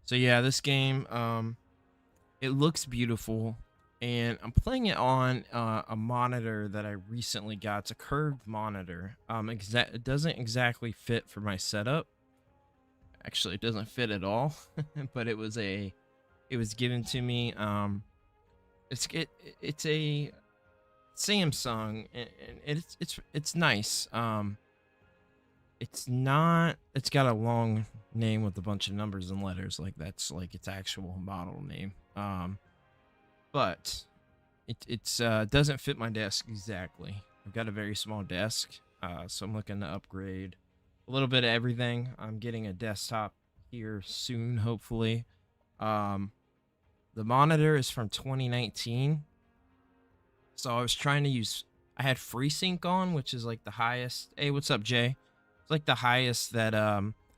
So yeah, this game, it looks beautiful, and I'm playing it on a monitor that I recently got. It's a curved monitor. It doesn't exactly fit for my setup. Actually, it doesn't fit at all. But it was given to me. It's a Samsung, and it's nice. It's not. It's got a long name with a bunch of numbers and letters, like that's like its actual model name. But it's doesn't fit my desk exactly. I've got a very small desk, so I'm looking to upgrade a little bit of everything. I'm getting a desktop here soon, hopefully. Um, the monitor is from 2019, so I was trying to use. I had FreeSync on, which is like the highest. Hey, what's up, Jay? It's like the highest that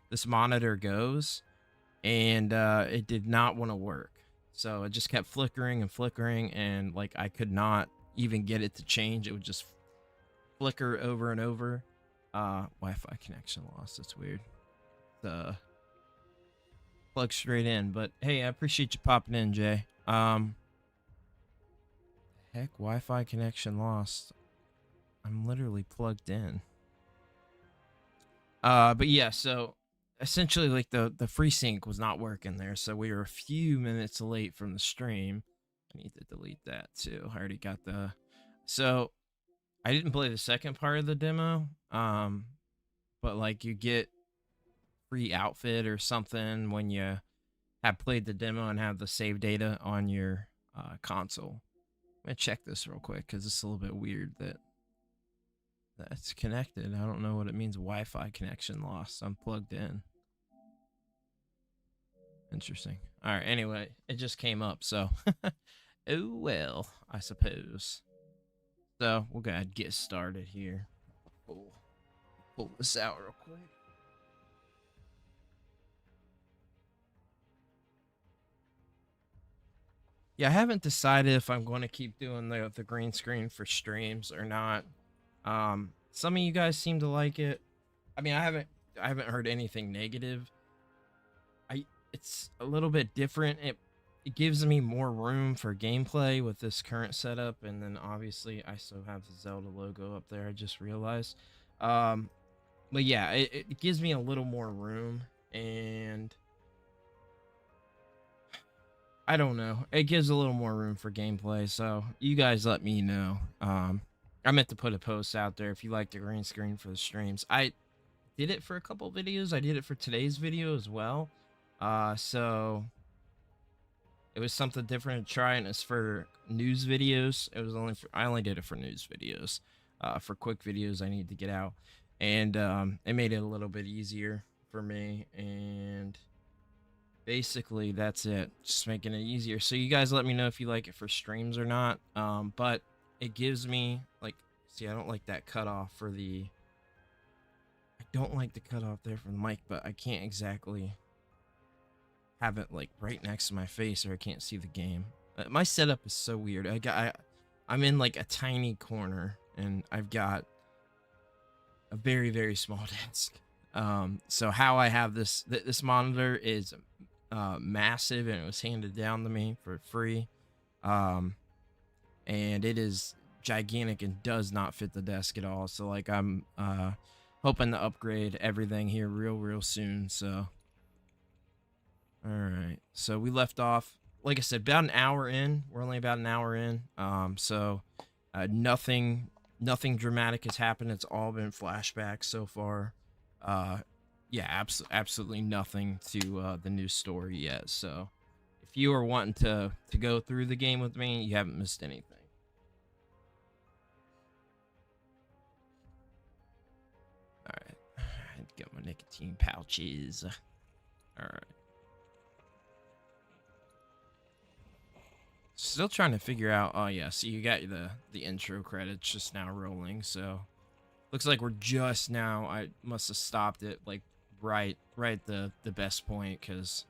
this monitor goes, and it did not want to work. So it just kept flickering and flickering, and like I could not even get it to change. It would just flicker over and over. Wi-Fi connection lost. That's weird. The plug straight in, but hey, I appreciate you popping in, Jay. Heck, Wi-Fi connection lost. I'm literally plugged in. But yeah, so essentially like the FreeSync was not working there, so we were a few minutes late from the stream. I need to delete that too. I already got the. So I didn't play the second part of the demo. But like you get free outfit or something when you have played the demo and have the save data on your console. I'm gonna check this real quick because it's a little bit weird that that's connected. I don't know what it means. Wi-Fi connection lost. I'm plugged in. Interesting. All right. Anyway, it just came up. So, oh well, I suppose. So we'll go ahead and get started here. Pull this out real quick. Yeah, I haven't decided if I'm going to keep doing the green screen for streams or not. Some of you guys seem to like it. I mean, I haven't heard anything negative. It's a little bit different. It gives me more room for gameplay with this current setup, and then obviously I still have the Zelda logo up there. I just realized. But yeah, it gives me a little more room, and I don't know. It gives a little more room for gameplay, so you guys let me know. I meant to put a post out there if you like the green screen for the streams. I did it for a couple videos. I did it for today's video as well. So it was something different to try, and it's for news videos. I only did it for news videos. For quick videos I need to get out, and it made it a little bit easier for me, and basically that's it, just making it easier. So you guys let me know if you like it for streams or not. But it gives me like, see, I don't like that cutoff for the, I don't like the cutoff there for the mic, but I can't exactly have it like right next to my face or I can't see the game. My setup is so weird. I'm in like a tiny corner, and I've got a very, very small desk. So how I have this monitor is massive, and it was handed down to me for free. And it is gigantic and does not fit the desk at all. So like I'm hoping to upgrade everything here real soon. So all right, so we left off, like I said, about an hour in. We're only about an hour in. So nothing dramatic has happened. It's all been flashbacks so far. Yeah, absolutely nothing to the new story yet. So if you are wanting to go through the game with me, you haven't missed anything. All right, I had to get my nicotine pouches. All right. Still trying to figure out. Oh yeah, so you got the intro credits just now rolling. So looks like we're just now. I must have stopped it like right the best point, because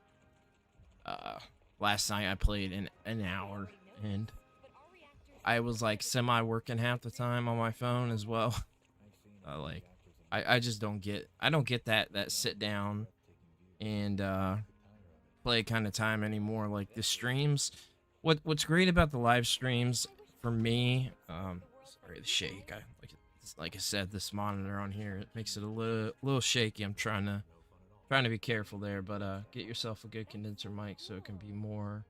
last night I played in an hour, and I was like semi working half the time on my phone as well. Like I just don't get that sit down and play kind of time anymore. Like the streams, what's great about the live streams for me, sorry the shake. Like I said, this monitor on here, it makes it a little shaky. I'm trying to be careful there, but get yourself a good condenser mic so it can be more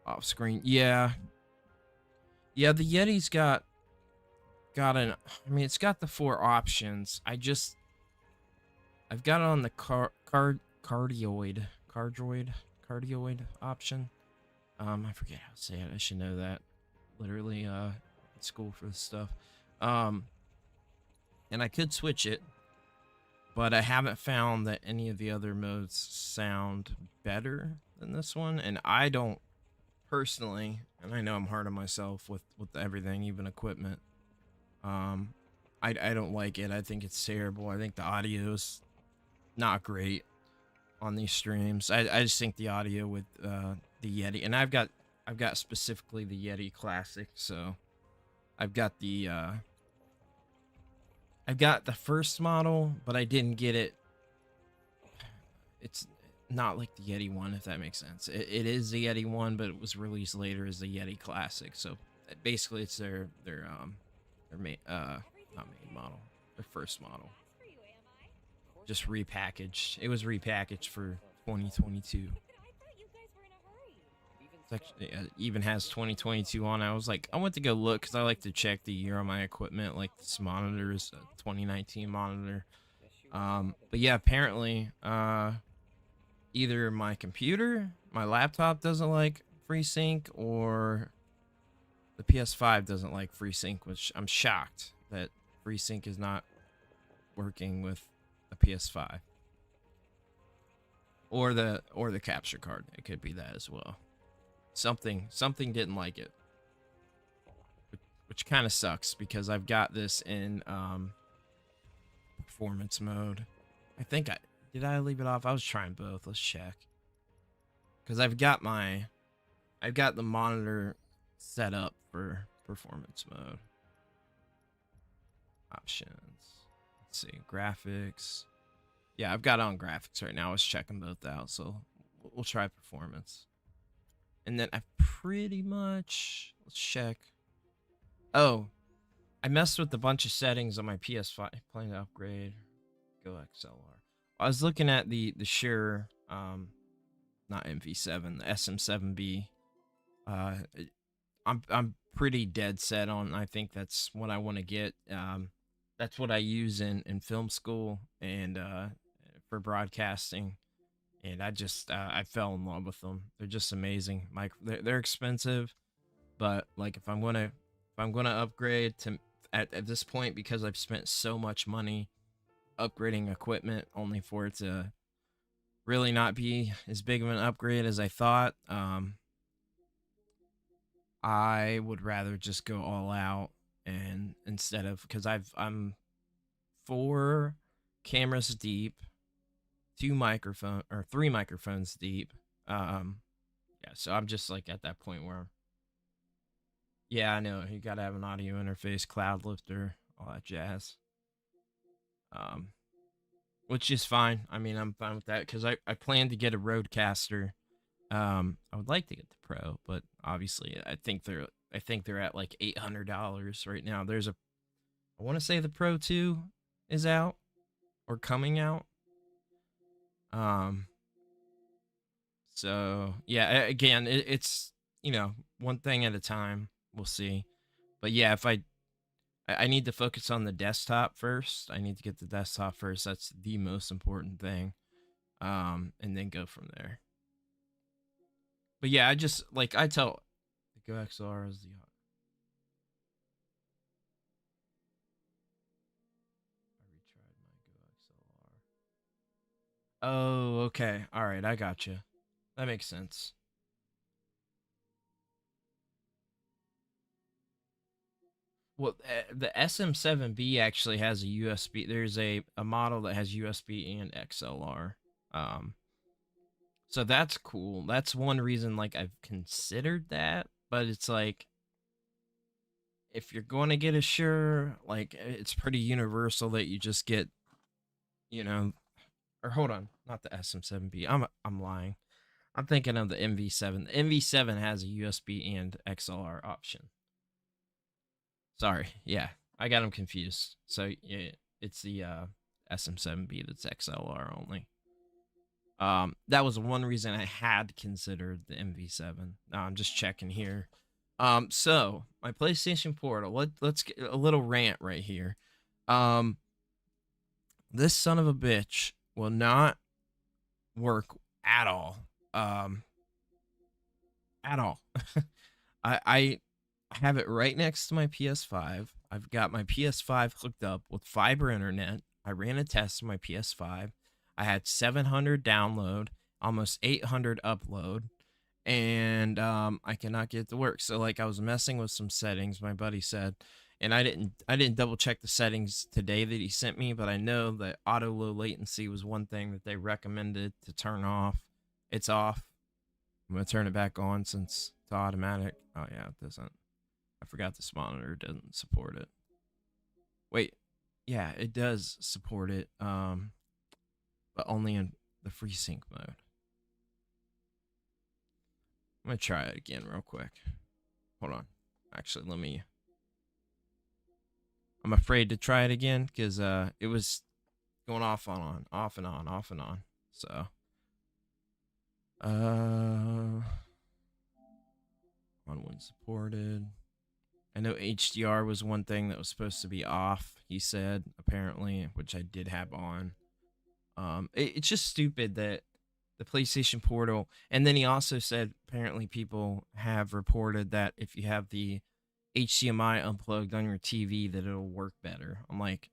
off screen. Yeah, yeah. The Yeti's got an. I mean, it's got the four options. I've got it on the cardioid option. I forget how to say it. I should know that. Literally, in school for this stuff. And I could switch it, but I haven't found that any of the other modes sound better than this one, and I don't personally. And I know I'm hard on myself with everything, even equipment. Um, I don't like it. I think it's terrible. I think the audio's not great on these streams. I just think the audio with the Yeti, and I've got specifically the Yeti Classic, so I've got the first model, but I didn't get it. It's not like the Yeti one, if that makes sense. It is the Yeti one, but it was released later as the Yeti Classic. So basically, it's their not main model, their first model, just repackaged. It was repackaged for 2022. It even has 2022 on. I was like, I went to go look because I like to check the year on my equipment. Like this monitor is a 2019 monitor. But yeah, apparently, either my computer, my laptop doesn't like FreeSync, or the PS5 doesn't like FreeSync, which I'm shocked that FreeSync is not working with the PS5 or the capture card. It could be that as well. Something didn't like it, which kind of sucks because I've got this in performance mode. I think did I leave it off? I was trying both. Let's check. Because I've got the monitor set up for performance mode. Options. Let's see, graphics. Yeah, I've got it on graphics right now. I was checking both out, so we'll try performance. And then I pretty much, let's check. Oh, I messed with a bunch of settings on my PS5. Plan to upgrade. Go XLR. I was looking at the Shure, not MV7, the SM7B. I'm pretty dead set on. I think that's what I want to get. That's what I use in film school and for broadcasting. And I fell in love with them. They're just amazing. They're expensive, but like if I'm gonna upgrade to at this point, because I've spent so much money upgrading equipment only for it to really not be as big of an upgrade as I thought, I would rather just go all out, and instead of, because I'm 4 cameras deep, 3 microphones deep. Yeah, so I'm just like at that point where, yeah, I know you gotta have an audio interface, cloud lifter, all that jazz. Which is fine. I mean, I'm fine with that because I plan to get a Rodecaster. I would like to get the Pro, but obviously I think they're at like $800 right now. I want to say the Pro 2 is out or coming out. So yeah, again, it's one thing at a time. We'll see. But yeah, if I need to focus on the desktop first. I need to get the desktop first. That's the most important thing. And then go from there. But yeah, I tell the Go XLR is the I retried my Go XLR. Oh, okay. All right, I got you. That makes sense. Well, the SM7B actually has a USB. There's a model that has USB and XLR. Um, so that's cool. That's one reason like I've considered that, but it's like if you're going to get a Shure, like it's pretty universal that you just get, you know, or hold on, not the SM7B. I'm lying. I'm thinking of the MV7. The MV7 has a USB and XLR option. Sorry, yeah, I got them confused. So yeah, it's the SM7B that's XLR only. That was one reason I had considered the MV7. Now I'm just checking here. So my PlayStation Portal. Let's get a little rant right here. Um, this son of a bitch will not work at all. Um, at all. I have it right next to my PS5. I've got my PS5 hooked up with fiber internet. I ran a test on my PS5. I had 700 download, almost 800 upload, and I cannot get it to work. So like I was messing with some settings, my buddy said, and I didn't double check the settings today that he sent me, but I know that auto low latency was one thing that they recommended to turn off. It's off. I'm gonna turn it back on since it's automatic. Oh yeah, it doesn't. I forgot this monitor doesn't support it. Wait, yeah, it does support it, but only in the FreeSync mode. I'm gonna try it again real quick. Hold on. Actually, let me. I'm afraid to try it again because it was going off and on. So, on when supported. I know HDR was one thing that was supposed to be off, he said, apparently, which I did have on. It's just stupid that the PlayStation Portal, and then he also said apparently people have reported that if you have the HDMI unplugged on your TV that it'll work better. I'm like,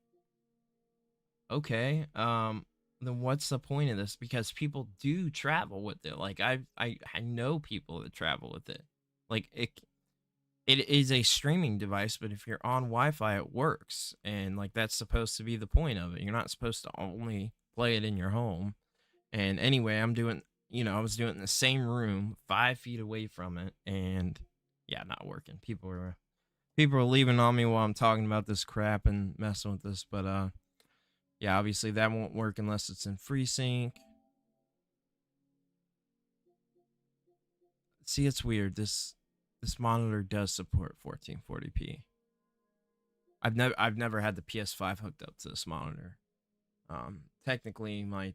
okay, then what's the point of this? Because people do travel with it. Like I know people that travel with it. Like it is a streaming device, but if you're on Wi-Fi, it works, and like that's supposed to be the point of it. You're not supposed to only play it in your home. And anyway, I was doing it in the same room, 5 feet away from it, and yeah, not working. People are leaving on me while I'm talking about this crap and messing with this, but yeah, obviously that won't work unless it's in FreeSync. See, it's weird. This monitor does support 1440p. I've never had the PS5 hooked up to this monitor. Technically my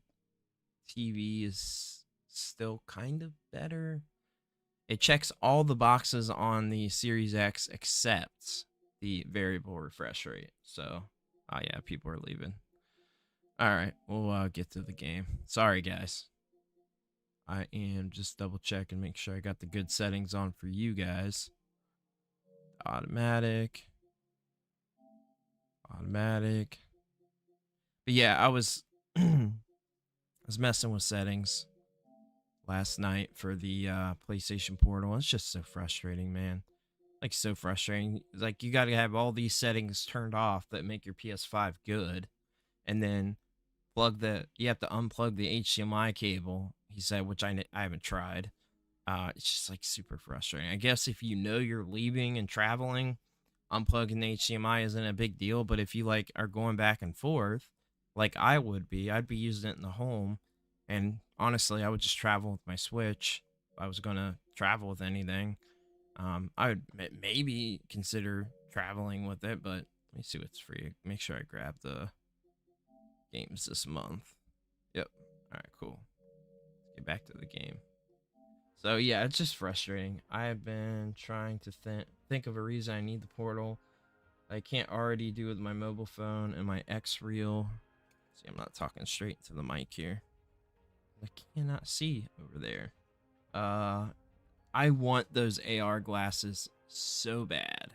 TV is still kind of better. It checks all the boxes on the Series X except the variable refresh rate. So, oh yeah, people are leaving. All right, we'll get to the game. Sorry, guys. I am just double checking, make sure I got the good settings on for you guys. Automatic. But yeah, I was messing with settings last night for the PlayStation Portal. It's just so frustrating, man. Like so frustrating. Like you got to have all these settings turned off that make your PS5 good, and then you have to unplug the HDMI cable. He said, which I haven't tried. It's just like super frustrating. I guess if you know you're leaving and traveling, unplugging the HDMI isn't a big deal. But if you like are going back and forth, like I would be, I'd be using it in the home. And honestly, I would just travel with my Switch if I was gonna travel with anything. I would maybe consider traveling with it, but let me see what's free. Make sure I grab the games this month. Yep. All right, cool. Let's get back to the game. So yeah, it's just frustrating. I have been trying to think of a reason I need the Portal. I can't already do with my mobile phone and my X Reel. See, I'm not talking straight to the mic here. I cannot see over there. I want those AR glasses so bad.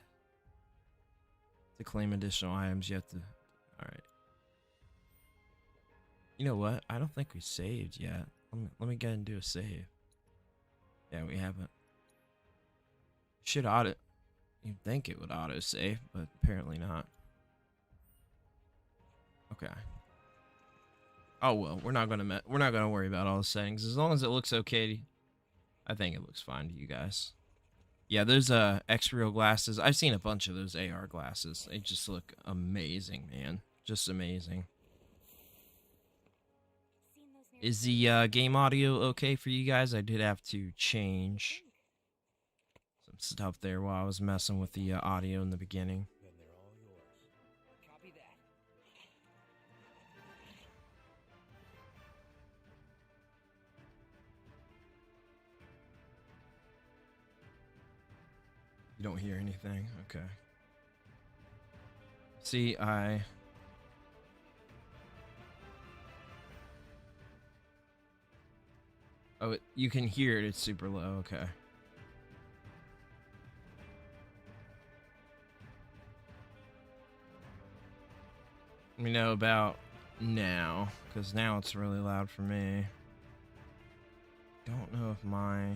To claim additional items, you have to. All right. You know what? I don't think we saved yet. Let me go and do a save. Yeah, we haven't. Should auto. You'd think it would auto save, but apparently not. Okay. Oh well, we're not gonna worry about all the settings as long as it looks okay. I think it looks fine to you guys. Yeah, those X-Real glasses. I've seen a bunch of those AR glasses. They just look amazing, man. Just amazing. Is the game audio okay for you guys? I did have to change some stuff there while I was messing with the audio in the beginning. Then they're all yours. Copy that. You don't hear anything? Okay. See, I... Oh, you can hear it. It's super low. Okay. Let me know about now, because now it's really loud for me. Don't know if my...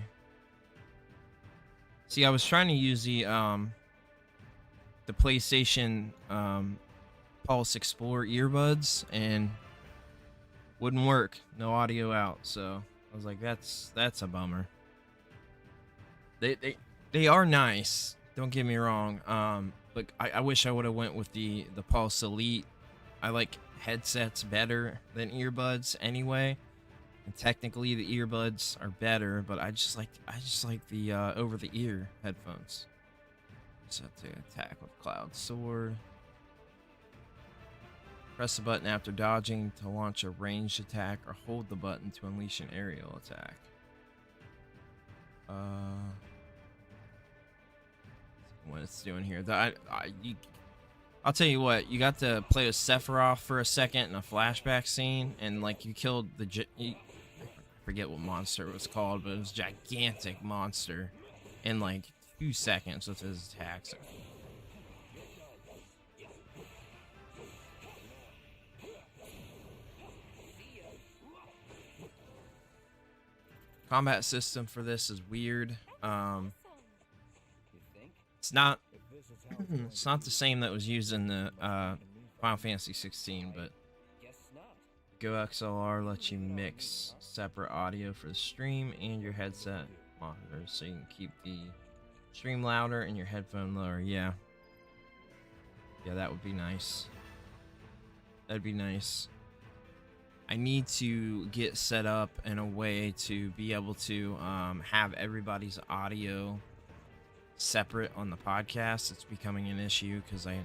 See, I was trying to use the PlayStation Pulse Explorer earbuds and wouldn't work. No audio out. So I was like, that's a bummer. They are nice. Don't get me wrong. But I wish I would have went with the Pulse Elite. I like headsets better than earbuds anyway. And technically the earbuds are better, but I just like the over the ear headphones. Set to attack with Cloud Sword. Press the button after dodging to launch a ranged attack, or hold the button to unleash an aerial attack. What it's doing here? I'll tell you what. You got to play with Sephiroth for a second in a flashback scene, and like you killed the I forget what monster it was called, but it was a gigantic monster in like 2 seconds with his attacks. Combat system for this is weird. It's not the same that was used in the Final Fantasy 16, but Go XLR lets you mix separate audio for the stream and your headset monitors, so you can keep the stream louder and your headphone lower. Yeah, that would be nice. That'd be nice. I need to get set up in a way to be able to have everybody's audio separate on the podcast. It's becoming an issue because I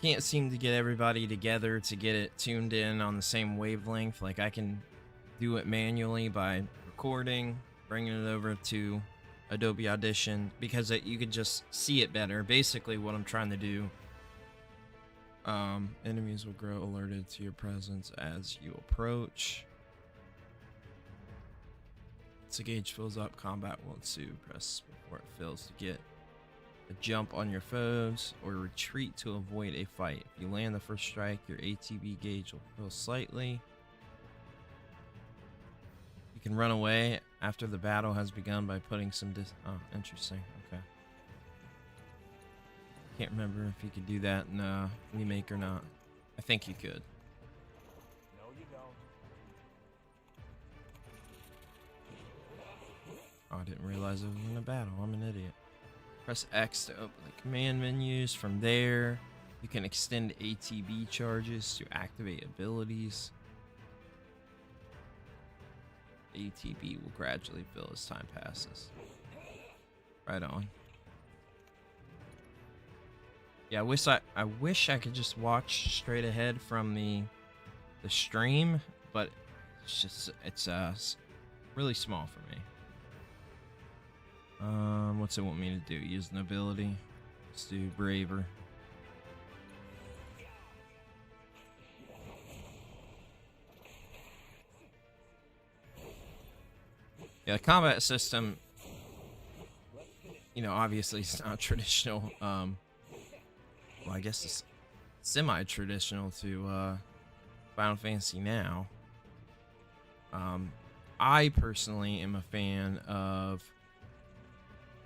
can't seem to get everybody together to get it tuned in on the same wavelength. Like, I can do it manually by recording, bringing it over to Adobe Audition, because you could just see it better. Basically what I'm trying to do, enemies will grow alerted to your presence as you approach. Once the gauge fills up, combat will ensue. Press before it fills to get a jump on your foes, or retreat to avoid a fight. If you land the first strike, your ATB gauge will fill slightly. You can run away after the battle has begun by putting some oh, interesting. Okay. Can't remember if you could do that in Remake or not. I think you could. No, you don't. Oh, I didn't realize it was in a battle. I'm an idiot. Press X to open the command menus. From there, you can extend ATB charges to activate abilities. ATB will gradually fill as time passes. Right on. Yeah, I wish I could just watch straight ahead from the stream, but it's really small for me. What's it want me to do? Use an ability. Let's do Braver. Yeah, the combat system, you know, obviously it's not traditional. Well, I guess it's semi-traditional to Final Fantasy now. I personally am a fan of,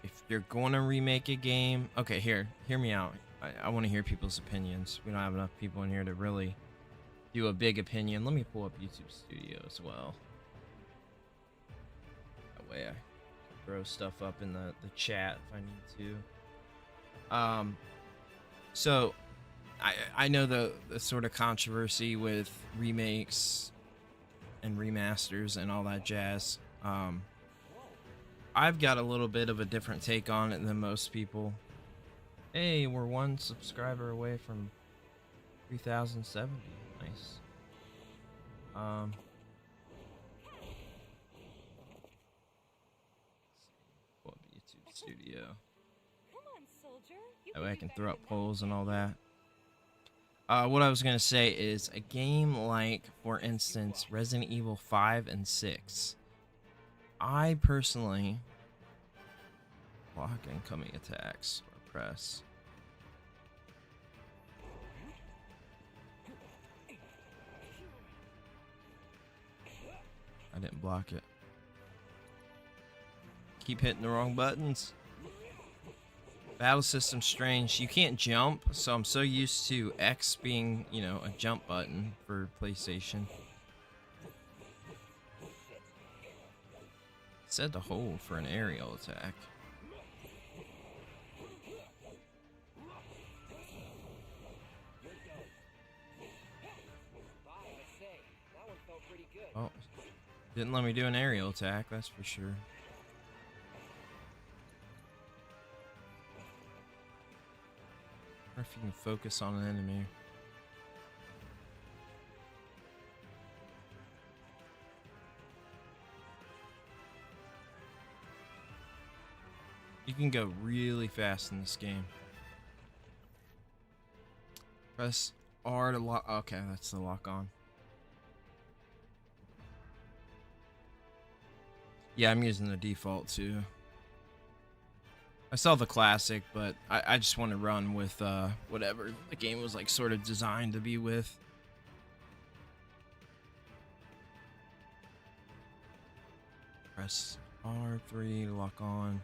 if you're going to remake a game... Okay, hear me out. I want to hear people's opinions. We don't have enough people in here to really do a big opinion. Let me pull up YouTube Studio as well. That way I can throw stuff up in the chat if I need to. So, I know the sort of controversy with remakes and remasters and all that jazz. I've got a little bit of a different take on it than most people. Hey, we're one subscriber away from 3,070. Nice. Pull up YouTube Studio. Come on, soldier. You That way I can do throw better up than polls and all that. What I was gonna say is a game like, for instance, Resident Evil 5 and 6. I personally block incoming attacks or press. I didn't block it. Keep hitting the wrong buttons. Battle system strange. You can't jump, so I'm so used to X being, you know, a jump button for PlayStation. It said to hold for an aerial attack. Oh, didn't let me do an aerial attack, that's for sure. Or if you can focus on an enemy. You can go really fast in this game. Press R to lock. Okay, that's the lock on. Yeah, I'm using the default too. I saw the classic, but I just want to run with whatever the game was like sort of designed to be with. Press R3 to lock on.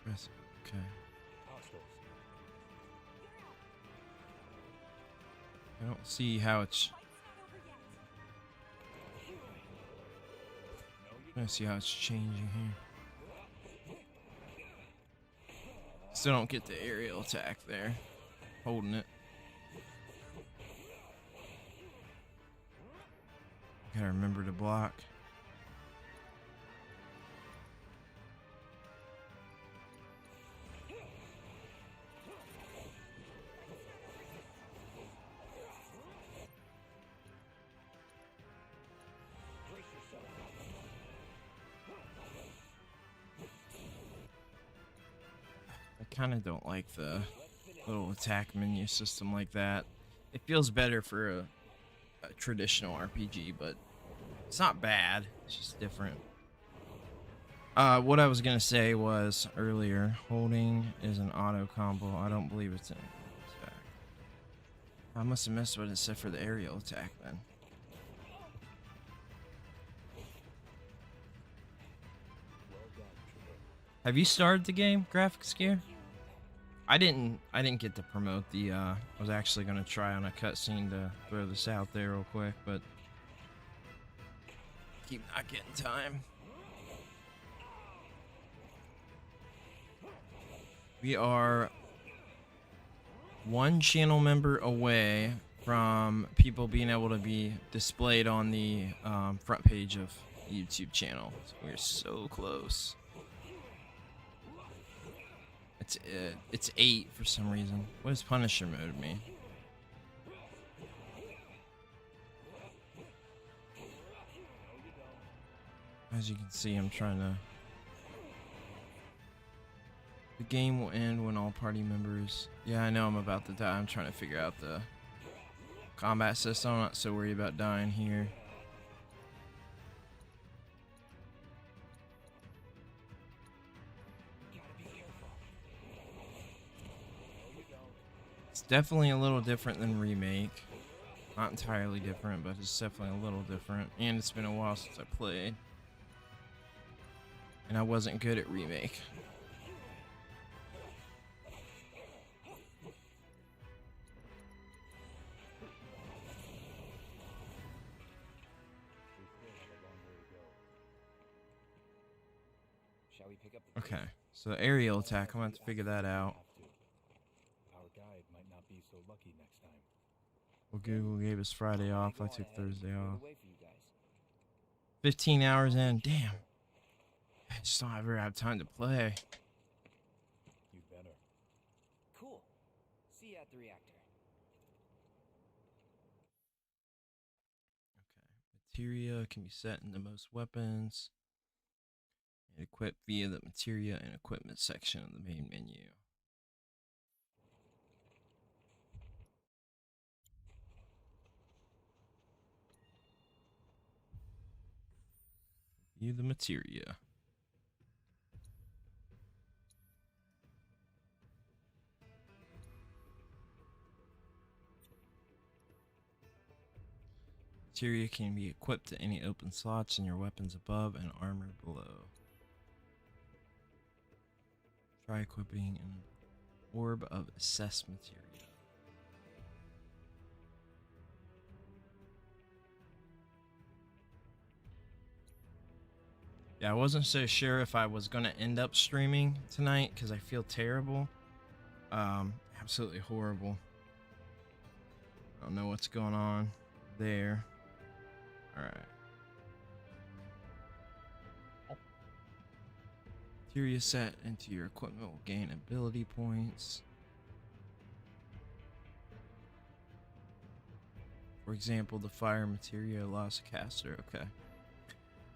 Press okay. I don't see how it's. I see how it's changing here. Still don't get the aerial attack there. Holding it. Gotta remember to block. I kind of don't like the little attack menu system like that. It feels better for a traditional RPG, but it's not bad. It's just different. What I was gonna say was earlier, holding is an auto combo. I don't believe it's an attack. I must have missed what it said for the aerial attack then. Have you started the game, Graphics Gear? I didn't get to promote the I was actually gonna try on a cutscene to throw this out there real quick, but keep not getting time. We are one channel member away from people being able to be displayed on the front page of the YouTube channel. So we're so close. It's 8 for some reason. What does Punisher mode mean? As you can see, I'm trying to. The game will end when all party members. Yeah, I know I'm about to die. I'm trying to figure out the combat system. I'm not so worried about dying here. It's definitely a little different than Remake. Not entirely different, but it's definitely a little different. And it's been a while since I played. And I wasn't good at Remake. Okay, so the aerial attack, I'm going to have to figure that out. next time. Well, Google gave us Friday I'll off. go I on took ahead and Thursday clear the off. way for you guys. 15 hours in. Damn. I just don't ever have time to play. You better. Cool. See you at the reactor. Okay. Materia can be set into most weapons and equipped via the materia and equipment section of the main menu. View the materia. Materia can be equipped to any open slots in your weapons above and armor below. Try equipping an orb of assess materia. Yeah, I wasn't so sure if I was going to end up streaming tonight because I feel terrible. Absolutely horrible. I don't know what's going on there. Alright. Materia set into your equipment will gain ability points. For example, the fire materia allows a caster. Okay.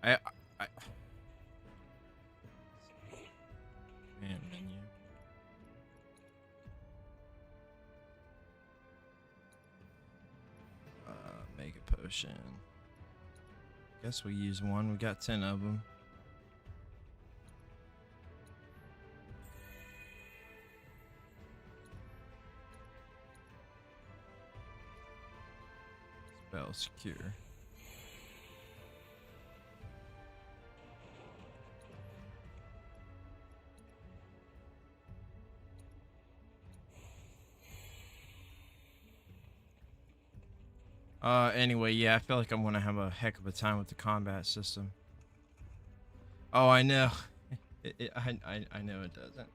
I Man, menu. Mega potion. Guess we use one. We got 10 of them. Spell secure. Anyway, yeah, I feel like I'm gonna have a heck of a time with the combat system. Oh, I know. I know it doesn't.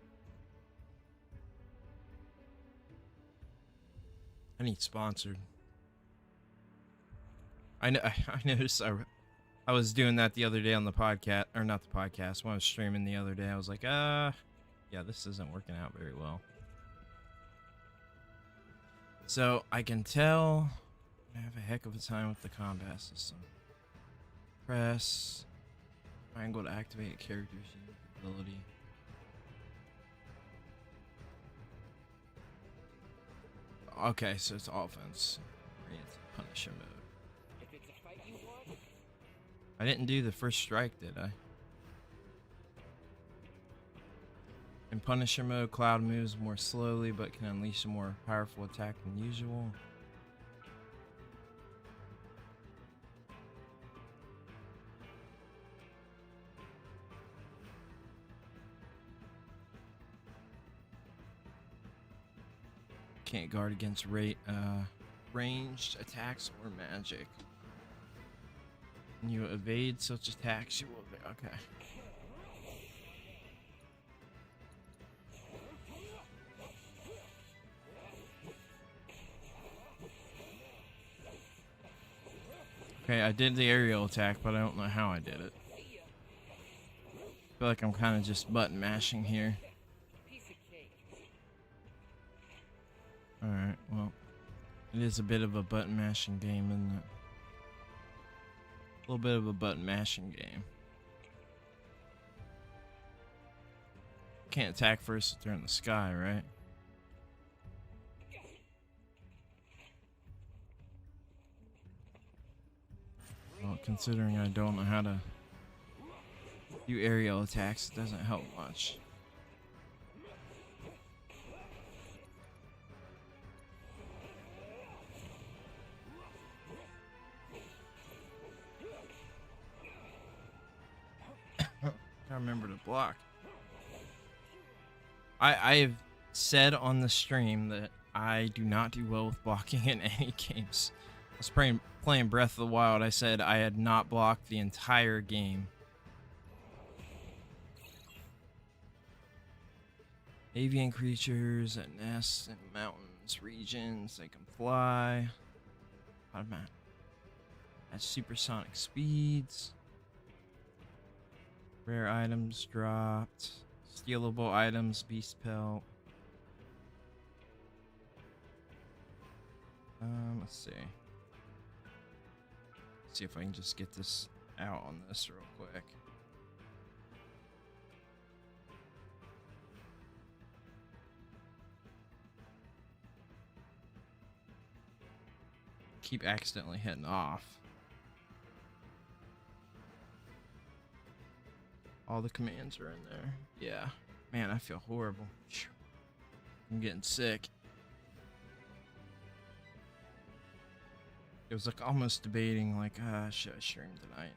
I need sponsored. I know. I noticed. I was doing that the other day on the podcast, or not the podcast. When I was streaming the other day, I was like, yeah, this isn't working out very well. So I can tell I have a heck of a time with the combat system. Press triangle to activate a character's ability. Okay, so it's offense. It's Punisher mode. If it's a fight you want, I didn't do the first strike, did I? In Punisher mode, Cloud moves more slowly but can unleash a more powerful attack than usual. Can't guard against ranged attacks or magic. When you evade such attacks, you will. Okay. Okay, I did the aerial attack, but I don't know how I did it. I feel like I'm kind of just button mashing here. piece of cake. Alright, well, it is a bit of a button mashing game, isn't it? A little bit of a button mashing game. Can't attack first if they're in the sky, right? Well, considering I don't know how to do aerial attacks, it doesn't help much. I remember to block. I have said on the stream that I do not do well with blocking in any games. I was playing Breath of the Wild. I said I had not blocked the entire game. Avian creatures, nests, and mountains. These regions, they can fly. Automatic. At supersonic speeds. Rare items dropped. Stealable items, beast pelt. Let's see. See if I can just get this out on this real quick. Keep accidentally hitting off. All the commands are in there. Yeah. Man, I feel horrible. I'm getting sick. It was like almost debating like, should I stream tonight?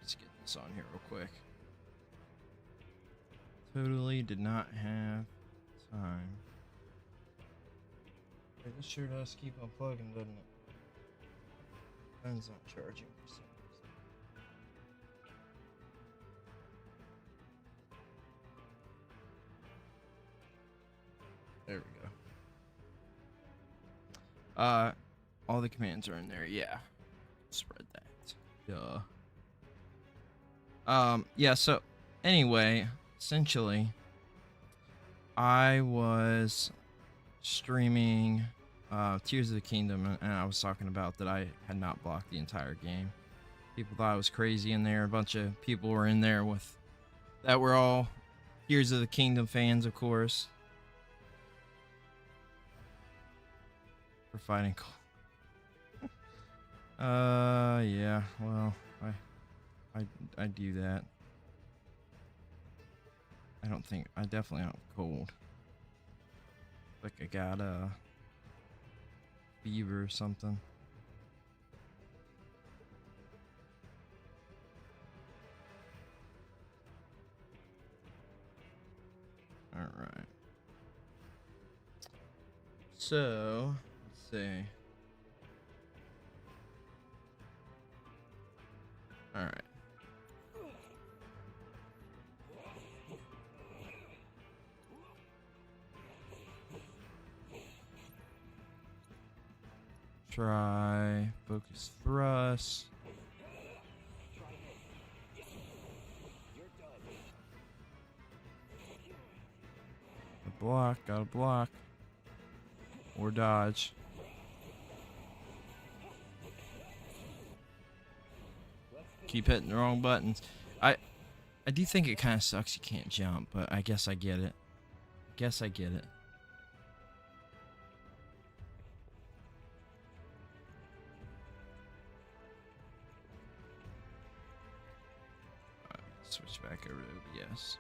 Let's get this on here real quick. Totally did not have time. Hey, this sure does keep on plugging, doesn't it? Phone's not charging for some reason. There we go. All the commands are in there, yeah. Spread that. Duh. Yeah, so anyway, essentially, I was streaming Tears of the Kingdom, and I was talking about that I had not blocked the entire game. People thought I was crazy in there. A bunch of people were in there that were all Tears of the Kingdom fans, of course. For fighting. Yeah, well, I do that. I definitely don't have cold. Like I got a fever or something. All right. So, let's see. All right. Try focus thrust. Block, gotta block. Or dodge. Keep hitting the wrong buttons. I do think it kind of sucks you can't jump, but I guess I get it. Switch back over to OBS.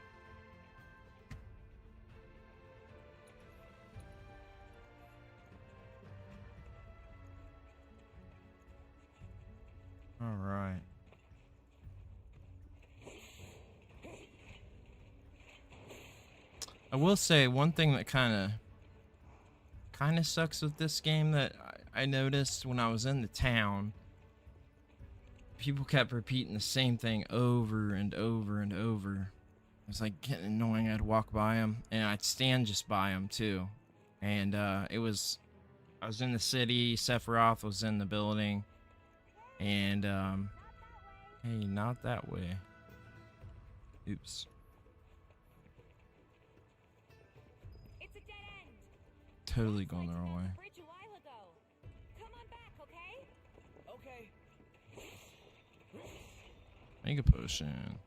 All right. I will say one thing that kind of sucks with this game that I noticed when I was in the town. People kept repeating the same thing over and over and over. It was like getting annoying. I'd walk by them, and I'd stand just by them too. And I was in the city. Sephiroth was in the building, and hey, not that way. Oops. It's a dead end. Totally going the wrong way. Bridge a while ago. Come on back, okay? Okay. Mega potion.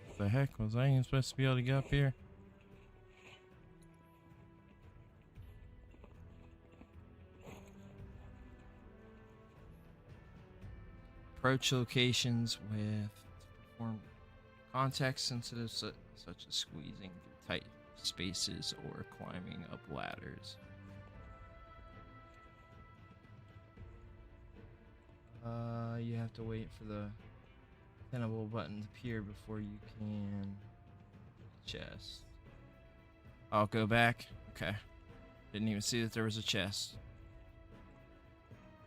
What the heck was I even supposed to be able to get up here? Approach locations with perform context sensitive such as squeezing through tight spaces or climbing up ladders. You have to wait for the tenable button to appear before you can chest. I'll go back. Okay. Didn't even see that there was a chest.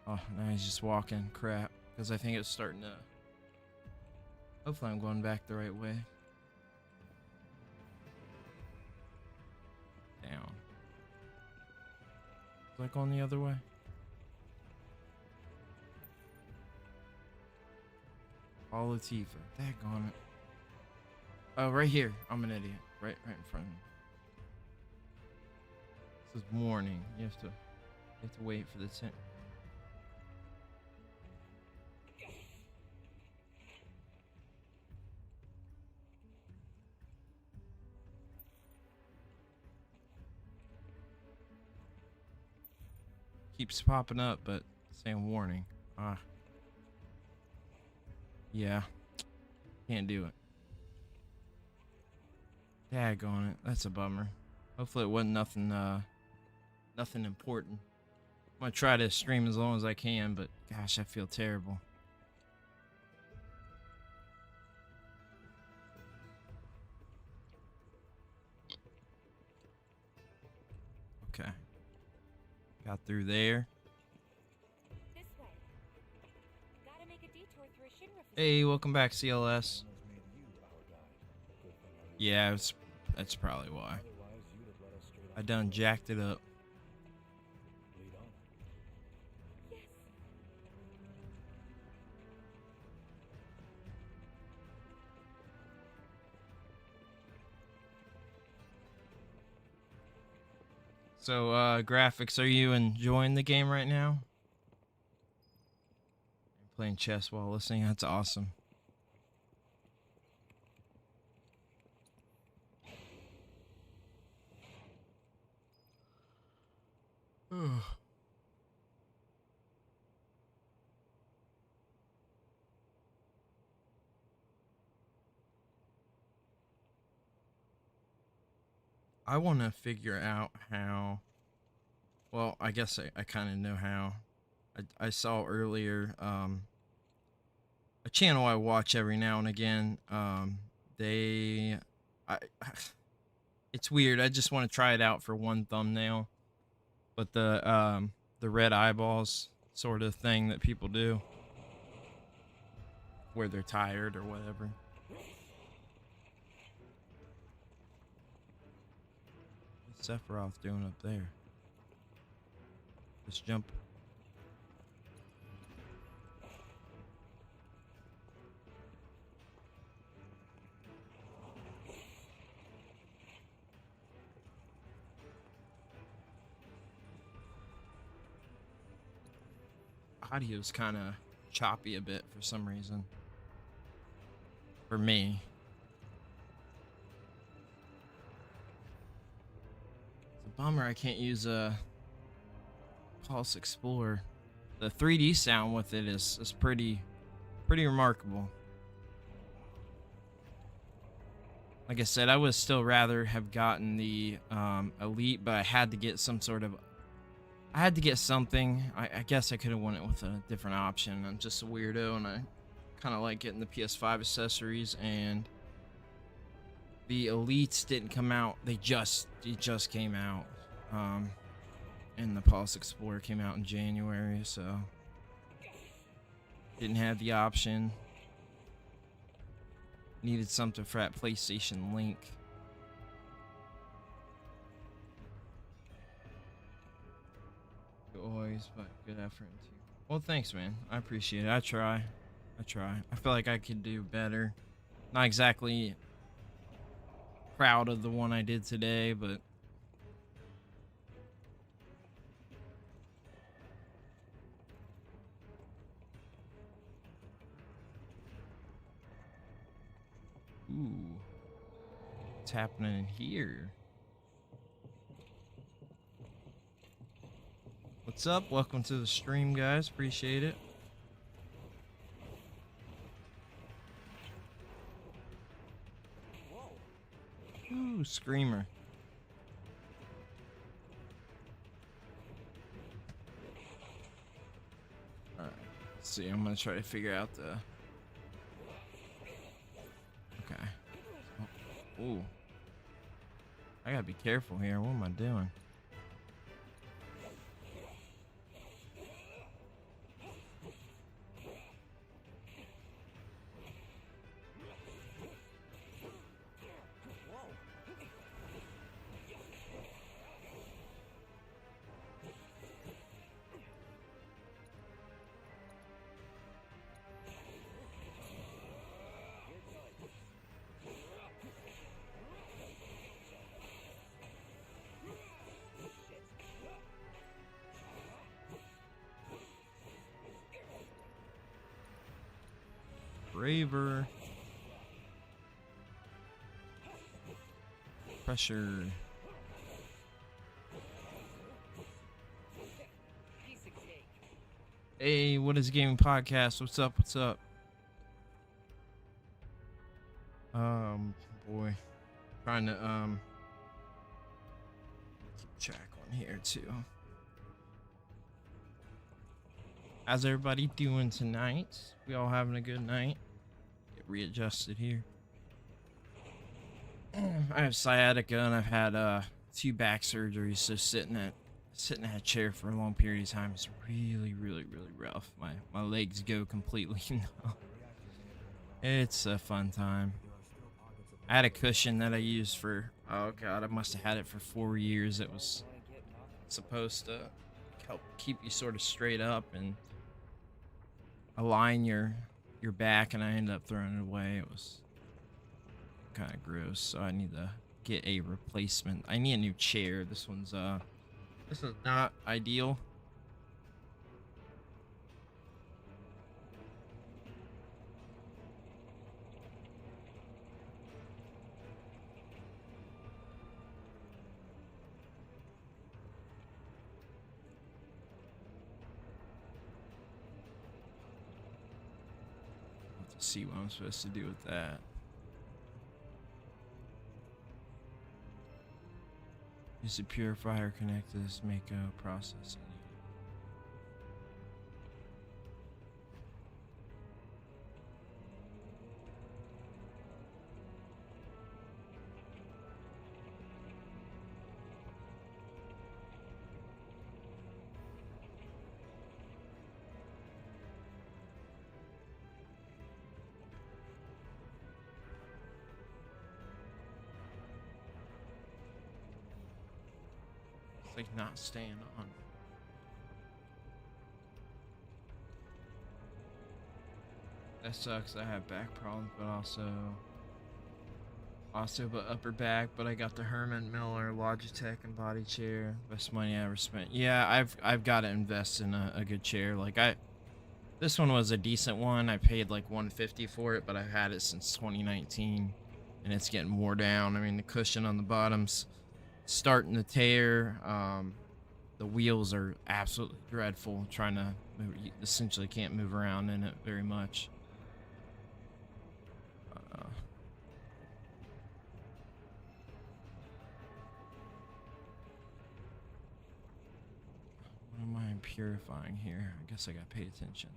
Oh, now he's just walking. Crap. Because I think it's starting to... Hopefully I'm going back the right way. Down. Like on the other way. All Latifah. Daggone it. Oh, right here. I'm an idiot. Right in front of me. This is morning. You have to wait for the tent. Keeps popping up, but saying warning. Yeah. Can't do it. Daggone it. That's a bummer. Hopefully it wasn't nothing important. I'm gonna try to stream as long as I can, but gosh, I feel terrible. Okay. Got through there. This way. Gotta make a detour through a Shinra facility. Hey, welcome back, CLS. Almost made you our guide. Good thing I was- Yeah, that's probably why. Otherwise, you'd have let us straight I off. done jacked it up. Lead on. Yes. So, graphics, are you enjoying the game right now? Playing chess while listening, that's awesome. I want to figure out how. Well, I guess I kind of know how. I saw earlier a channel I watch every now and again. It's weird. I just want to try it out for one thumbnail, but the red eyeballs sort of thing that people do, where they're tired or whatever. What's Sephiroth doing up there? Just jump. Audio's kind of choppy a bit for some reason. For me. It's a bummer I can't use a Pulse Explorer. The 3D sound with it is pretty remarkable. Like I said, I would still rather have gotten the Elite, but I had to get some sort of... I had to get something. I guess I could have went it with a different option. I'm just a weirdo, and I kind of like getting the PS5 accessories, and the Elites didn't come out. It just came out. And the Pulse Explorer came out in January, so didn't have the option. Needed something for that PlayStation Link. Always, but good effort too. Well, thanks, man. I appreciate it. I try. I feel like I could do better. Not exactly proud of the one I did today, but ooh, what's happening in here? What's up? Welcome to the stream, guys. Appreciate it. Ooh, Screamer. Alright, let's see. I'm gonna try to figure out the... Okay. Oh, ooh. I gotta be careful here. What am I doing? braver. Pressure. Hey, what is gaming podcast? What's up? What's up? Boy, trying to keep track on here too. How's everybody doing tonight? We all having a good night? Get readjusted here. I have sciatica and I've had 2 back surgeries, so sitting in a chair for a long period of time is really rough. My legs go completely numb. It's a fun time. I had a cushion that I used for, oh god, I must have had it for 4 years. It was supposed to help keep you sort of straight up and align your back, and I ended up throwing it away. It was kind of gross, so I need to get a replacement. I need a new chair. This is not ideal. Let's see what I'm supposed to do with that. Use a purifier, connect this, make a process. Like not staying on. That sucks. I have back problems, but also upper back. But I got the Herman Miller Logitech and body chair. Best money I ever spent. Yeah, I've got to invest in a good chair. Like this one was a decent one. I paid like $150 for it, but I've had it since 2019, and it's getting wore down. I mean, the cushion on the bottom's starting to tear. The wheels are absolutely dreadful. Trying to move, you essentially can't move around in it very much. What am I purifying here? I guess I gotta pay attention.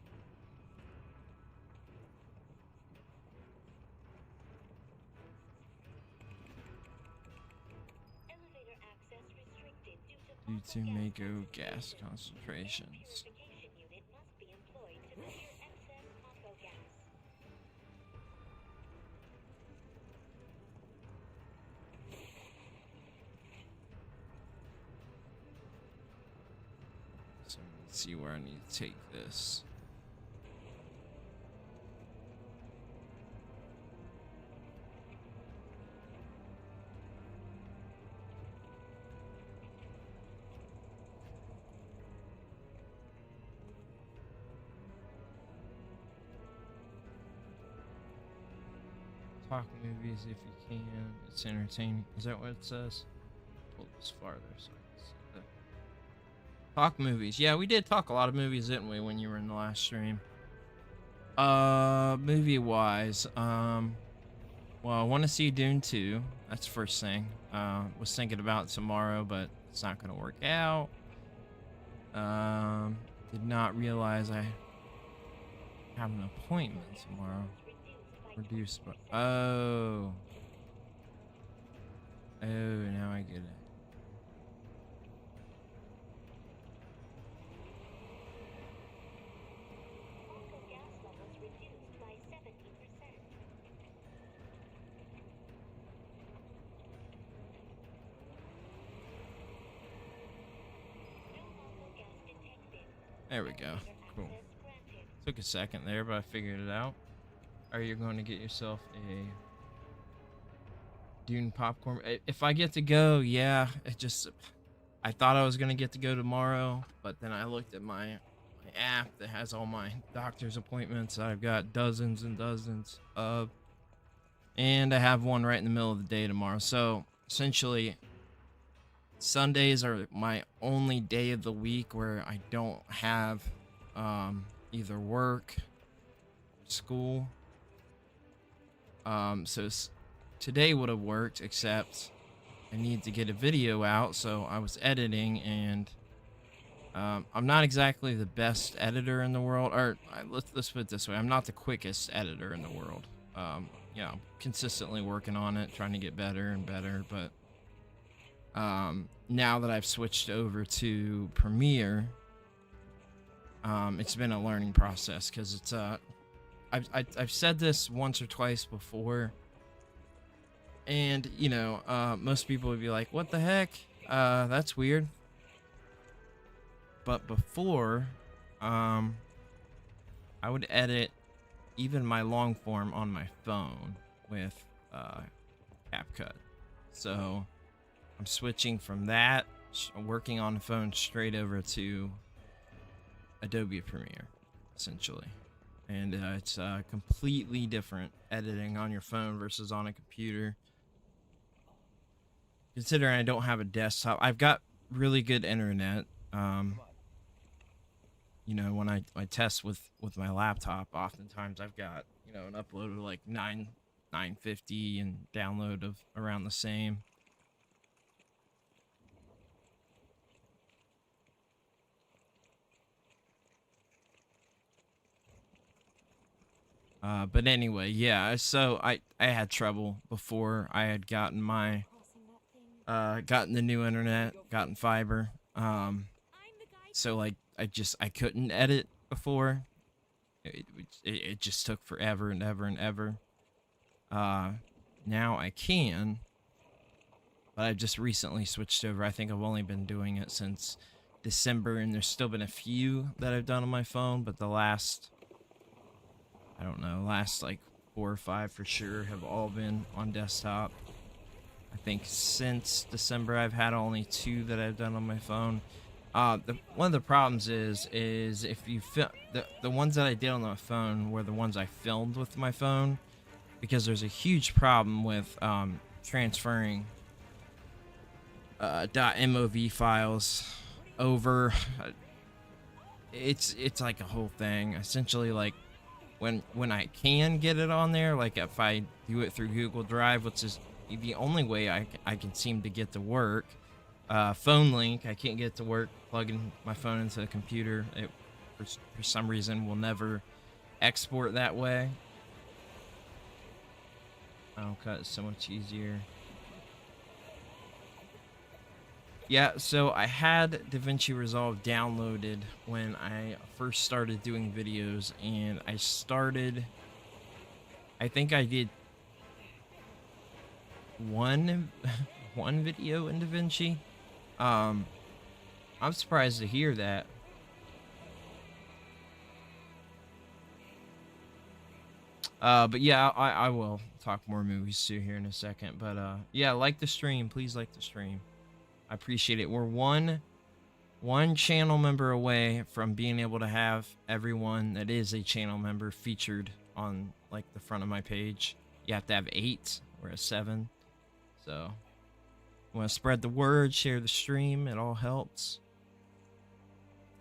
Due to Mako gas concentrations. So let's see where I need to take this. Talk movies if you can. It's entertaining. Is that what it says? Pull this farther so I can see that. Talk movies. Yeah, we did talk a lot of movies, didn't we, when you were in the last stream? Movie wise, well, I want to see Dune 2. That's the first thing. Was thinking about tomorrow, but it's not gonna work out. Did not realize I have an appointment tomorrow. Reduced, but oh, now I get it. There we go. Cool. Took a second there, but I figured it out. Are you going to get yourself a Dune popcorn? If I get to go, yeah. I thought I was going to get to go tomorrow, but then I looked at my app that has all my doctor's appointments. I've got dozens and dozens of, and I have one right in the middle of the day tomorrow. So essentially, Sundays are my only day of the week where I don't have either work, school. So today would have worked, except I need to get a video out. So I was editing, and I'm not exactly the best editor in the world, or let's put it this way: I'm not the quickest editor in the world. You know, consistently working on it, trying to get better and better. But now that I've switched over to Premiere, it's been a learning process, because it's I've said this once or twice before, and you know, most people would be like, "What the heck? That's weird." But before, I would edit even my long form on my phone with CapCut. So I'm switching from that, working on the phone, straight over to Adobe Premiere, essentially. And it's completely different editing on your phone versus on a computer. Considering I don't have a desktop, I've got really good internet. You know, when I test with my laptop, oftentimes I've got, you know, an upload of like 950 and download of around the same. But anyway, yeah, so I had trouble before I had gotten my gotten the new internet, gotten fiber. So like I couldn't edit before. It just took forever and ever and ever. Now I can, but I've just recently switched over. I think I've only been doing it since December, and there's still been a few that I've done on my phone, but the last, I don't know, last like 4 or 5 for sure have all been on desktop. I think since December I've had only 2 that I've done on my phone. One of the problems is if you the ones that I did on my phone were the ones I filmed with my phone, because there's a huge problem with transferring .mov files over. It's like a whole thing. Essentially, like when I can get it on there, like if I do it through Google Drive, which is the only way I can seem to get to work. Phone link, I can't get to work plugging my phone into the computer. It for some reason will never export that way. Final Cut is so much easier. Yeah, so I had DaVinci Resolve downloaded when I first started doing videos, and I think I did one video in DaVinci. I'm surprised to hear that. But yeah, I will talk more movies too here in a second. But yeah, like the stream, please like the stream. I appreciate it. We're one channel member away from being able to have everyone that is a channel member featured on like the front of my page. You have to have 8. We're at 7. So want to spread the word, share the stream, it all helps.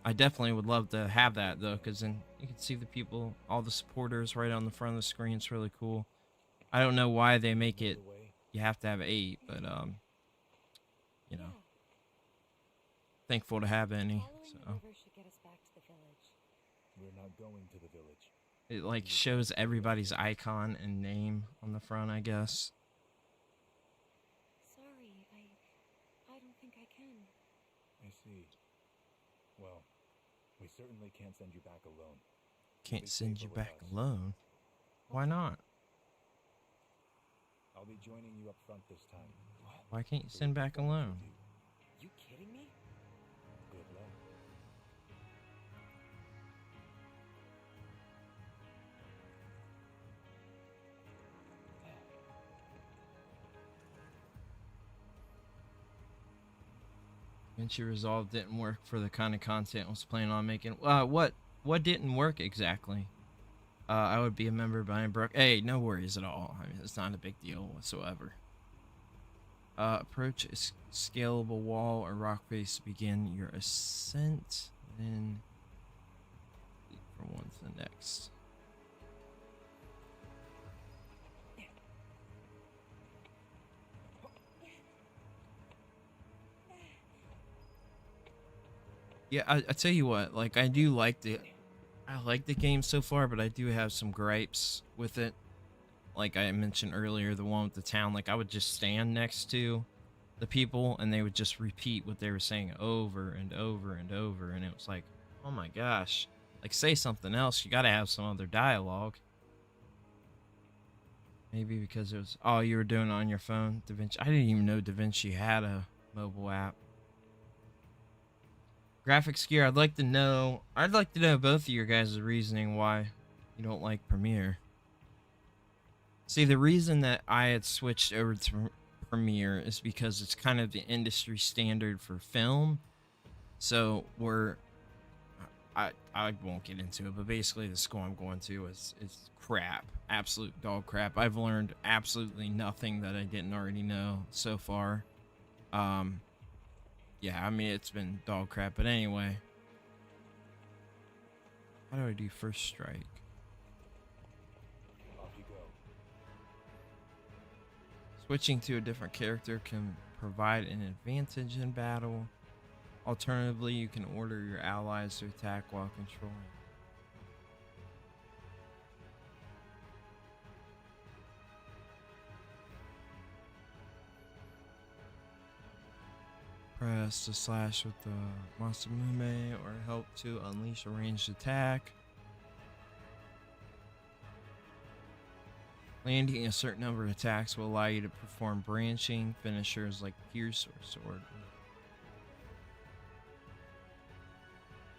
I definitely would love to have that though, because then you can see the people, all the supporters right on the front of the screen. It's really cool. I don't know why they make it you have to have 8, but you know, thankful to have any. So We're not going to the village. it like shows everybody's icon and name on the front, I guess. Sorry, I don't think I can. I see. Well, we certainly can't send you back alone. Can't send you back alone. Why not? I'll be joining you up front this time. Why can't you send back alone? You kidding me? Good luck. DaVinci Resolve didn't work for the kind of content I was planning on making. What didn't work exactly? I would be a member by Brooke. Hey, no worries at all. I mean, it's not a big deal whatsoever. Approach a scalable wall or rock face to begin your ascent. Then from one to the next. Yeah, I tell you what, like I like the game so far, but I do have some gripes with it. Like I mentioned earlier, the one with the town, like I would just stand next to the people and they would just repeat what they were saying over and over and over, and it was like, oh my gosh, like say something else. You got to have some other dialogue. Maybe because it was, oh, you were doing it on your phone, DaVinci. I didn't even know DaVinci had a mobile app. Graphics gear, I'd like to know both of your guys' reasoning why you don't like Premiere. See, the reason that I had switched over to Premiere is because it's kind of the industry standard for film. So I won't get into it, but basically the school I'm going to is crap, absolute dog crap. I've learned absolutely nothing that I didn't already know so far. Yeah, I mean, it's been dog crap, but anyway. How do I do first strike? Off you go. Switching to a different character can provide an advantage in battle. Alternatively, you can order your allies to attack while controlling. Press to slash with the Masamune or help to unleash a ranged attack. Landing a certain number of attacks will allow you to perform branching finishers like Pierce or Sword.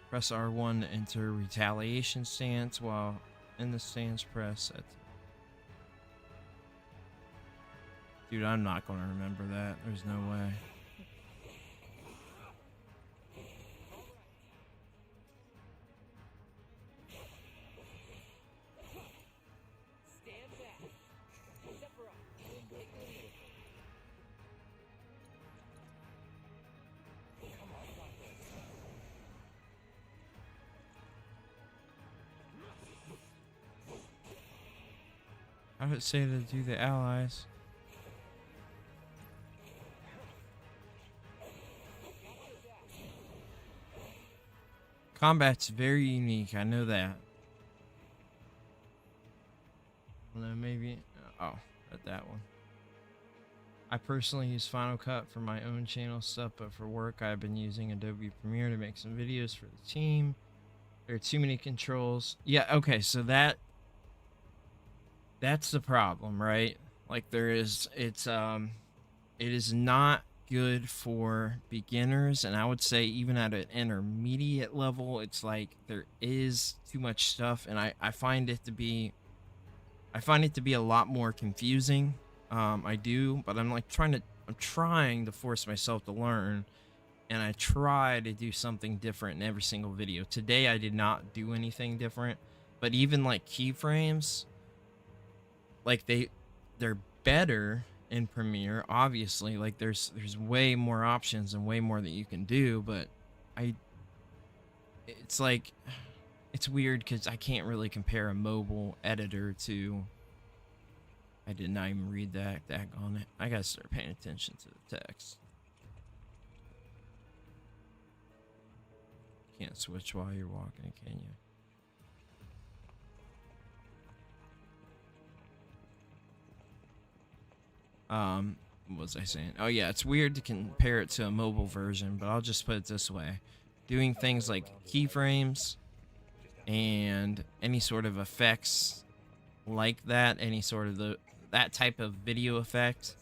Press R1 to enter retaliation stance, while in the stance press at... Dude, I'm not going to remember that. There's no way. I would say to do the allies. Combat's very unique, I know that. Well, maybe. Oh, at that one. I personally use Final Cut for my own channel stuff, but for work, I've been using Adobe Premiere to make some videos for the team. There are too many controls. Yeah, okay, so that's the problem, right? Like it is not good for beginners, and I would say even at an intermediate level, it's like there is too much stuff, and I find it to be a lot more confusing. I do, but I'm trying to force myself to learn, and I try to do something different in every single video. Today I did not do anything different, but even like keyframes, like they're better in Premiere, obviously. Like there's way more options and way more that you can do, but it's like, it's weird because I can't really compare a mobile editor to... I did not even read that on it. I gotta start paying attention to the text. Can't switch while you're walking, can you? What was I saying? Oh yeah, it's weird to compare it to a mobile version, but I'll just put it this way. Doing things like keyframes and any sort of effects like that, any sort of that type of video effect.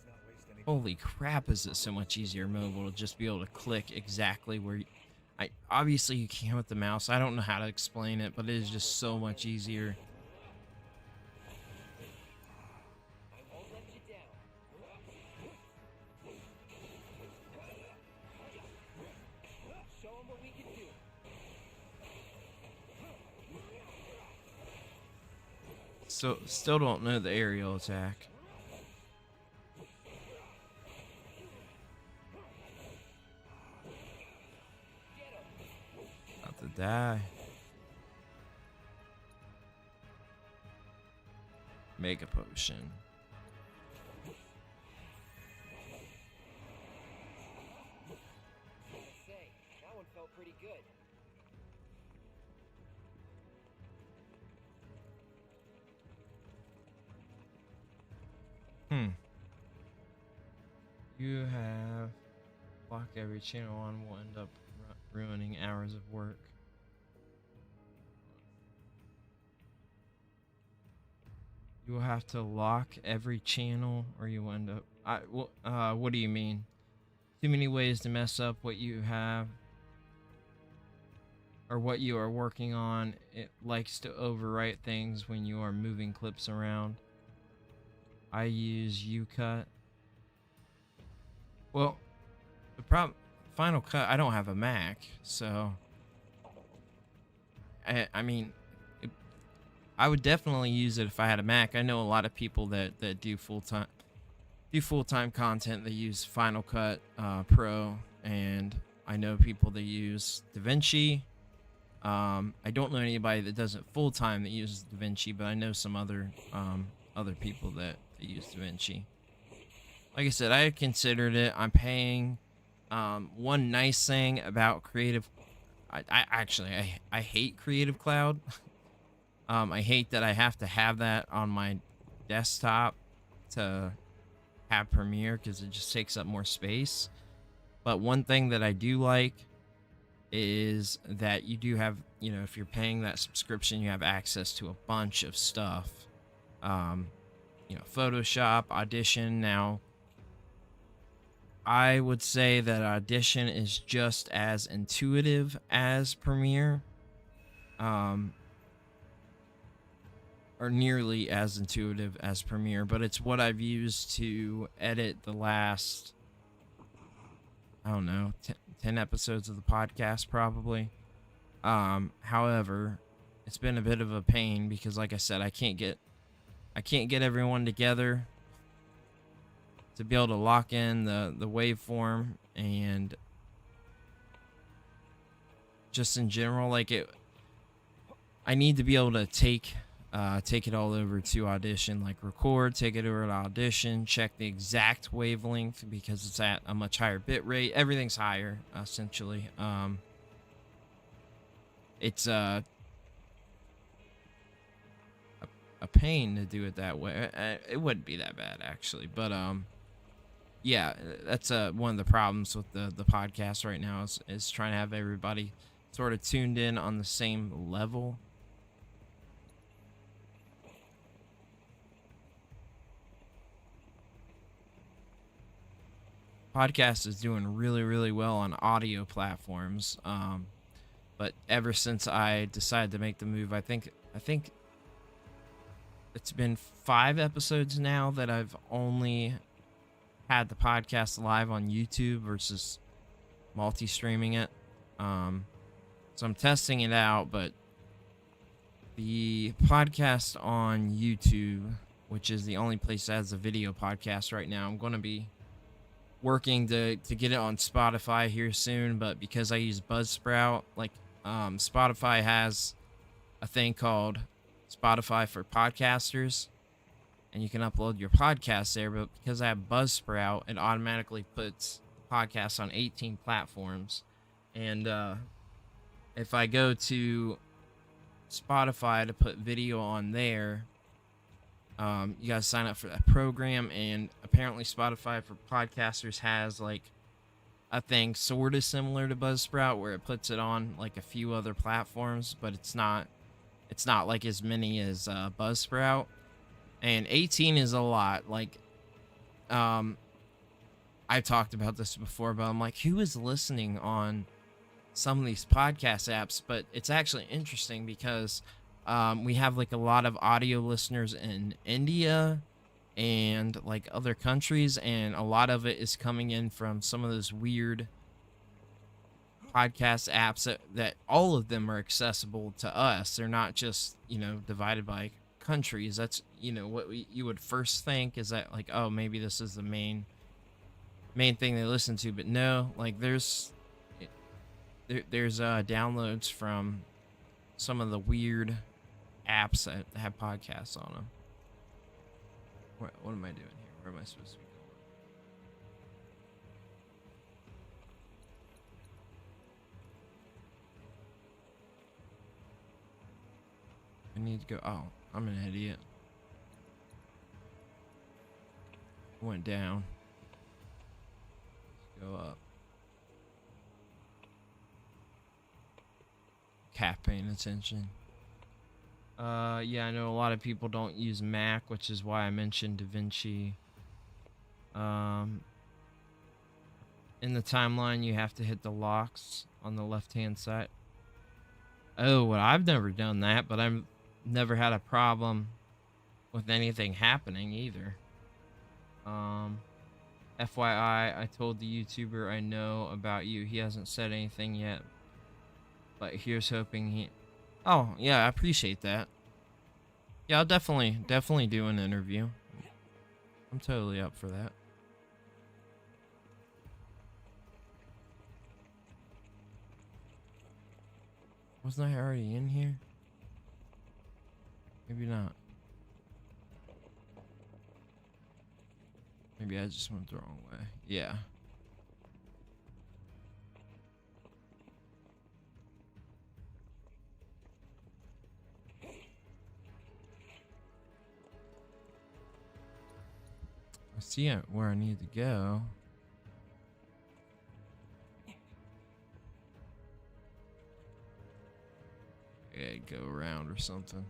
Holy crap, is it so much easier mobile to just be able to click exactly where obviously you can with the mouse. I don't know how to explain it, but it is just so much easier. Still don't know the aerial attack. About to die. Mega potion. Say, that one felt pretty good. You have block every channel on will end up ruining hours of work. You will have to lock every channel or you will end up... what do you mean? Too many ways to mess up what you have or what you are working on. It likes to overwrite things when you are moving clips around. I use UCut. Well, the problem... Final Cut, I don't have a Mac, so... I mean... I would definitely use it if I had a Mac. I know a lot of people that do full-time content. They use Final Cut Pro, and I know people that use DaVinci. I don't know anybody that does it full-time that uses DaVinci, but I know some other people that use DaVinci. Like I said, I considered it. I'm paying. One nice thing about Creative, I hate Creative Cloud. I hate that I have to have that on my desktop to have Premiere because it just takes up more space. But one thing that I do like is that you do have, if you're paying that subscription, you have access to a bunch of stuff. Photoshop, Audition. Now, I would say that Audition is just as intuitive as Premiere. Or nearly as intuitive as Premiere, but it's what I've used to edit the last, I don't know, 10 episodes of the podcast probably. However, it's been a bit of a pain because, like I said, I can't get everyone together to be able to lock in the waveform, and just in general, like I need to be able to take it all over to Audition, like record, take it over to Audition, check the exact wavelength because it's at a much higher bit rate. Everything's higher, essentially. It's a pain to do it that way. It wouldn't be that bad, actually, but yeah, that's one of the problems with the podcast right now is trying to have everybody sort of tuned in on the same level. Podcast is doing really, really well on audio platforms, but ever since I decided to make the move, I think it's been 5 episodes now that I've only had the podcast live on YouTube versus multi-streaming it. So I'm testing it out, but the podcast on YouTube, which is the only place that has a video podcast right now, I'm going to be working to get it on Spotify here soon, but because I use Buzzsprout, like Spotify has a thing called Spotify for podcasters, and you can upload your podcast there, but because I have Buzzsprout, it automatically puts podcasts on 18 platforms. And if I go to Spotify to put video on there, you guys sign up for that program, and apparently Spotify for podcasters has like a thing sort of similar to Buzzsprout where it puts it on like a few other platforms, but it's not like as many as Buzzsprout. And 18 is a lot. Like I've talked about this before, but I'm like, who is listening on some of these podcast apps? But it's actually interesting because we have like a lot of audio listeners in India and like other countries, and a lot of it is coming in from some of those weird podcast apps that all of them are accessible to us. They're not just, divided by countries. That's, you know, what you would first think is that, like, oh, maybe this is the main thing they listen to, but no, like there's downloads from some of the weird apps that have podcasts on them. What am I doing here? Where am I supposed to be going? I need to go. Oh, I'm an idiot. Went down. Let's go up. Cat paying attention. Yeah, I know a lot of people don't use Mac, which is why I mentioned DaVinci. In the timeline, you have to hit the locks on the left-hand side. Oh, well, I've never done that, but I've never had a problem with anything happening either. FYI, I told the YouTuber I know about you. He hasn't said anything yet, but here's hoping he... Oh, yeah, I appreciate that. Yeah, I'll definitely do an interview. I'm totally up for that. Wasn't I already in here? Maybe not. Maybe I just went the wrong way. Yeah. I see where I need to go. Yeah, go around or something.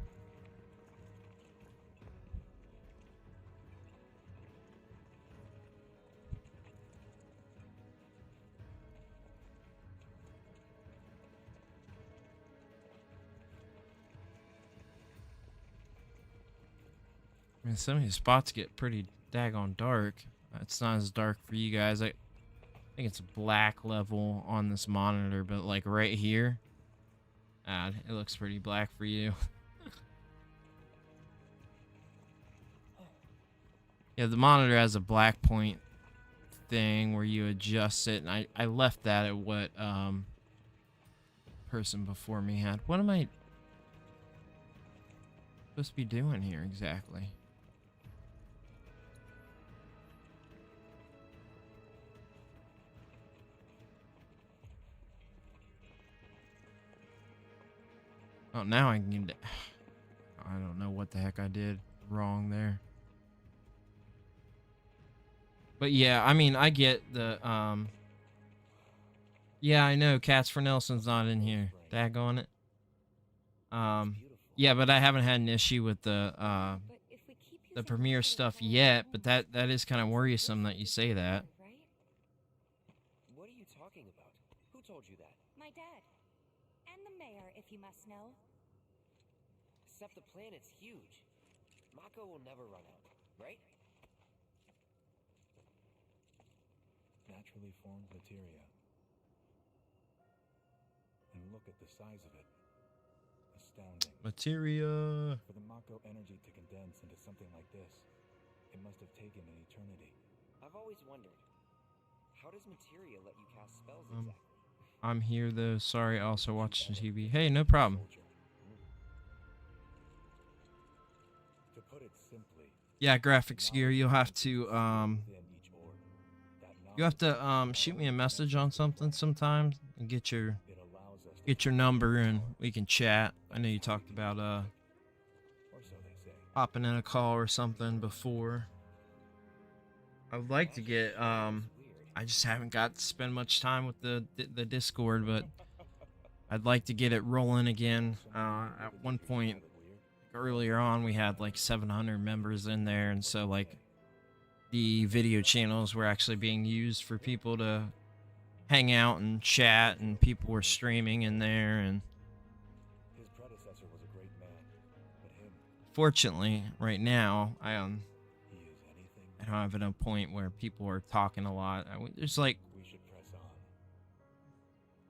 I mean, some of these spots get pretty daggone dark. It's not as dark for you guys. I think it's black level on this monitor, but like right here, it looks pretty black for you. Yeah, the monitor has a black point thing where you adjust it, and I left that at what person before me had. What am I supposed to be doing here exactly? Oh, now I can get... I don't know what the heck I did wrong there. But yeah, I mean, I get the, yeah, I know Cats for Nelson's not in here. Daggone it. Yeah, but I haven't had an issue with the Premiere stuff yet, but that is kind of worrisome that you say that. What are you talking about? Who told you that? My dad. And the mayor, if you must know. Except the planet's huge. Mako will never run out, right? Naturally formed materia. And look at the size of it. Astounding. Materia. For the Mako energy to condense into something like this, it must have taken an eternity. I've always wondered, how does materia let you cast spells exactly? I'm here though. Sorry, also watching TV. Hey, no problem. To put it simply, Yeah, graphics gear. You'll have to shoot me a message on something sometime and get your number and we can chat. I know you talked about or so they say. hopping in a call or something before. I would like to get I just haven't got to spend much time with the Discord, but I'd like to get it rolling again. At one point earlier on, we had like 700 members in there, and so like the video channels were actually being used for people to hang out and chat, and people were streaming in there. And His predecessor was a great man, but him, fortunately, right now, he is anything. I don't have a point where people are talking a lot. There's like We should press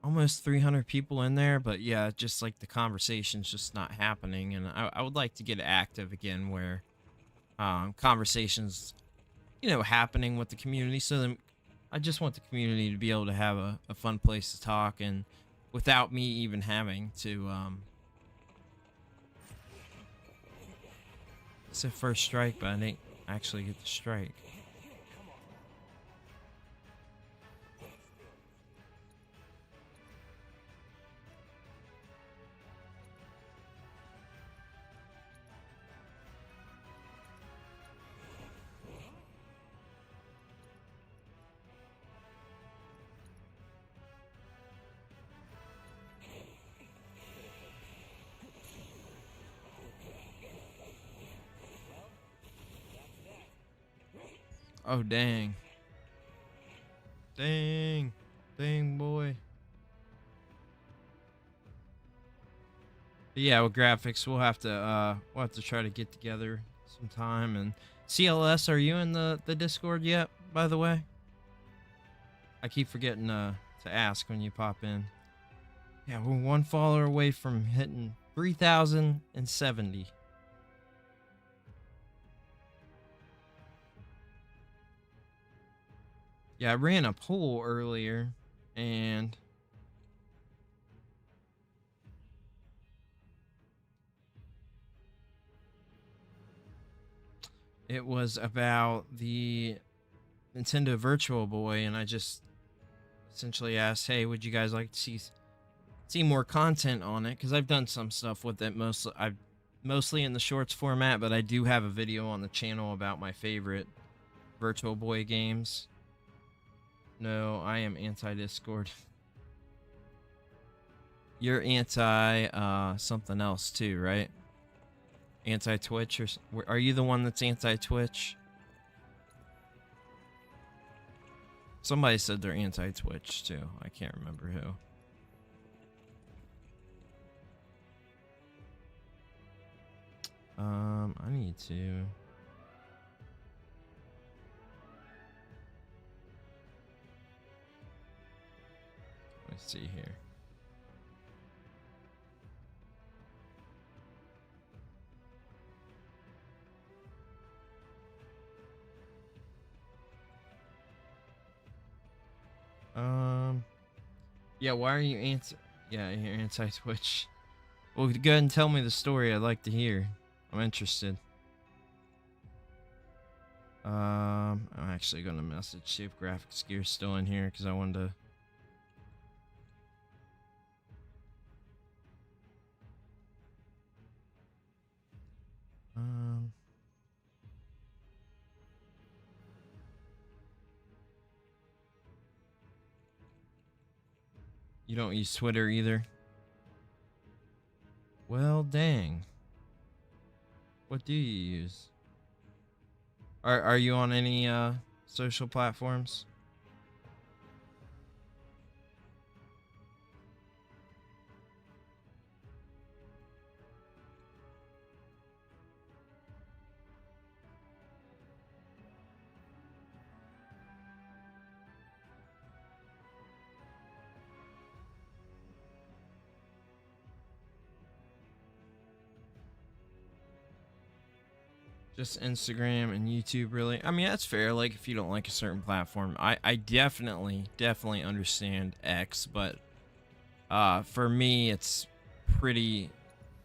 on. almost 300 people in there, but yeah, just like the conversation's just not happening. And I would like to get active again where conversations, happening with the community. So then I just want the community to be able to have a fun place to talk and without me even having to it's a first strike, but I didn't actually get the strike. Oh, dang. Dang. Dang, boy. But yeah, with graphics, we'll have to try to get together sometime. And CLS, are you in the Discord yet, by the way? I keep forgetting to ask when you pop in. Yeah, we're one follower away from hitting 3,070. Yeah, I ran a poll earlier, and it was about the Nintendo Virtual Boy, and I just essentially asked, "Hey, would you guys like to see more content on it?" Because I've done some stuff with it, mostly in the shorts format, but I do have a video on the channel about my favorite Virtual Boy games. No, I am anti-Discord. You're anti something else too, right? Anti-Twitch, or are you the one that's anti-Twitch? Somebody said they're anti-Twitch too. I can't remember who. I need to. Let's see here. Yeah, why are you you're anti-Twitch. Well, go ahead and tell me the story. I'd like to hear. I'm interested. I'm actually gonna message see if Graphics Gear's still in here because I wanted to. You don't use Twitter either? Well, dang. What do you use? Are you on any social platforms? Just Instagram and YouTube, really? I mean, that's fair. Like, if you don't like a certain platform, I definitely understand X, but for me, it's pretty.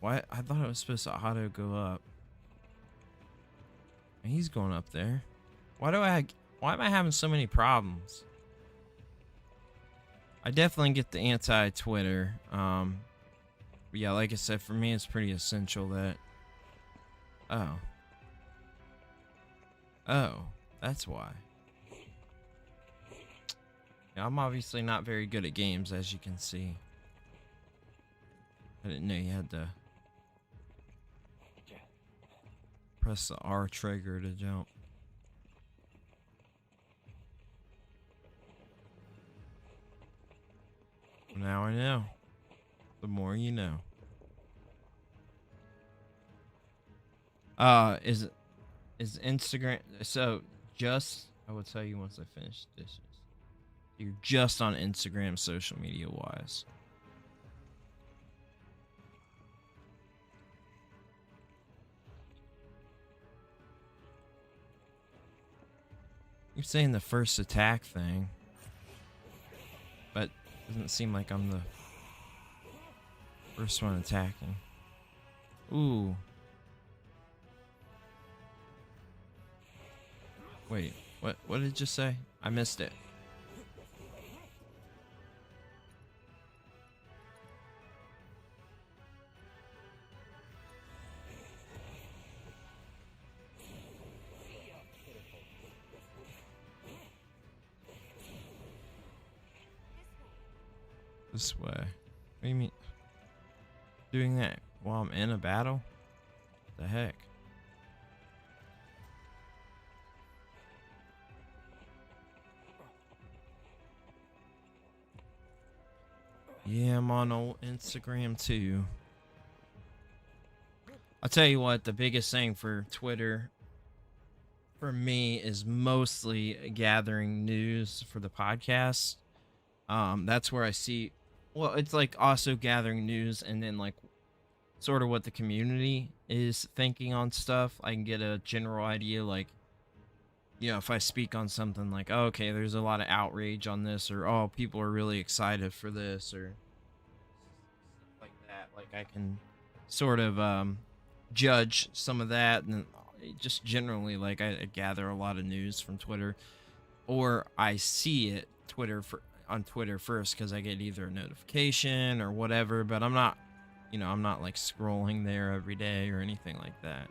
What? I thought it was supposed to auto go up. And he's going up there. Why am I having so many problems? I definitely get the anti-Twitter. But yeah, like I said, for me, it's pretty essential that. Oh, that's why. Yeah, I'm obviously not very good at games, as you can see. I didn't know you had to press the R trigger to jump. Now I know. The more you know. Is Instagram, so just I will tell you once I finish dishes. You're just on Instagram, social media wise. You're saying the first attack thing, but doesn't seem like I'm the first one attacking. Ooh. Wait, what did it just say? I missed it. This way. What do you mean? Doing that while I'm in a battle? The heck? Yeah, I'm on old Instagram too. I'll tell you what, the biggest thing for Twitter for me is mostly gathering news for the podcast. That's where I see, well, it's like also gathering news and then like sort of what the community is thinking on stuff. I can get a general idea, like, you know, if I speak on something like, oh, okay, there's a lot of outrage on this, or oh, people are really excited for this, or like that. Like I can sort of judge some of that, and just generally, like I gather a lot of news from Twitter, or I see it on Twitter first because I get either a notification or whatever. But I'm not, you know, I'm not like scrolling there every day or anything like that.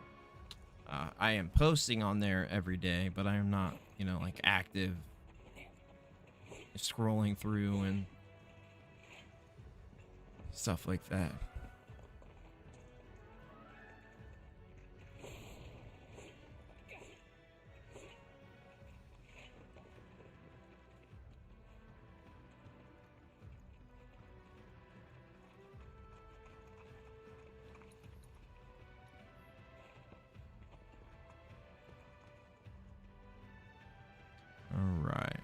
I am posting on there every day, but I am not, you know, like active scrolling through and stuff like that. All right.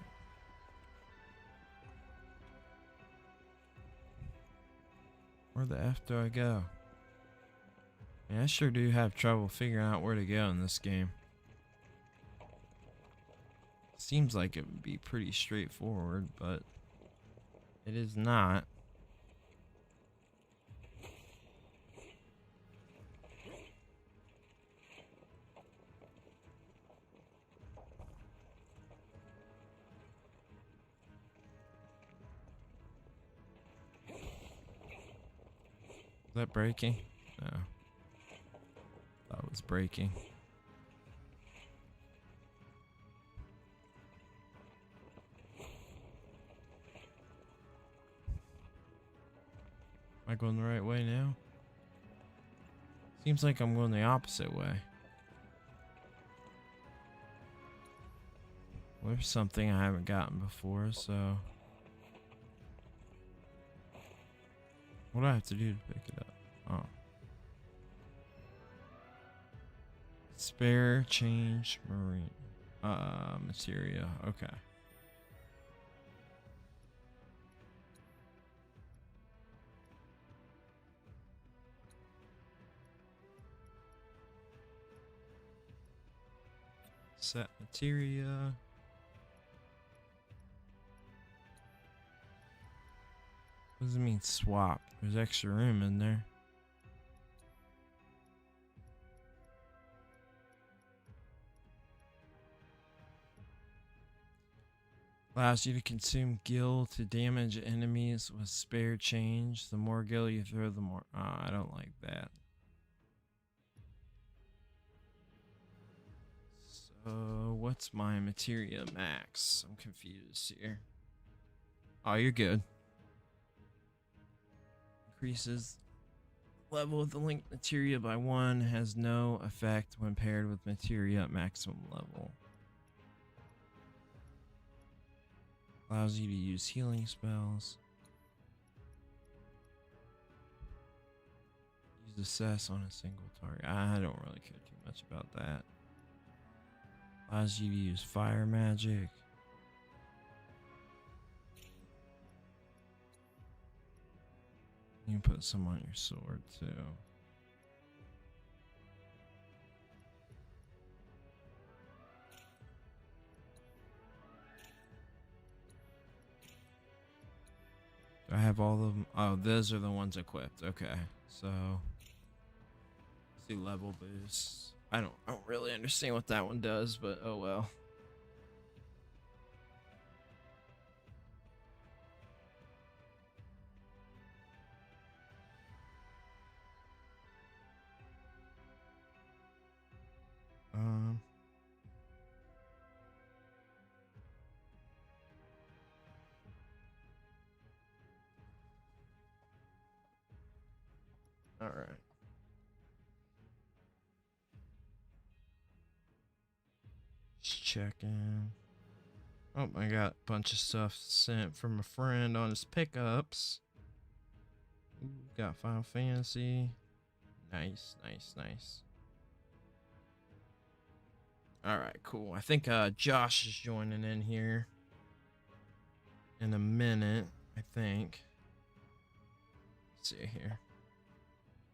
Where the F do I go? Yeah, I sure do have trouble figuring out where to go in this game. Seems like it would be pretty straightforward, but it is not. Is that breaking? No. That was breaking. Am I going the right way now? Seems like I'm going the opposite way. Well, there's something I haven't gotten before, so... What do I have to do to pick it up? Oh. Spare change marine. Materia. Okay. Set materia. What does it mean swap? There's extra room in there. Allows you to consume gil to damage enemies with spare change. The more gil you throw, the more... I don't like that. So, what's my materia max? I'm confused here. Oh, you're good. Increases level of the linked materia by 1. Has no effect when paired with materia at maximum level. Allows you to use healing spells. Use assess on a single target. I don't really care too much about that. Allows you to use fire magic. You can put some on your sword too. Do I have all of them? Oh, those are the ones equipped. Okay, so see level boosts. I don't really understand what that one does, but oh well. Um. All right. Just checking. Oh, I got a bunch of stuff sent from a friend on his pickups. Ooh, got Final Fantasy. Nice, nice, nice. All right, cool. I think Josh is joining in here in a minute, I think. Let's see here.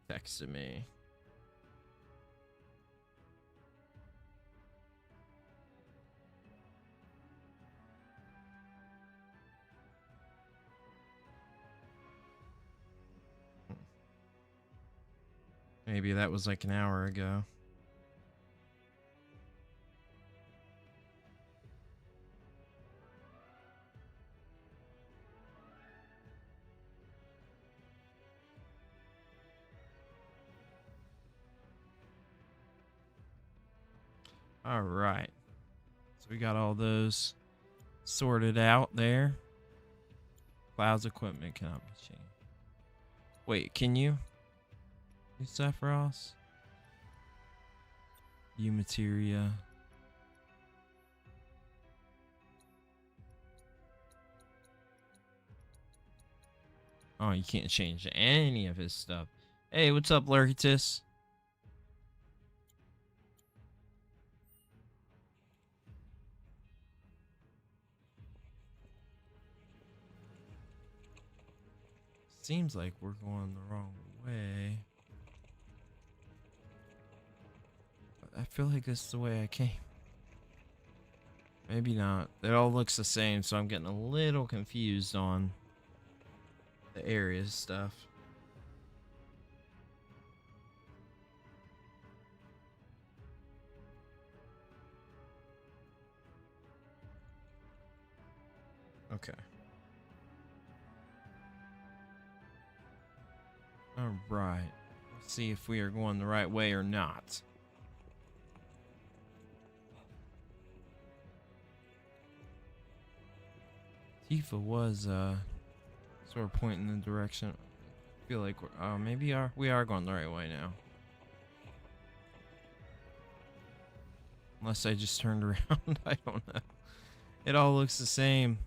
Texted me. Maybe that was like an hour ago. All right. So we got all those sorted out there. Cloud's equipment cannot be changed. Wait, can you? Use Sephiroth? U materia. Oh, you can't change any of his stuff. Hey, what's up, Lurkitus? Seems like we're going the wrong way. I feel like this is the way I came. Maybe not. It all looks the same, so I'm getting a little confused on the areas stuff. Okay. All right. Let's see if we are going the right way or not. Tifa was sort of pointing in the direction. I feel like we're maybe we are going the right way now. Unless I just turned around. I don't know. It all looks the same.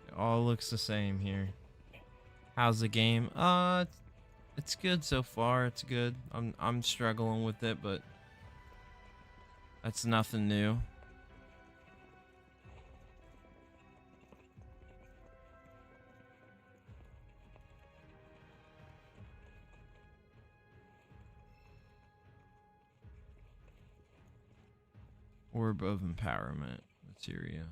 It all looks the same here. How's the game? It's good so far. It's good. I'm struggling with it, but that's nothing new. Orb of Empowerment materia.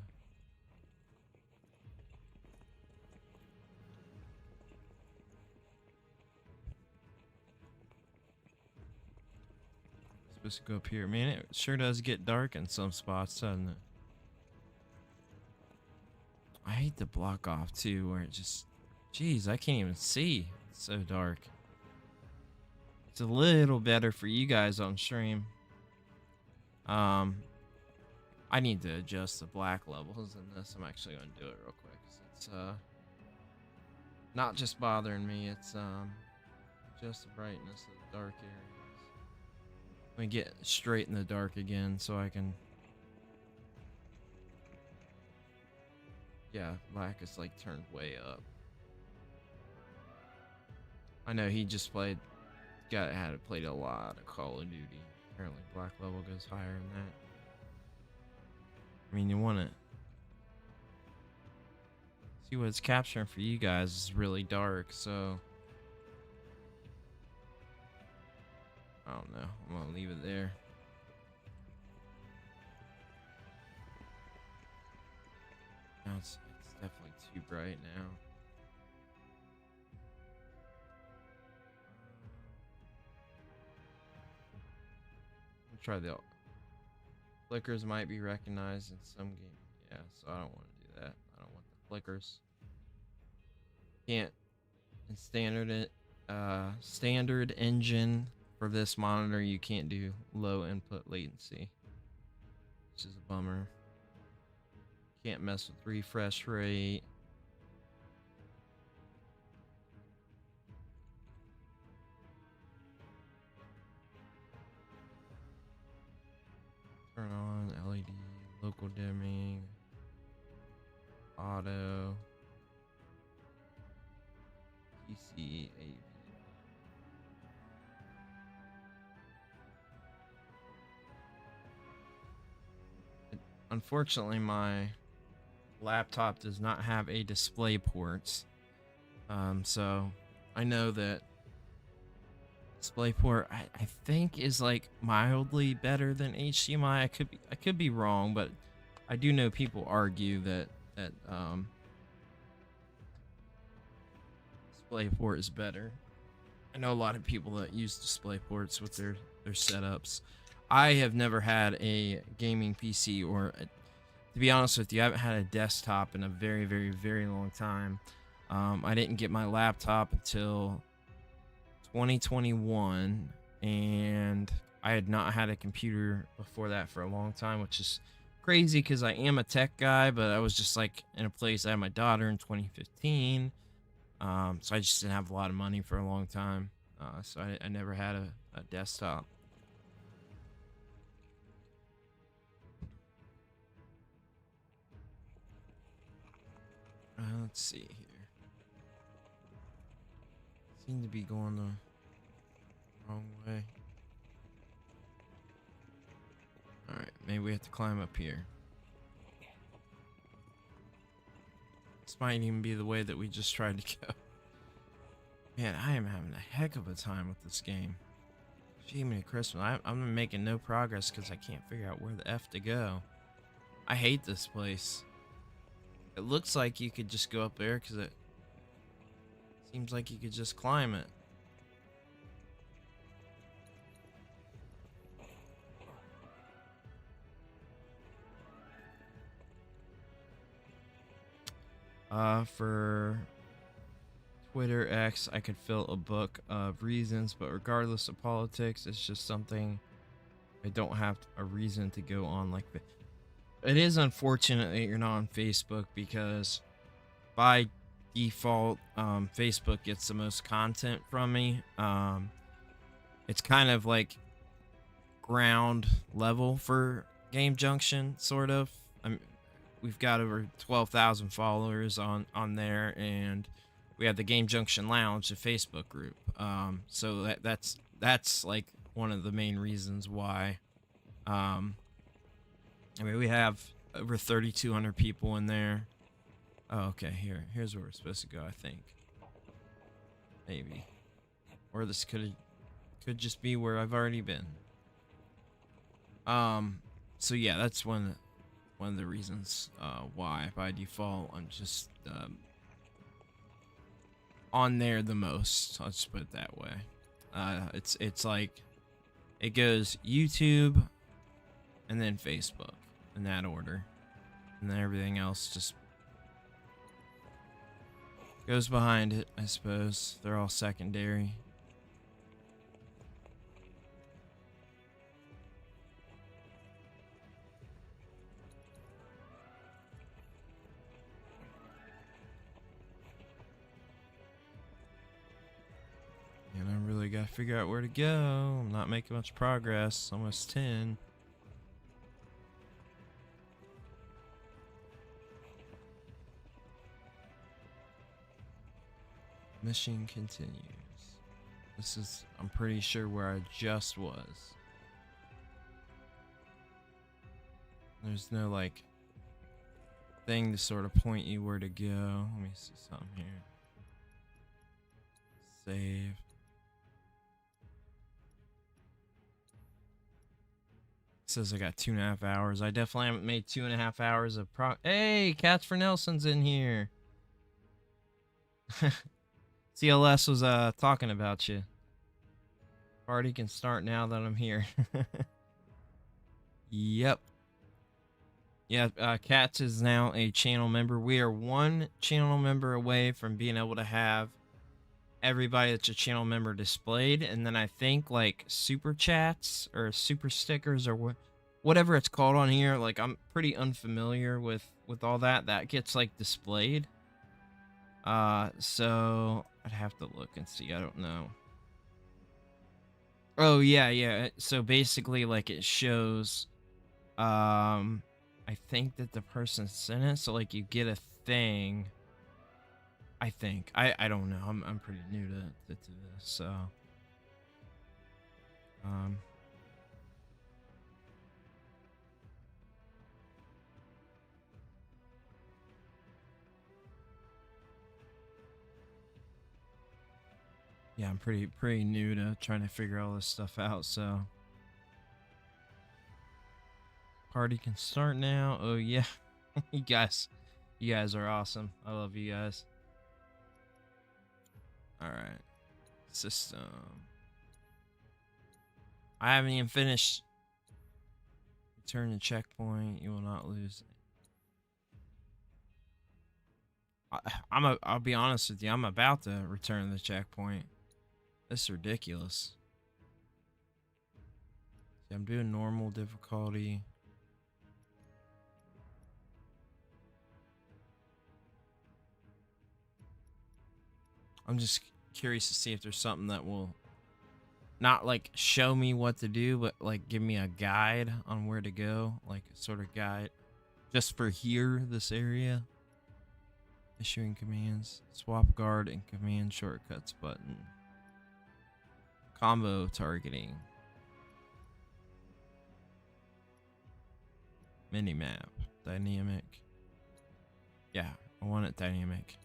Supposed to go up here. Man, it sure does get dark in some spots, doesn't it? I hate the block off too, where it just, jeez, I can't even see. It's so dark. It's a little better for you guys on stream. I need to adjust the black levels in this. I'm actually going to do it real quick. It's not just bothering me. It's just the brightness of the dark areas. Let me get straight in the dark again so I can. Yeah, black is like turned way up. I know he just played. Had played a lot of Call of Duty. Apparently, black level goes higher than that. I mean, you want it. See what it's capturing for you guys is really dark, so I don't know. I'm gonna leave it there. No, it's definitely too bright now. I'll try the flickers might be recognized in some game. Yeah, so I don't want to do that. I don't want the flickers. Can't in standard engine for this monitor you can't do low input latency, which is a bummer. Can't mess with refresh rate. Turn on LED, local dimming, auto, PC, AV. Unfortunately, my laptop does not have a display port, so I know that DisplayPort I think is like mildly better than HDMI. I could be wrong, but I do know people argue that DisplayPort is better. I know a lot of people that use DisplayPorts with their setups. I have never had a gaming PC to be honest with you, I haven't had a desktop in a very, very, very long time. I didn't get my laptop until 2021, and I had not had a computer before that for a long time, which is crazy because I am a tech guy, but I was just like in a place. I had my daughter in 2015, so I just didn't have a lot of money for a long time, so I never had a desktop. Let's see here. Seem to be going the wrong way. Alright, maybe we have to climb up here. This might even be the way that we just tried to go. Man, I am having a heck of a time with this game. Jiminy Christmas. I'm making no progress because I can't figure out where the F to go. I hate this place. It looks like you could just go up there because it seems like you could just climb it. For Twitter X, I could fill a book of reasons, but regardless of politics, it's just something I don't have a reason to go on like that. It is unfortunate that you're not on Facebook because by default, Facebook gets the most content from me. It's kind of like ground level for Game Junction, sort of. We've got over 12,000 followers on there, and we have the Game Junction Lounge, the Facebook group. So that's like one of the main reasons why. I mean, we have over 3,200 people in there. Oh, okay. Here's where we're supposed to go, I think. Maybe, or this could just be where I've already been. So yeah, that's one of the reasons why by default I'm just on there the most. Let's put it that way. It's like it goes YouTube and then Facebook in that order, and then everything else just goes behind it, I suppose. They're all secondary. And I really gotta figure out where to go. I'm not making much progress. Almost 10. Mission continues. This is, I'm pretty sure, where I just was. There's no, like, thing to sort of point you where to go. Let me see something here. Save. It says I got 2.5 hours. I definitely haven't made 2.5 hours of Hey, Cats for Nelson's in here. CLS was talking about you. Party can start now that I'm here. Yep. Yeah, Cats is now a channel member. We are one channel member away from being able to have everybody that's a channel member displayed, and then I think like super chats or super stickers or whatever it's called on here. Like I'm pretty unfamiliar with all that. That gets like displayed. So I'd have to look and see. I don't know. Oh yeah. So basically, like it shows. I think that the person sent it, so like you get a thing. I think I don't know. I'm pretty new to this, so yeah, I'm pretty new to trying to figure all this stuff out. So party can start now. Oh yeah, you guys are awesome. I love you guys. All right, system. I haven't even finished. Return to checkpoint. You will not lose. I'll be honest with you. I'm about to return to the checkpoint. This is ridiculous. See, I'm doing normal difficulty. I'm just curious to see if there's something that will not like show me what to do, but like give me a guide on where to go, like a sort of guide just for here, this area. Issuing commands, swap guard and command shortcuts button. Combo targeting. Minimap, dynamic. Yeah, I want it dynamic.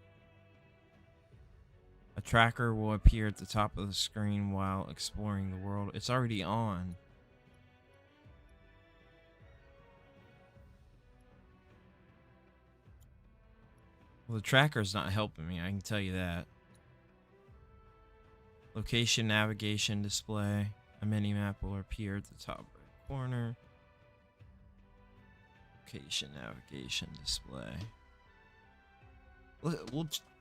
A tracker will appear at the top of the screen while exploring the world. It's already on. Well, the tracker's not helping me, I can tell you that. Location navigation display. A mini-map will appear at the top right corner. Location navigation display.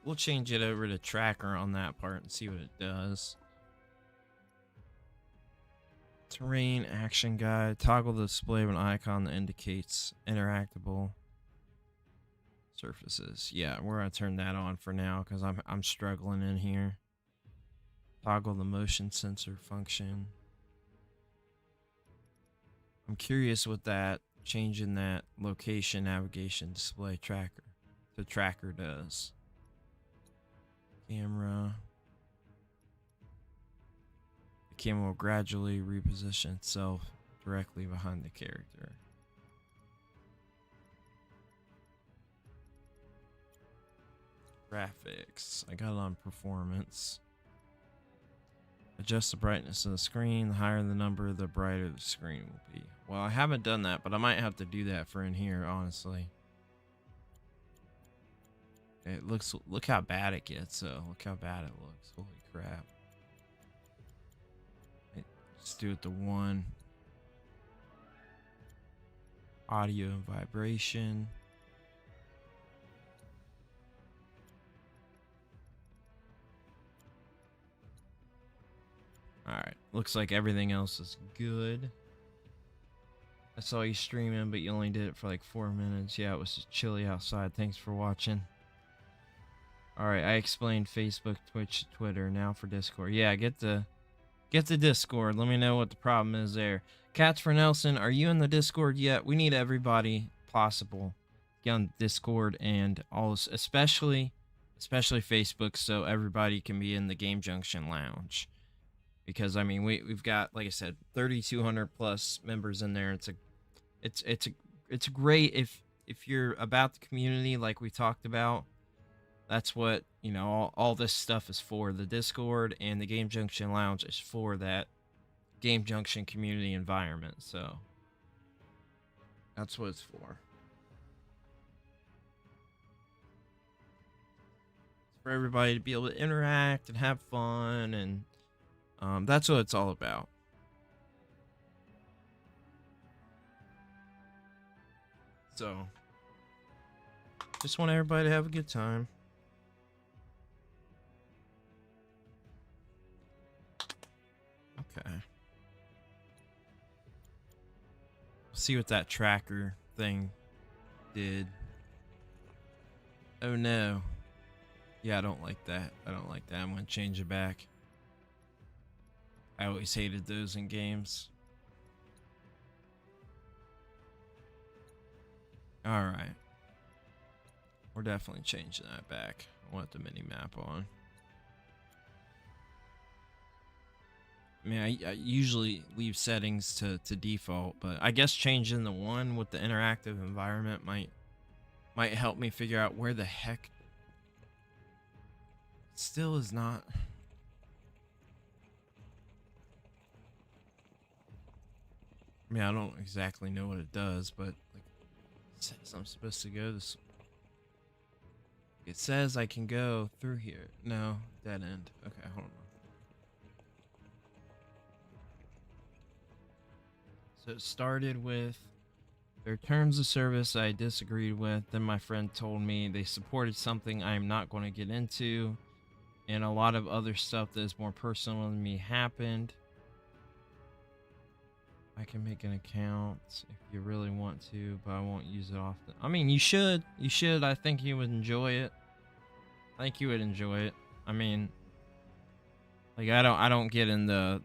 We'll change it over to tracker on that part and see what it does. Terrain action guide. Toggle the display of an icon that indicates interactable surfaces. Yeah, we're gonna turn that on for now because I'm struggling in here. Toggle the motion sensor function. I'm curious what that changing that location navigation display tracker. The tracker does. Camera. The camera will gradually reposition itself directly behind the character. Graphics. I got it on performance. Adjust the brightness of the screen. The higher the number, the brighter the screen will be. Well, I haven't done that, but I might have to do that for in here, honestly. It looks, look how bad it gets, though. Look how bad it looks. Holy crap. Let's do it to 1. Audio and vibration. Alright, looks like everything else is good. I saw you streaming, but you only did it for like 4 minutes. Yeah, it was just chilly outside. Thanks for watching. Alright, I explained Facebook, Twitch, Twitter. Now for Discord. Yeah, get the Discord. Let me know what the problem is there. Cats for Nelson, are you in the Discord yet? We need everybody possible get on Discord and all, especially Facebook, so everybody can be in the Game Junction Lounge. Because I mean, we've got, like I said, 3,200 plus members in there. It's great if if you're about the community like we talked about, that's what, all this stuff is for. The Discord and the Game Junction Lounge is for that Game Junction community environment. So that's what it's for. It's for everybody to be able to interact and have fun, and that's what it's all about. So just want everybody to have a good time. Okay. See what that tracker thing did. Oh no. Yeah, I don't like that. I don't like that. I'm gonna change it back. I always hated those in games. Alright. We're definitely changing that back. I want the mini map on. I mean, I usually leave settings to default, but I guess changing the one with the interactive environment might help me figure out where the heck still is not. I mean, I don't exactly know what it does, but like, it says I'm supposed to go this. It says I can go through here. No, dead end. Okay, hold on. So it started with their terms of service I disagreed with. Then my friend told me they supported something I'm not going to get into. And a lot of other stuff that is more personal than me happened. I can make an account if you really want to, but I won't use it often. I mean, you should. You should. I think you would enjoy it. I think you would enjoy it. I mean, like I don't get in the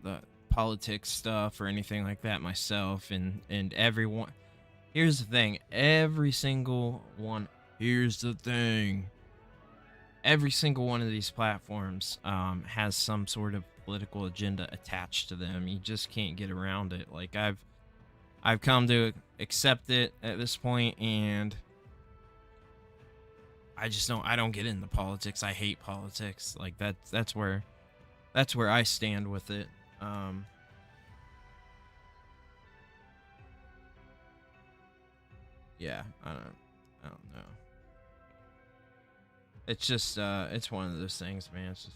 politics stuff or anything like that myself, and everyone, here's the thing, every single one of these platforms has some sort of political agenda attached to them. You just can't get around it. Like I've come to accept it at this point, and I don't get into politics. I hate politics. Like that's where I stand with it. Yeah, I don't know. It's just it's one of those things, man. It's just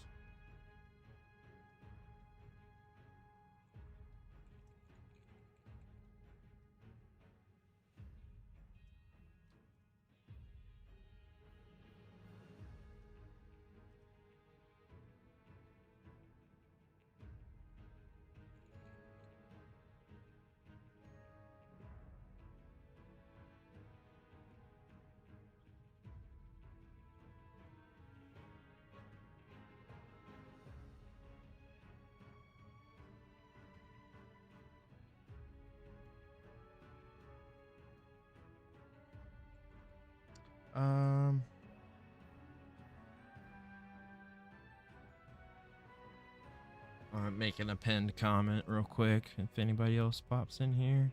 I'm making a pinned comment real quick if anybody else pops in here.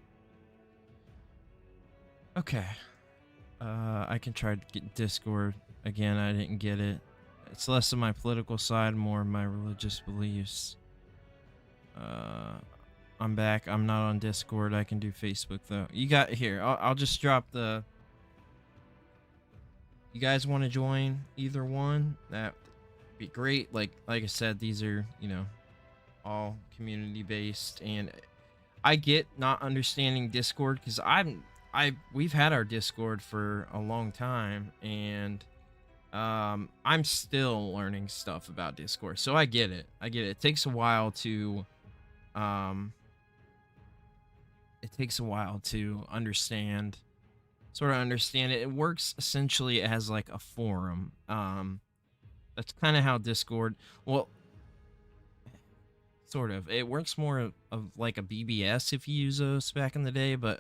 Okay. I can try to get Discord again. I didn't get it. It's less of my political side, more of my religious beliefs. I'm back. I'm not on Discord. I can do Facebook though. You got here. I'll just drop the. You guys want to join either one? That'd be great. Like I said, these are, all community based, and I get not understanding Discord because we've had our Discord for a long time, and I'm still learning stuff about Discord, so I get it. It takes a while to understand it. It works essentially as like a forum. That's kind of how Discord, well, sort of. It works more of like a BBS if you use those back in the day, but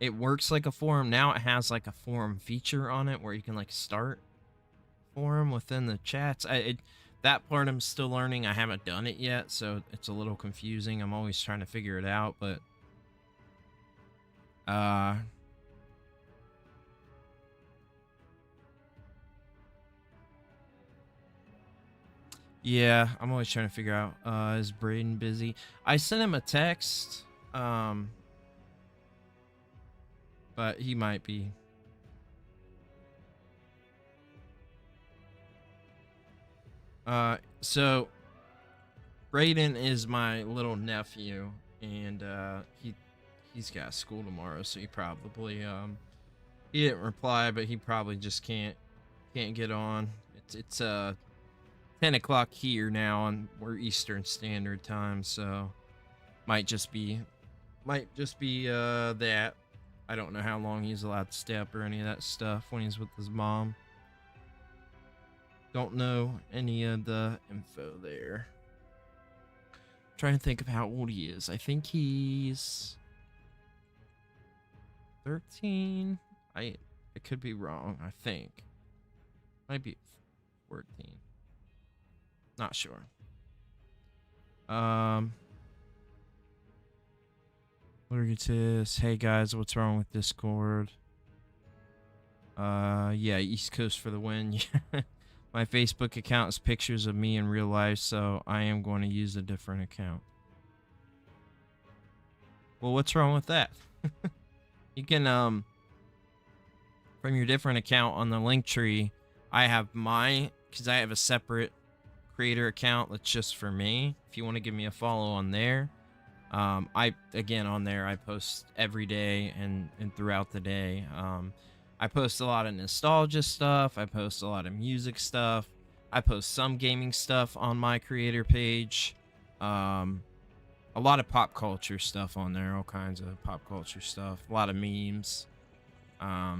it works like a forum. Now it has like a forum feature on it where you can like start forum within the chats. That part I'm still learning. I haven't done it yet, so it's a little confusing. I'm always trying to figure it out, but Yeah, I'm always trying to figure out, is Braden busy? I sent him a text, but he might be. So Braden is my little nephew, and he's got school tomorrow, so he probably he didn't reply, but he probably just can't get on. It's 10 o'clock here now, and we're Eastern Standard Time, so might just be that. I don't know how long he's allowed to stay up or any of that stuff when he's with his mom. Don't know any of the info there. Trying to think of how old he is. I think he's 13. I could be wrong. I think might be 14. Not sure. Lurgitus, hey guys, what's wrong with Discord? Yeah, East Coast for the win. My Facebook account is pictures of me in real life, so I am going to use a different account. Well, what's wrong with that? You can, from your different account on the link tree, I have because I have a separate creator account that's just for me. If you want to give me a follow on there, again, on there, I post every day and throughout the day. I post a lot of nostalgia stuff. I post a lot of music stuff. I post some gaming stuff on my creator page. A lot of pop culture stuff on there, all kinds of pop culture stuff. A lot of memes. I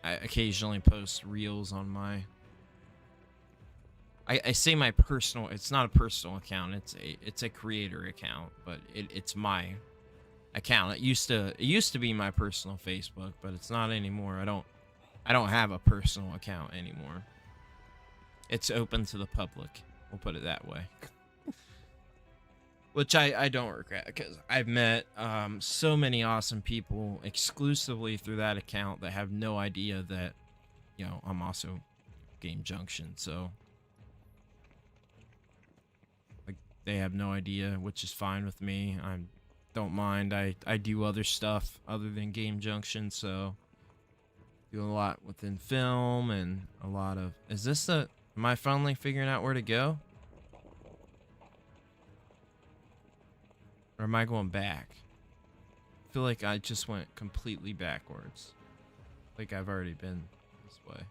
occasionally post reels on my... I say my personal... It's not a personal account. It's a creator account, but it's my account. It used to be my personal Facebook, but it's not anymore. I don't have a personal account anymore. It's open to the public. We'll put it that way. Which I don't regret, because I've met so many awesome people exclusively through that account that have no idea that, you know, I'm also Game Junction. So like, they have no idea, which is fine with me. I don't mind. I do other stuff other than Game Junction, so do a lot within film and a lot of... Am I finally figuring out where to go? Or am I going back? I feel like I just went completely backwards. Like I've already been this way.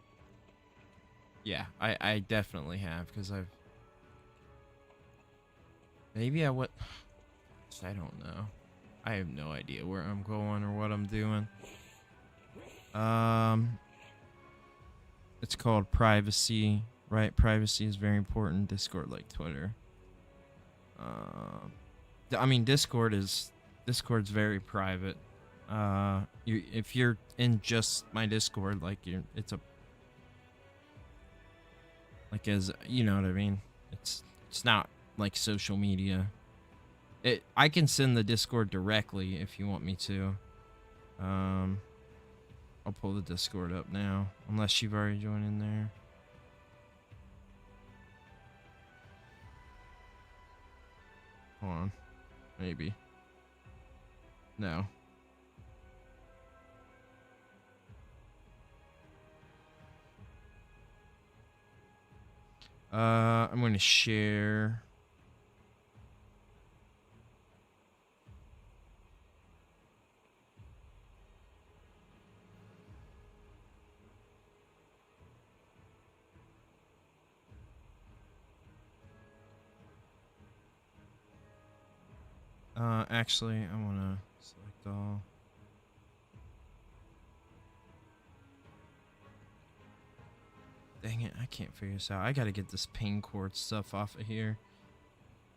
Yeah, I definitely have, because I've... Maybe I went... I don't know. I have no idea where I'm going or what I'm doing. It's called privacy, right? Privacy is very important. Discord, like Twitter. I mean, Discord's very private. If you're in just my Discord, like it's as you know what I mean. It's not like social media. I can send the Discord directly if you want me to. I'll pull the Discord up now, unless you've already joined in there. Hold on. Maybe. No. I'm going to share. Actually, I want to select all. Dang it, I can't figure this out. I gotta get this ping cord stuff off of here.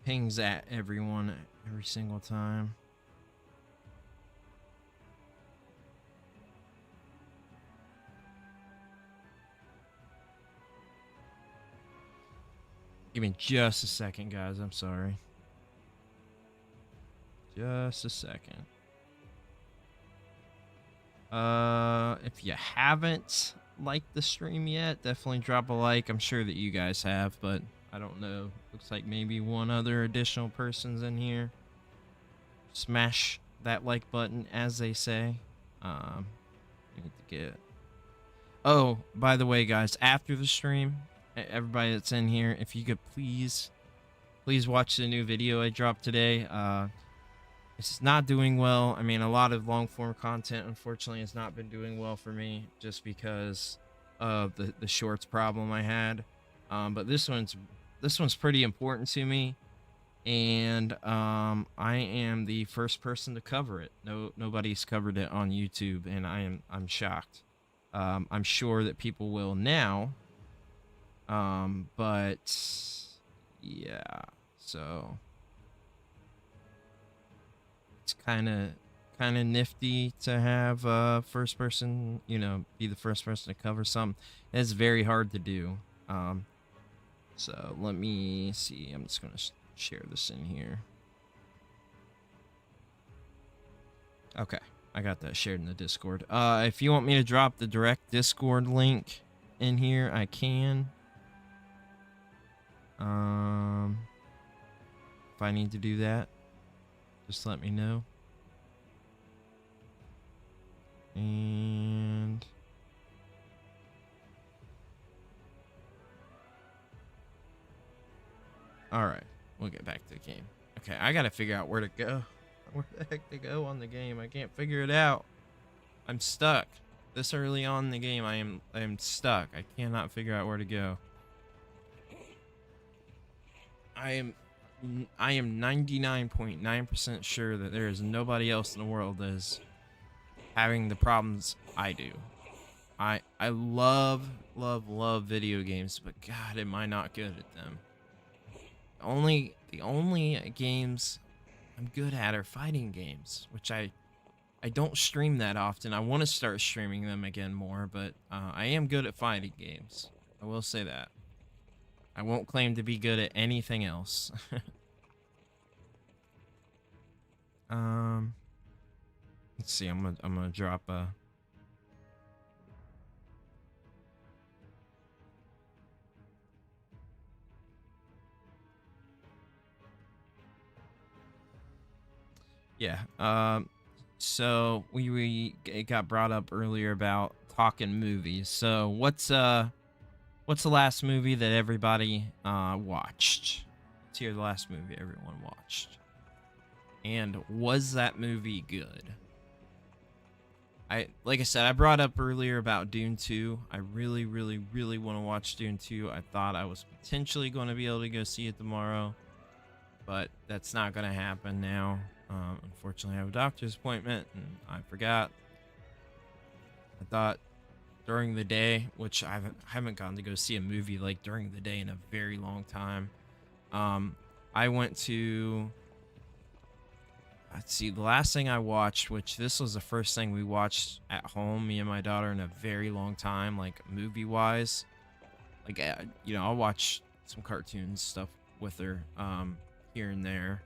Pings at everyone every single time. Give me just a second, guys. I'm sorry. Just a second. If you haven't liked the stream yet, definitely drop a like. I'm sure that you guys have, but I don't know. Looks like maybe one other additional person's in here. Smash that like button, as they say. I need to get. Oh, by the way, guys, after the stream, everybody that's in here, if you could please watch the new video I dropped today. It's not doing well. I mean, a lot of long form content, unfortunately, has not been doing well for me just because of the shorts problem I had. But this one's pretty important to me, and I am the first person to cover it. Nobody's covered it on YouTube, and I'm shocked. I'm sure that people will now. But yeah, so it's kind of nifty to have first person, be the first person to cover something. It's very hard to do. So let me see. I'm just gonna share this in here. Okay, I got that shared in the Discord. If you want me to drop the direct Discord link in here, I can. If I need to do that, just let me know. And all right, we'll get back to the game. Okay, I gotta figure out where to go. Where the heck to go on the game? I can't figure it out. I'm stuck. This early on in the game, I am stuck. I cannot figure out where to go. I am 99.9% sure that there is nobody else in the world that is having the problems I do. I love video games, but God, am I not good at them. The only games I'm good at are fighting games, which I don't stream that often. I want to start streaming them again more, but I am good at fighting games. I will say that. I won't claim to be good at anything else. Let's see. I'm gonna drop a. Yeah. So it got brought up earlier about talking movies. So what's the last movie that everybody watched? Let's hear the last movie everyone watched. And was that movie good? Like I said, I brought up earlier about Dune 2. I really want to watch Dune 2. I thought I was potentially going to be able to go see it tomorrow, but that's not going to happen now. Unfortunately, I have a doctor's appointment, and I forgot. I thought during the day, which I haven't gotten to go see a movie like during the day in a very long time. I went to, let's see, the last thing I watched, which this was the first thing we watched at home, me and my daughter, in a very long time, like movie-wise. Like, I'll watch some cartoons stuff with her here and there.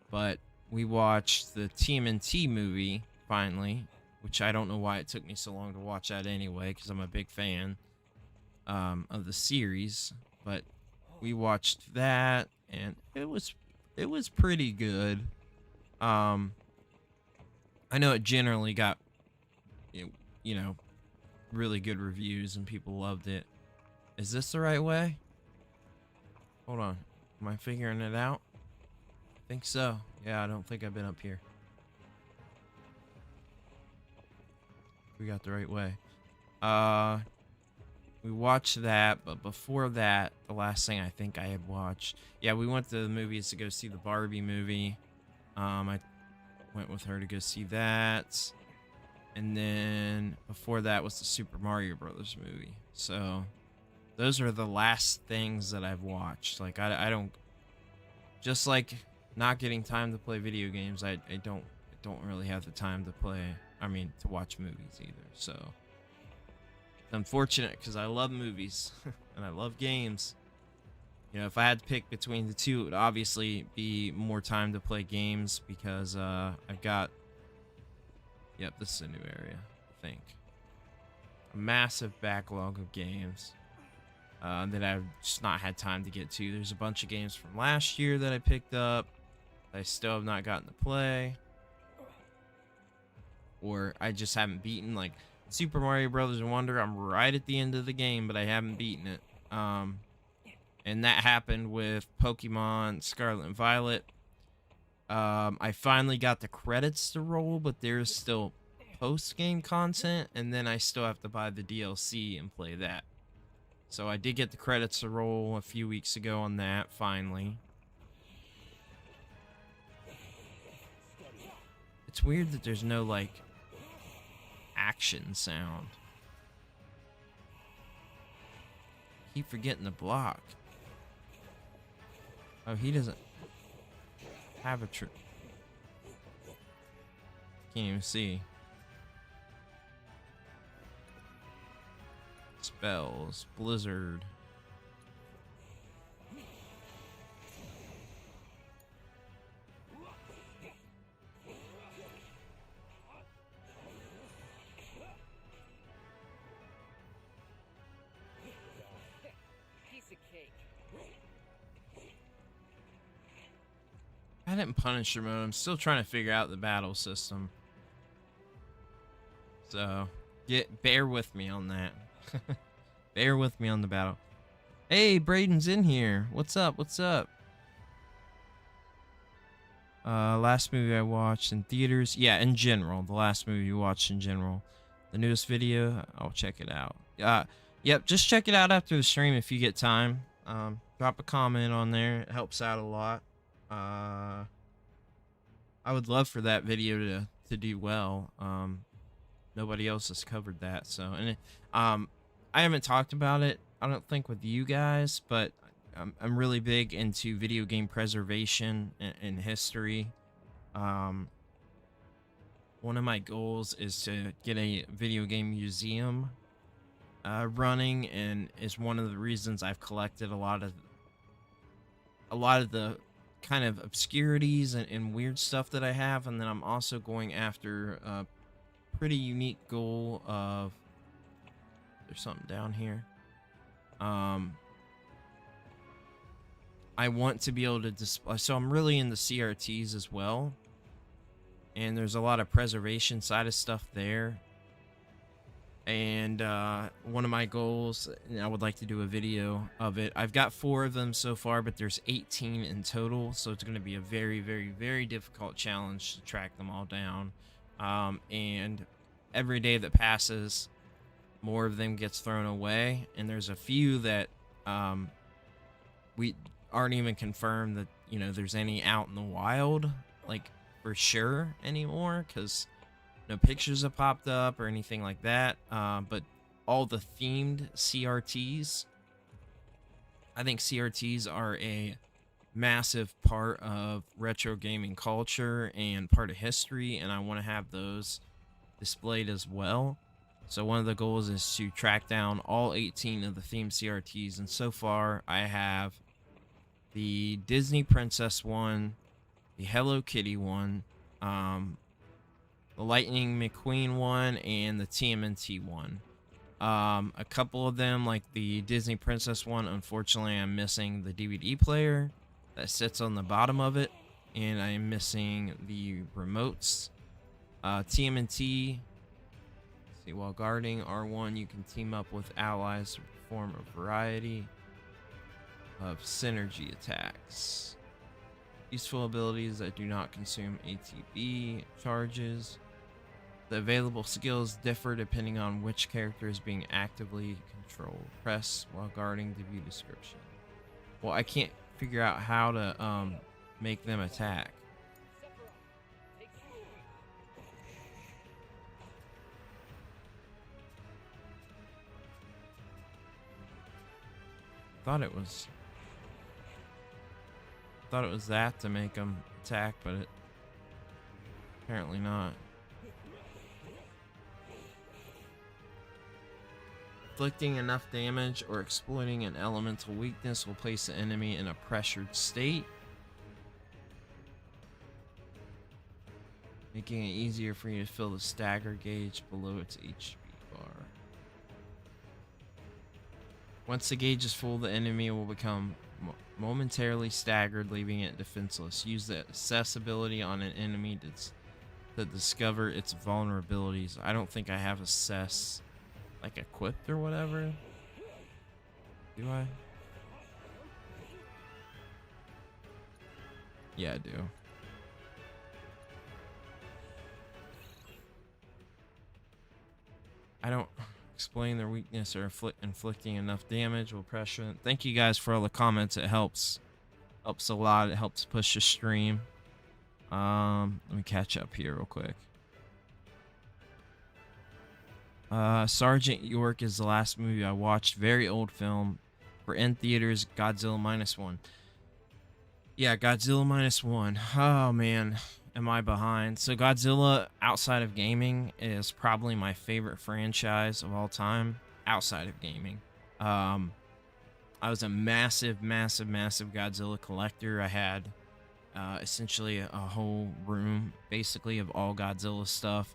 But we watched the TMNT movie, finally, which I don't know why it took me so long to watch that anyway, because I'm a big fan of the series. But we watched that, and it was pretty good. I know it generally got, really good reviews, and people loved it. Is this the right way? Hold on. Am I figuring it out? I think so. Yeah, I don't think I've been up here. We got the right way. We watched that, but before that, the last thing I think I had watched, we went to the movies to go see the Barbie movie. I went with her to go see that, and then before that was the Super Mario Brothers movie. So those are the last things that I've watched. Like, I don't, just like not getting time to play video games, I don't really have the time to to watch movies either. So it's unfortunate, because I love movies and I love games. If I had to pick between the two, it would obviously be more time to play games, because I've got, this is a new area, I think. A massive backlog of games. that I've just not had time to get to. There's a bunch of games from last year that I picked up that I still have not gotten to play, or I just haven't beaten. Like Super Mario Brothers Wonder, I'm right at the end of the game, but I haven't beaten it. And that happened with Pokemon Scarlet and Violet. I finally got the credits to roll, but there's still post-game content, and then I still have to buy the DLC and play that. So I did get the credits to roll a few weeks ago on that, finally. It's weird that there's no, like, action sound. Keep forgetting to block. Oh, he doesn't have a Can't even see. Spells, blizzard. Piece of cake. I didn't Punisher mode. I'm still trying to figure out the battle system. So, bear with me on that. Bear with me on the battle. Hey, Braden's in here. What's up? What's up? Last movie I watched in theaters. Yeah, in general. The last movie you watched in general. The newest video, I'll check it out. Yep, just check it out after the stream if you get time. Drop a comment on there. It helps out a lot. I would love for that video to do well. Nobody else has covered that, so I haven't talked about it, I don't think, with you guys, but I'm really big into video game preservation and history. One of my goals is to get a video game museum running, and is one of the reasons I've collected a lot of the kind of obscurities and weird stuff that I have. And then I'm also going after a pretty unique goal of, there's something down here. I want to be able to display, so I'm really into CRTs as well, and there's a lot of preservation side of stuff there. And one of my goals, and I would like to do a video of it. I've got 4 of them so far, but there's 18 in total, so it's going to be a very, very, very difficult challenge to track them all down. And every day that passes, more of them gets thrown away, and there's a few that we aren't even confirmed that, you know, there's any out in the wild, like, for sure anymore, because no pictures have popped up or anything like that. But all the themed CRTs, I think CRTs are a massive part of retro gaming culture and part of history, and I want to have those displayed as well. So one of the goals is to track down all 18 of the themed CRTs, and so far I have the Disney Princess one, the Hello Kitty one, the Lightning McQueen one, and the TMNT one. A couple of them, like the Disney Princess one, unfortunately I'm missing the DVD player that sits on the bottom of it, and I'm missing the remotes. TMNT, see, while guarding R1, you can team up with allies to perform a variety of synergy attacks. Useful abilities that do not consume ATB charges. The available skills differ depending on which character is being actively controlled. Press while guarding to view description. Well, I can't figure out how to make them attack. Thought it was that to make them attack, but it apparently not. Inflicting enough damage or exploiting an elemental weakness will place the enemy in a pressured state, making it easier for you to fill the stagger gauge below its HP bar. Once the gauge is full, the enemy will become momentarily staggered, leaving it defenseless. Use the accessibility on an enemy to discover its vulnerabilities. I don't think I have assess like equipped or whatever. Do I? Yeah, I do. I don't explain their weakness or inflicting enough damage will pressure. Thank you guys for all the comments. It helps a lot. It helps push the stream. Let me catch up here real quick. Sergeant York is the last movie I watched. Very old film. For in theaters, Godzilla -1. Yeah, Godzilla -1. Oh man, am I behind? So Godzilla, outside of gaming, is probably my favorite franchise of all time. Outside of gaming, I was a massive Godzilla collector. I had essentially a whole room, basically, of all Godzilla stuff,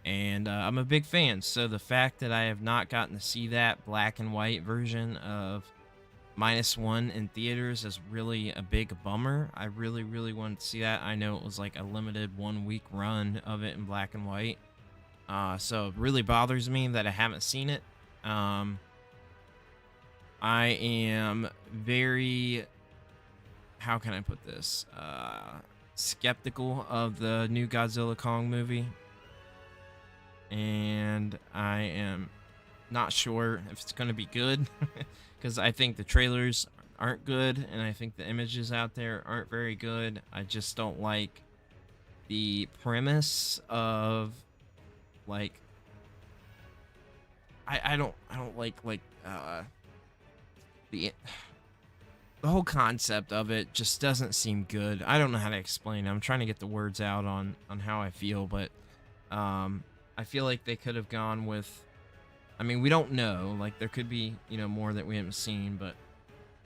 and I'm a big fan. So the fact that I have not gotten to see that black and white version of -1 in theaters is really a big bummer. I really wanted to see that. I know it was like a limited 1-week run of it in black and white, so it really bothers me that I haven't seen it. I am very, how can I put this, skeptical of the new Godzilla Kong movie, and I am not sure if it's going to be good. Because I think the trailers aren't good, and I think the images out there aren't very good. I just don't like the premise of, like, I don't like the whole concept of it just doesn't seem good. I don't know how to explain it. I'm trying to get the words out on how I feel, but I feel like they could have gone with, I mean, we don't know. Like, there could be, more that we haven't seen, but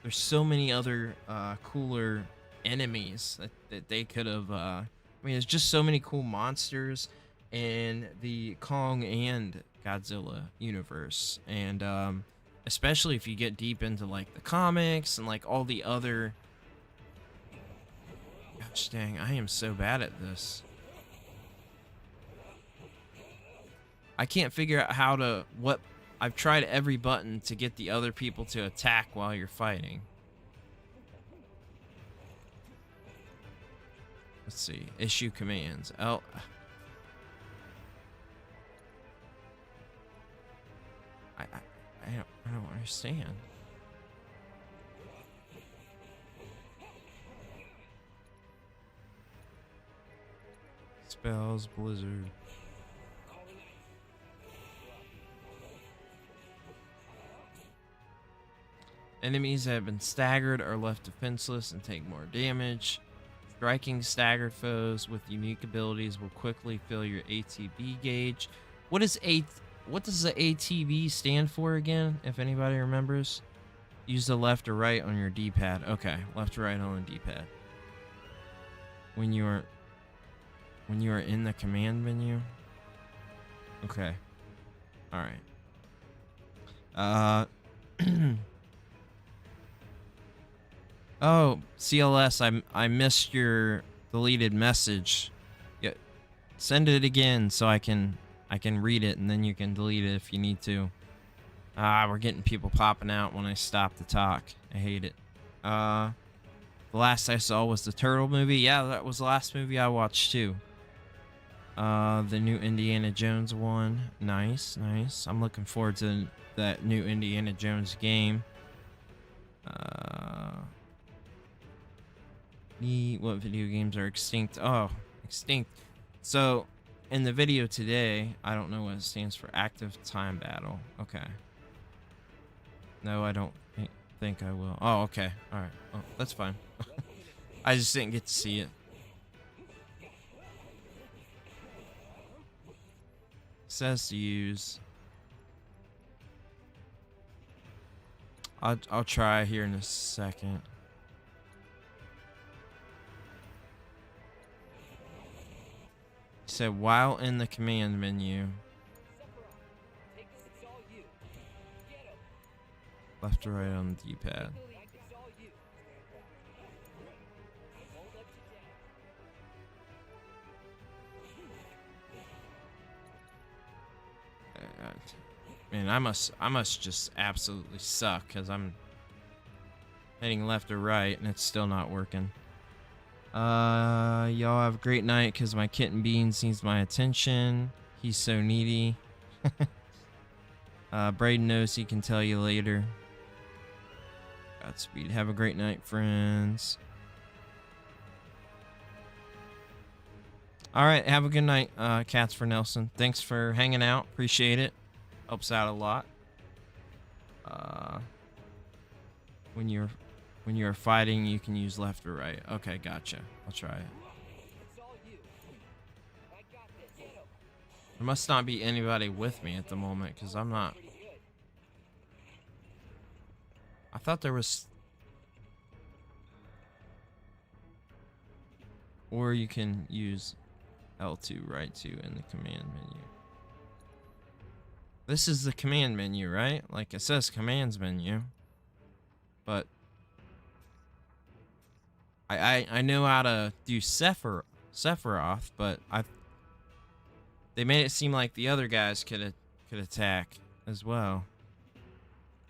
there's so many other cooler enemies that they could have. I mean, there's just so many cool monsters in the Kong and Godzilla universe, and especially if you get deep into like the comics and like all the other. Gosh dang, I am so bad at this. I can't figure out I've tried every button to get the other people to attack while you're fighting. Let's see. Issue commands. Oh. I don't understand. Spells, blizzard. Enemies that have been staggered are left defenseless and take more damage. Striking staggered foes with unique abilities will quickly fill your ATB gauge. What does the ATB stand for again, if anybody remembers? Use the left or right on your D-pad. Okay, left or right on the D-pad. When you are in the command menu. Okay. All right. Oh, CLS, I missed your deleted message. Yeah, send it again so I can read it, and then you can delete it if you need to. We're getting people popping out when I stop to talk. I hate it. The last I saw was the Turtle movie. Yeah, that was the last movie I watched too. The new Indiana Jones one. Nice. I'm looking forward to that new Indiana Jones game. What video games are extinct? Oh, extinct. So, in the video today, I don't know what it stands for. Active time battle. Okay. No, I don't think I will. Oh, okay. All right. Oh, that's fine. I just didn't get to see it. Says to use. I'll try here in a second. Said while in the command menu. Left or right on the D-pad. It's all you. I won't let you down. Man, I must just absolutely suck because I'm heading left or right and it's still not working. Y'all have a great night because my kitten Beans needs my attention. He's so needy. Braden knows he can tell you later. Godspeed. Have a great night, friends. All right, have a good night, Cats for Nelson. Thanks for hanging out. Appreciate it. Helps out a lot. When you're fighting, you can use left or right. Okay, gotcha. I'll try it. It's all you. I got this. Get him. There must not be anybody with me at the moment because I'm not. Pretty good. I thought there was. Or you can use L2 right 2 in the command menu. This is the command menu, right? Like it says commands menu. But I know how to do Sephiroth, but they made it seem like the other guys could attack as well.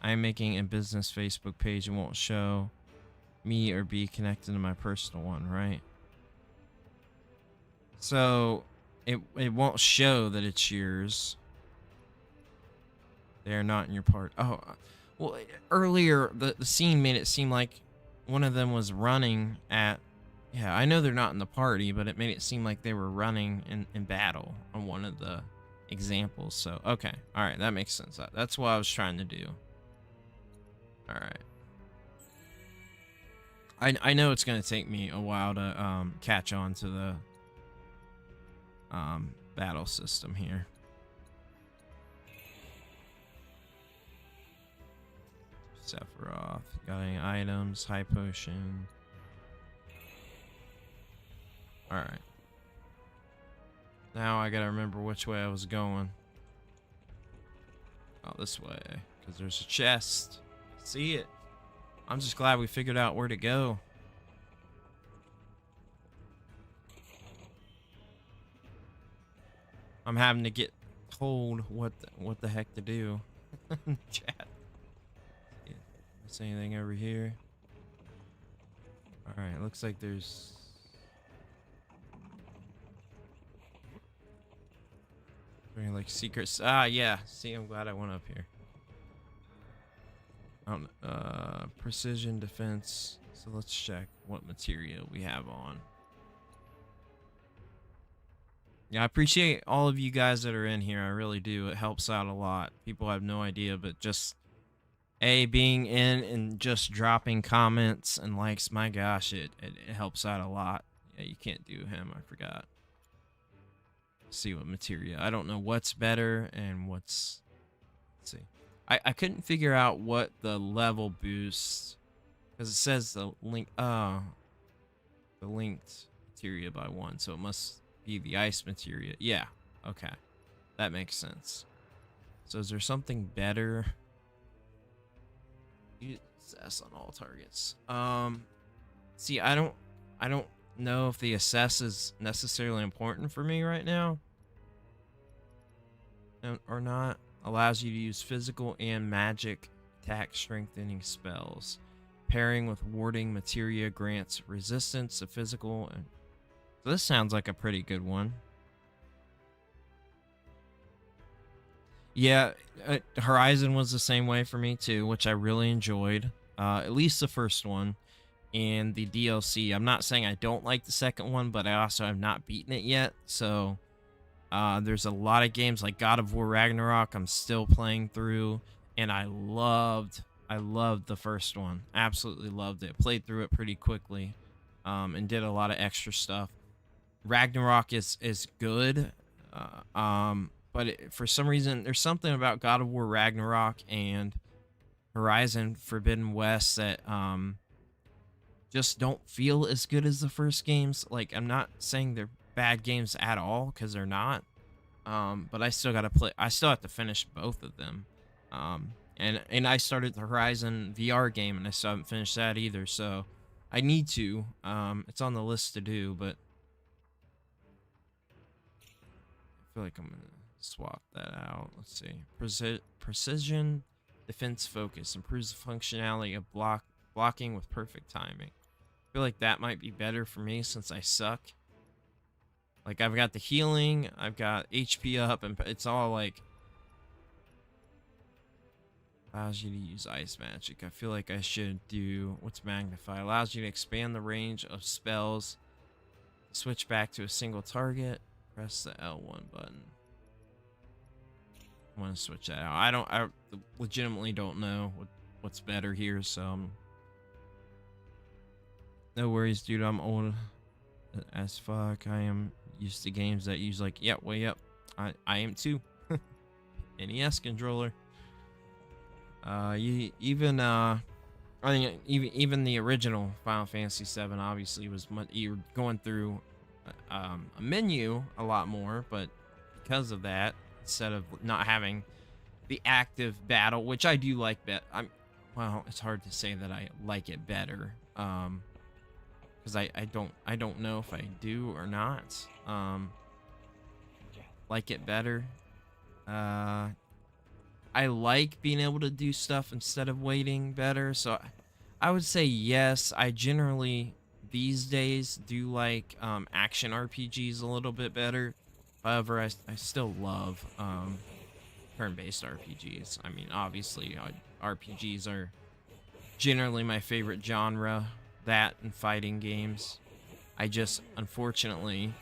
I am making a business Facebook page and won't show me or be connected to my personal one, right? So it won't show that it's yours. They are not in your part. Oh, well, earlier the scene made it seem like one of them was running at. Yeah, I know they're not in the party, but it made it seem like they were running in battle on one of the examples. So, okay. All right, that makes sense. That's what I was trying to do. All right. I know it's going to take me a while to catch on to the battle system here. Sephiroth. Got any items? High potion. Alright. Now I gotta remember which way I was going. Oh, this way. Because there's a chest. See it. I'm just glad we figured out where to go. I'm having to get told what the heck to do. Chat. Is anything over here? Alright, looks like there's... Any, like, secrets? Ah, yeah. See, I'm glad I went up here. Precision defense. So let's check what material we have on. Yeah, I appreciate all of you guys that are in here. I really do. It helps out a lot. People have no idea, but just... being in and just dropping comments and likes, my gosh, it helps out a lot. Yeah, you can't do him, I forgot. Let's see what material. I don't know what's better and what's... Let's see. I couldn't figure out what the level boost... Because it says the link... the linked materia by 1, so it must be the ice materia. Yeah, okay. That makes sense. So is there something better... Assess on all targets. See, I don't know if the assess is necessarily important for me right now. Or not. Allows you to use physical and magic attack strengthening spells. Pairing with warding materia grants resistance to physical and... So this sounds like a pretty good one. Yeah, Horizon was the same way for me too, which I really enjoyed. At least the first one and the DLC. I'm not saying I don't like the second one, but I also have not beaten it yet. So there's a lot of games like God of War Ragnarok I'm still playing through, and I loved the first one. Absolutely loved it. Played through it pretty quickly, and did a lot of extra stuff. Ragnarok is good. But for some reason, there's something about God of War Ragnarok and Horizon Forbidden West that just don't feel as good as the first games. Like, I'm not saying they're bad games at all, because they're not. But I still gotta play. I still have to finish both of them. And I started the Horizon VR game, and I still haven't finished that either. So I need to. It's on the list to do, but I feel like I'm gonna swap that out. Let's see. Precision defense focus improves the functionality of blocking with perfect timing. I feel like that might be better for me since I suck. Like, I've got the healing, I've got HP up, and it's all like allows you to use ice magic. I feel like I should do what's magnify. Allows you to expand the range of spells. Switch back to a single target. Press the L1 button. I want to switch that out. I legitimately don't know what's better here, so no worries, dude. I'm old as fuck. I am used to games that use like, yeah, well, yep. I am too. NES controller. I think even the original Final Fantasy VII obviously was much, you're going through a menu a lot more, but because of that, instead of not having the active battle, which I do like, well, it's hard to say that I like it better, because I don't know if I do or not. Like it better. I like being able to do stuff instead of waiting better, so I would say yes. I generally these days do like action RPGs a little bit better. However, I still love turn-based RPGs. I mean, obviously, RPGs are generally my favorite genre. That and fighting games. I just, unfortunately,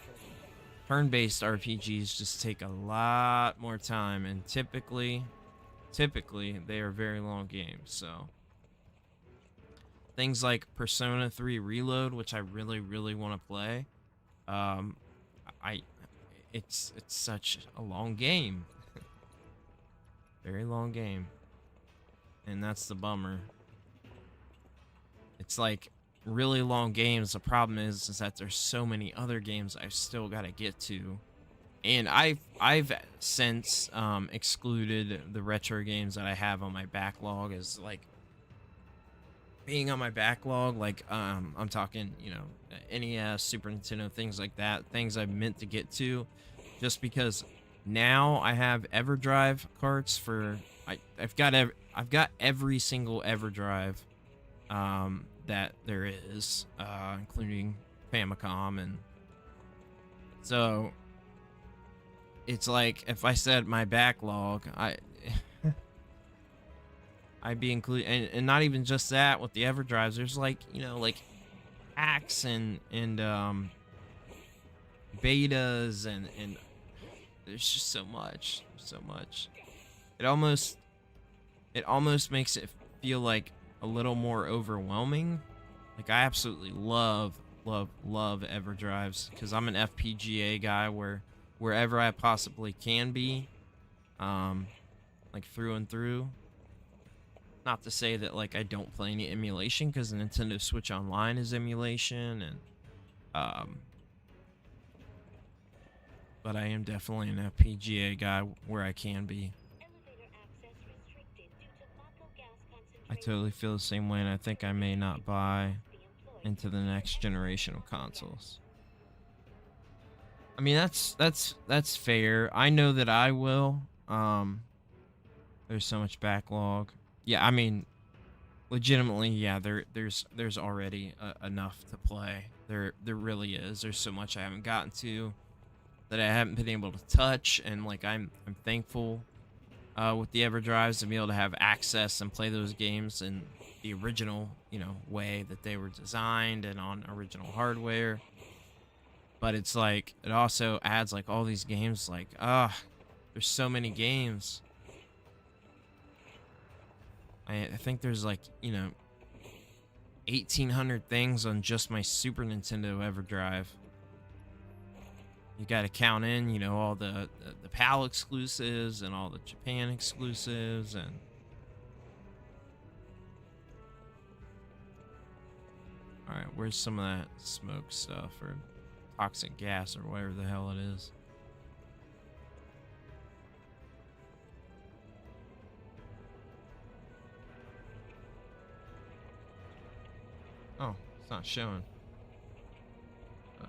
turn-based RPGs just take a lot more time, and typically they are very long games. So things like Persona 3 Reload, which I really want to play, it's such a long game. Very long game, and that's the bummer. It's like really long games. The problem is that there's so many other games I've still got to get to, and I've since excluded the retro games that I have on my backlog as like being on my backlog. Like I'm talking, you know, NES, Super Nintendo, things like that, things I meant to get to, just because now I have EverDrive carts for I've got every single EverDrive that there is, including Famicom, and so it's like if I said my backlog, I'd be included, and not even just that. With the EverDrives, there's like, you know, like hacks and betas and there's just so much. It almost makes it feel like a little more overwhelming. Like, I absolutely love EverDrives because I'm an FPGA guy wherever I possibly can be, like through and through. Not to say that like I don't play any emulation, because the Nintendo Switch Online is emulation, and but I am definitely an FPGA guy where I can be. I totally feel the same way, and I think I may not buy into the next generation of consoles. I mean, that's fair. I know that I will. There's so much backlog. Yeah, I mean, legitimately, yeah. There's already enough to play. There really is. There's so much I haven't gotten to that I haven't been able to touch, and like I'm thankful with the EverDrives to be able to have access and play those games in the original, you know, way that they were designed and on original hardware. But it's like it also adds like all these games. Like, there's so many games. I think there's like, you know, 1,800 things on just my Super Nintendo EverDrive. You got to count in, you know, all the PAL exclusives and all the Japan exclusives, and all right, where's some of that smoke stuff or toxic gas or whatever the hell it is? Oh, it's not showing. Uh,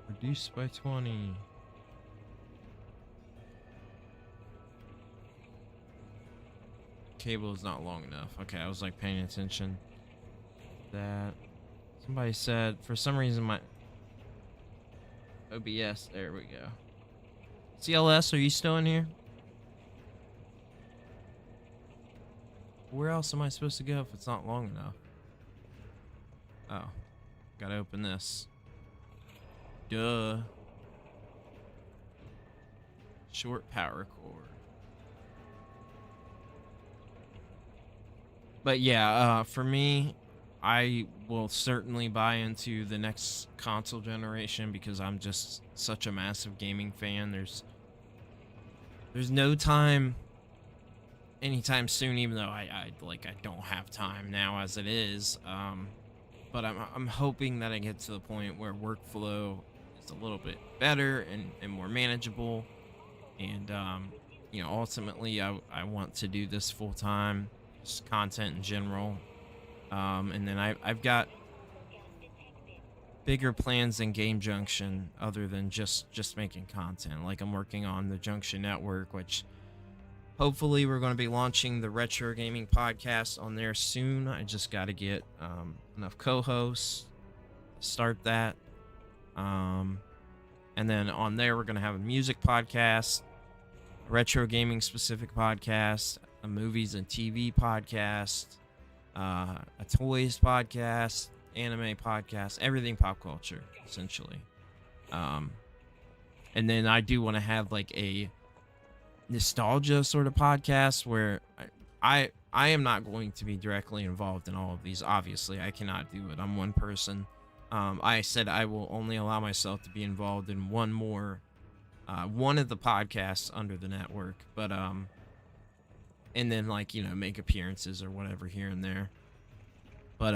Reduced by 20. Cable is not long enough. Okay, I was like paying attention. That somebody said for some reason my OBS. There we go. CLS, are you still in here? Where else am I supposed to go if it's not long enough? Oh, gotta open this. Duh. Short power cord. But yeah, for me, I will certainly buy into the next console generation because I'm just such a massive gaming fan. There's no time anytime soon, even though I don't have time now as it is. But I'm hoping that I get to the point where workflow is a little bit better and more manageable. And you know, ultimately I want to do this full time, just content in general. And then I've got bigger plans than Game Junction other than just making content. Like I'm working on the Junction network, which hopefully we're going to be launching the retro gaming podcast on there soon. I just got to get enough co-hosts to start that. And then on there we're going to have a music podcast, a retro gaming specific podcast, a movies and TV podcast, a toys podcast, anime podcast, everything pop culture essentially. And then I do want to have like a nostalgia sort of podcast where I am not going to be directly involved in all of these. Obviously, I cannot do it. I'm one person. I said I will only allow myself to be involved in one of the podcasts under the network, but and then like, you know, make appearances or whatever here and there. But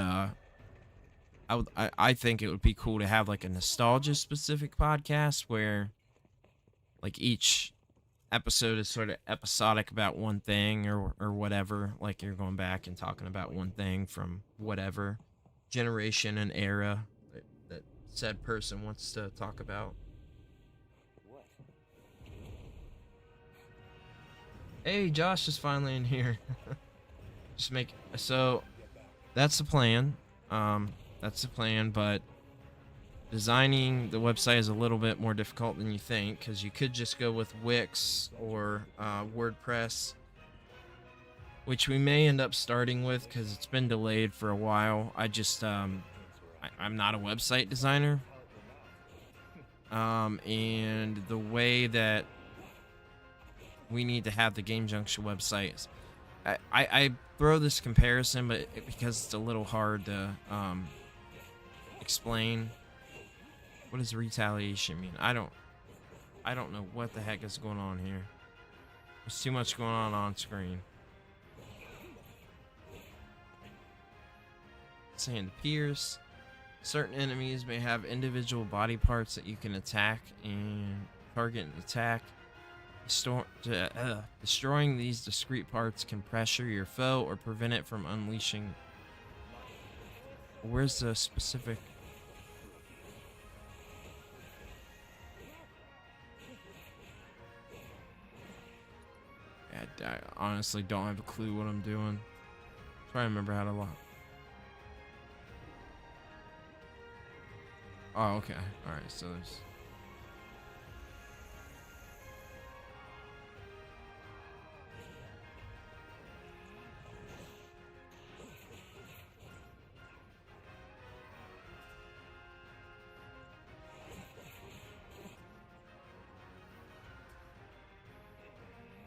I think it would be cool to have like a nostalgia specific podcast where like each episode is sort of episodic about one thing or whatever. Like you're going back and talking about one thing from whatever generation and era that said person wants to talk about. What? Hey, Josh is finally in here. So that's the plan. That's the plan, but designing the website is a little bit more difficult than you think, because you could just go with Wix or WordPress, which we may end up starting with because it's been delayed for a while. I'm not a website designer, and the way that we need to have the Game Junction website, I throw this comparison, but because it's a little hard to explain. What does retaliation mean? I don't know what the heck is going on here. There's too much going on screen. It's saying to pierce. Certain enemies may have individual body parts that you can attack and target and attack. Destroying these discrete parts can pressure your foe or prevent it from unleashing. Where's the specific? I honestly don't have a clue what I'm doing. Try to remember how to lock. Oh, okay. Alright, so there's...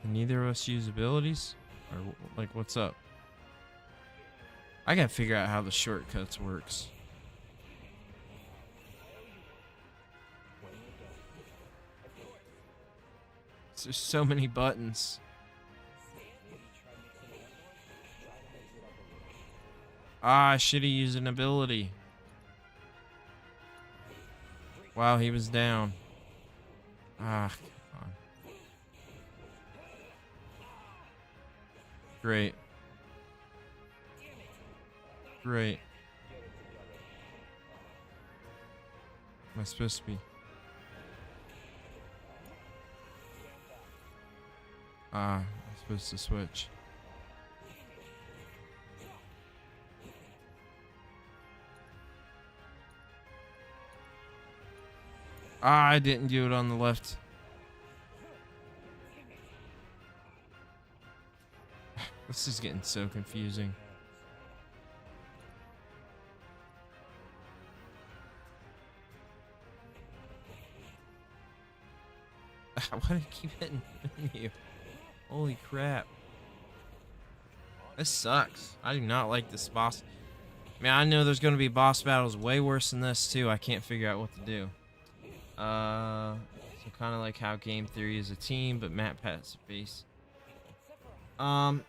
Neither of us use abilities? Or, like, what's up? I gotta figure out how the shortcuts works. There's so many buttons. Ah, I should have used an ability. Wow, he was down. Ah, come on. Great. Great. Am I supposed to be? I'm supposed to switch. I didn't do it on the left. This is getting so confusing. Why do I keep hitting you? Holy crap. This sucks. I do not like this boss. Man, I know there's going to be boss battles way worse than this too. I can't figure out what to do. So kind of like how game theory is a team, but map pass base. I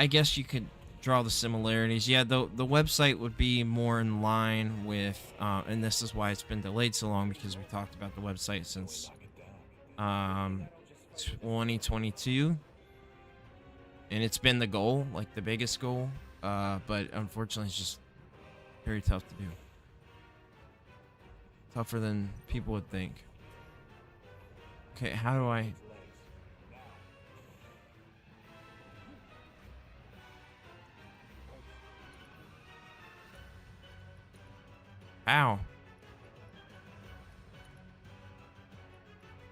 guess you could draw the similarities. Yeah, the website would be more in line with, and this is why it's been delayed so long, because we talked about the website since 2022, and it's been the goal, like the biggest goal, but unfortunately it's just very tough to do. Tougher than people would think. Okay, how do I... Ow.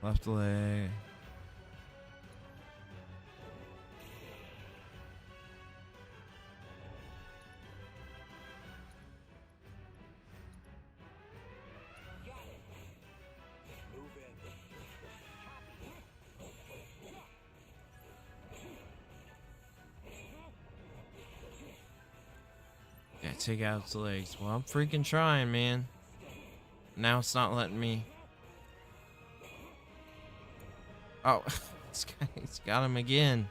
Left leg. Yeah, take out its legs. Well, I'm freaking trying, man. Now it's not letting me. Oh, it's got him again.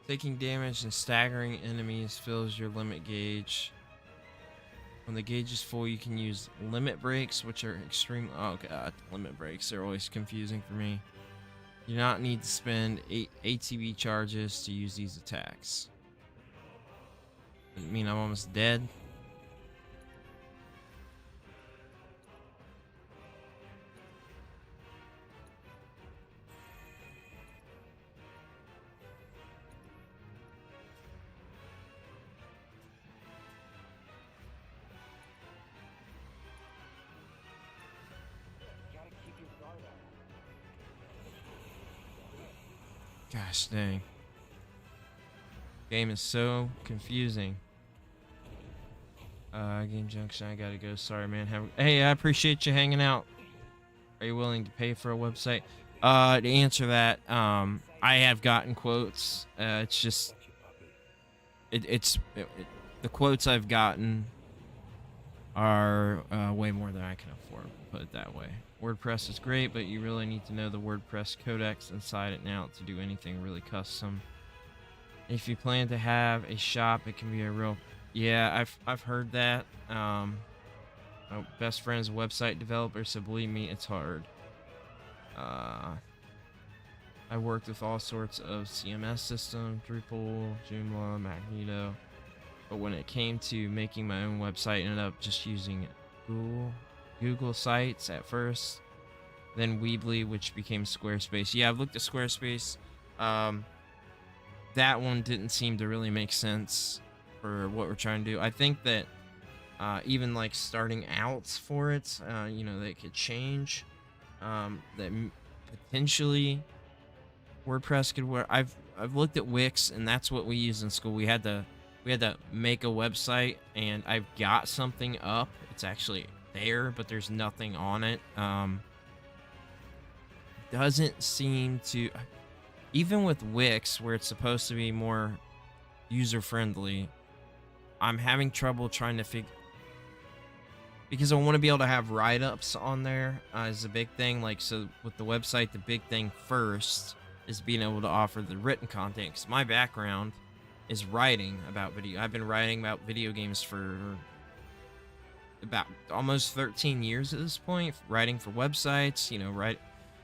Taking damage and staggering enemies fills your limit gauge. When the gauge is full, you can use limit breaks, which are extreme. Oh god, limit breaks are always confusing for me. You do not need to spend 8 ATB charges to use these attacks. Does it mean I'm almost dead? Gosh dang. Game is so confusing. Game Junction, I gotta go. Sorry, man. Hey, I appreciate you hanging out. Are you willing to pay for a website? To answer that, I have gotten quotes. It's just, the quotes I've gotten are way more than I can afford. Put it that way. WordPress is great, but you really need to know the WordPress codecs inside it now to do anything really custom. If you plan to have a shop, it can be a real... Yeah, I've heard that. My best friend's a website developer, so believe me, it's hard. I worked with all sorts of CMS systems, Drupal, Joomla, Magneto, but when it came to making my own website, I ended up just using Google Sites at first, then Weebly, which became Squarespace. Yeah, I've looked at Squarespace. That one didn't seem to really make sense for what we're trying to do. I think that even like starting out for it, you know, they could change. That potentially WordPress could work. I've looked at Wix, and that's what we used in school. We had to make a website, and I've got something up. It's actually there, but there's nothing on it. Doesn't seem to, even with Wix, where it's supposed to be more user-friendly, I'm having trouble trying to figure, because I want to be able to have write-ups on there is a big thing. Like, so with the website, the big thing first is being able to offer the written content, because my background is writing about video. I've been writing about video games for about almost 13 years at this point, writing for websites, you know, right?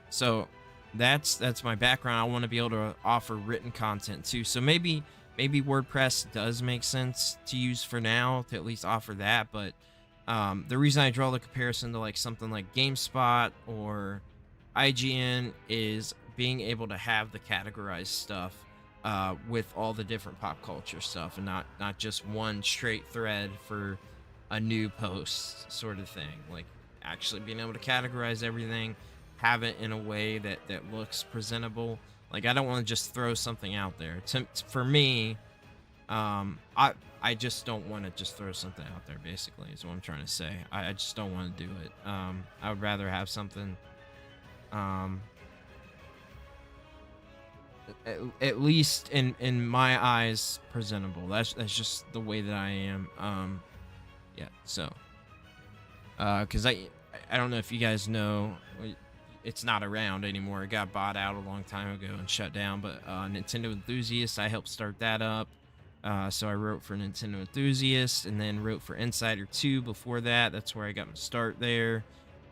So that's my background. I want to be able to offer written content too. So maybe WordPress does make sense to use for now, to at least offer that. But the reason I draw the comparison to like something like GameSpot or IGN is being able to have the categorized stuff with all the different pop culture stuff, and not just one straight thread for a new post sort of thing. Like actually being able to categorize everything, have it in a way that looks presentable. Like I don't want to just throw something out there. For me, I just don't want to just throw something out there. Basically, is what I'm trying to say. I just don't want to do it. I would rather have something. At least in my eyes, presentable. That's just the way that I am. Yeah. So, because I don't know if you guys know, it's not around anymore. It got bought out a long time ago and shut down. But Nintendo Enthusiast, I helped start that up. So I wrote for Nintendo Enthusiast, and then wrote for Insider 2 before that. That's where I got my start there.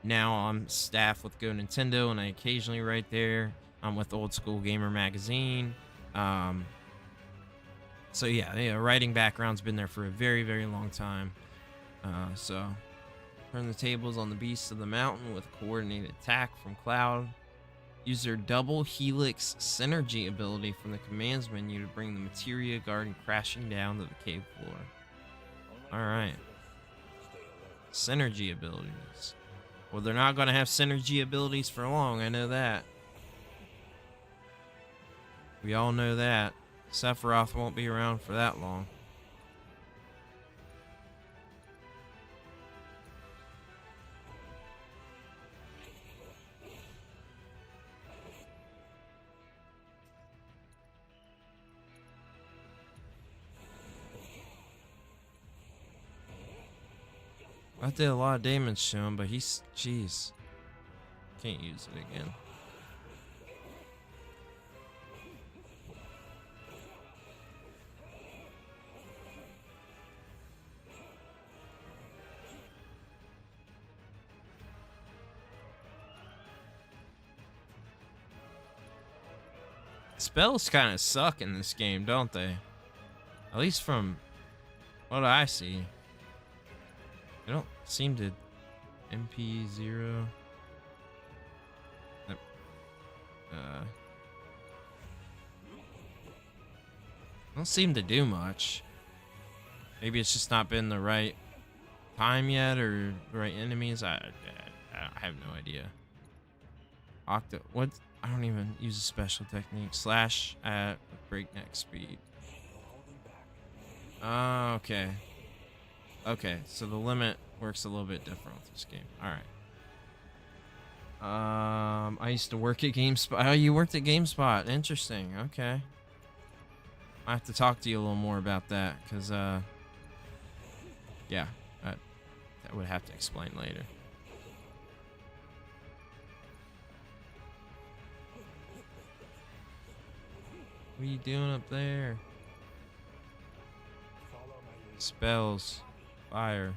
Now I'm staff with Go Nintendo, and I occasionally write there. I'm with Old School Gamer Magazine. So yeah, writing background's been there for a very, very long time. So turn the tables on the beasts of the mountain with coordinated attack from Cloud. Use their double helix synergy ability from the commands menu to bring the materia garden crashing down to the cave floor. Alright. Synergy abilities. Well, they're not going to have synergy abilities for long, I know that. We all know that. Sephiroth won't be around for that long. I did a lot of damage to him, but he's... Jeez. Can't use it again. Spells kind of suck in this game, don't they? At least from what I see. They don't seem to... MP0... don't seem to do much. Maybe it's just not been the right time yet, or the right enemies. I have no idea. What? I don't even use a special technique. Slash at breakneck speed. Oh, okay. Okay, so the limit works a little bit different with this game. All right. I used to work at GameSpot. Oh, you worked at GameSpot. Interesting. Okay. I have to talk to you a little more about that, because yeah, that would have to explain later. What are you doing up there? Spells. Fire.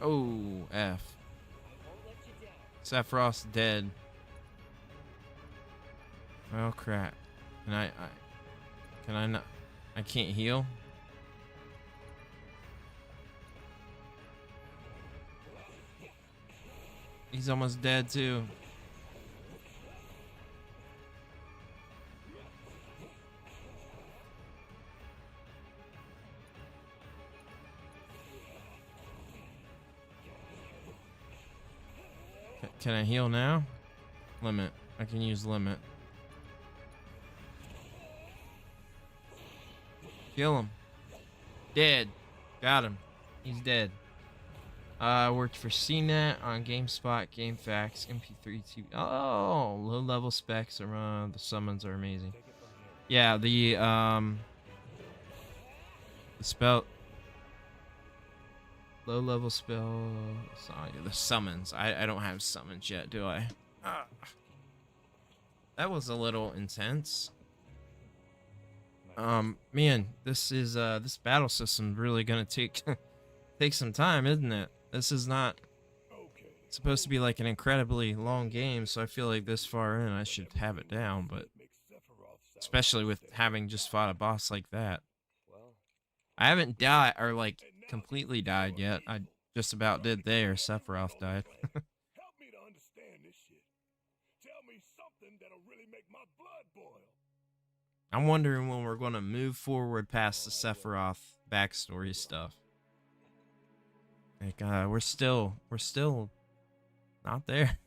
Oh, F. Sephiroth's dead. Oh, crap. Can I not? I can't heal? He's almost dead, too. Can I heal now? Limit. I can use limit. Kill him. Dead. Got him. He's dead. I worked for CNET on GameSpot, GameFAQs, MP3 TV. Oh, low level specs are the summons are amazing. Yeah, the spell. Low level spell. Sorry, the summons. I don't have summons yet, do I? That was a little intense. My Man, this battle system really gonna take take some time, isn't it? This is not Okay. supposed to be like an incredibly long game, so I feel like this far in I should have it down, but Make Sephiroth sound especially with upset. having just fought a boss like that. Well, I haven't died or like And now completely you died are yet. I evil. just about Trying to did kill there. everyone Sephiroth on the died. planet. Help me to understand this shit. Tell me something that'll really make my blood boil. I'm wondering when we're gonna move forward past the Sephiroth backstory stuff. Like, we're still not there.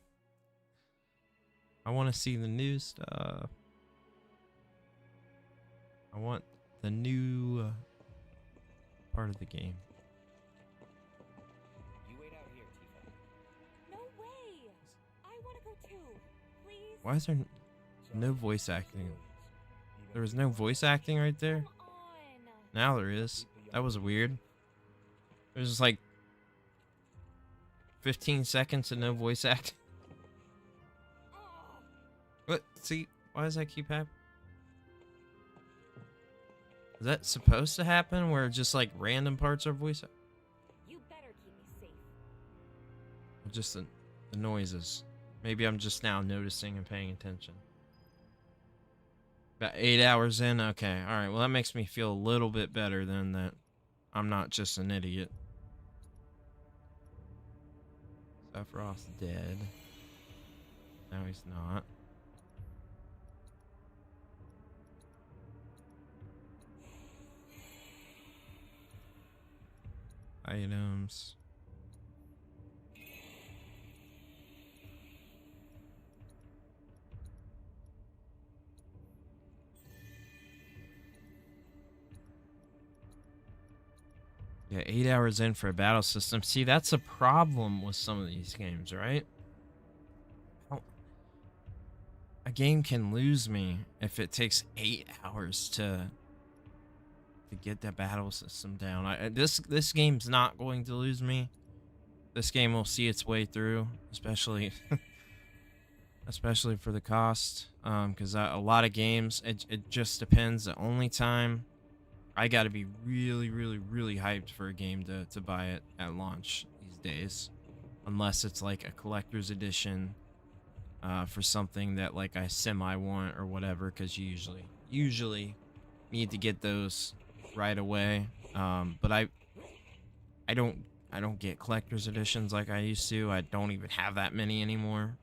I want to see the new stuff. I want the new part of the game. you wait out here, Tifa. No way! I want to go too. Please? Why is there no voice acting? There was no voice acting right there. Come on. Now there is. That was weird. It was just like 15 seconds and no voice acting. Oh, What? See, why does that keep happening? Is that supposed to happen where just like random parts are voice acting? you better keep me safe. Or just the noises? Maybe I'm just now noticing and paying attention. About 8 hours in? Okay, alright. Well, that makes me feel a little bit better than that I'm not just an idiot. Sephiroth's dead. No, he's not. Items. Yeah, 8 hours in for a battle system. See, that's a problem with some of these games, right? A game can lose me if it takes 8 hours to get that battle system down. This game's not going to lose me. This game will see its way through, especially especially for the cost. Because a lot of games, it just depends. The only time I got to be really, really, really hyped for a game to buy it at launch these days, unless it's like a collector's edition. For something that like I semi want or whatever, because you usually need to get those right away. But I don't get collector's editions like I used to. I don't even have that many anymore.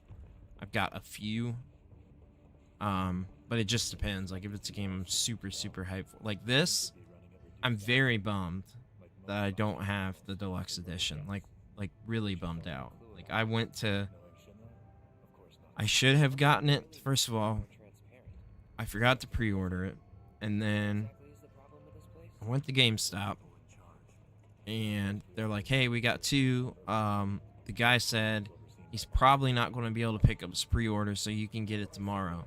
I've got a few. But it just depends. Like if it's a game I'm super hyped for, like this, I'm very bummed that I don't have the deluxe edition. Like really bummed out. Like I went to. I should have gotten it. First of all, I forgot to pre-order it, and then I went to GameStop, and they're like, "Hey, we got two." The guy said he's probably not going to be able to pick up his pre-order, so you can get it tomorrow.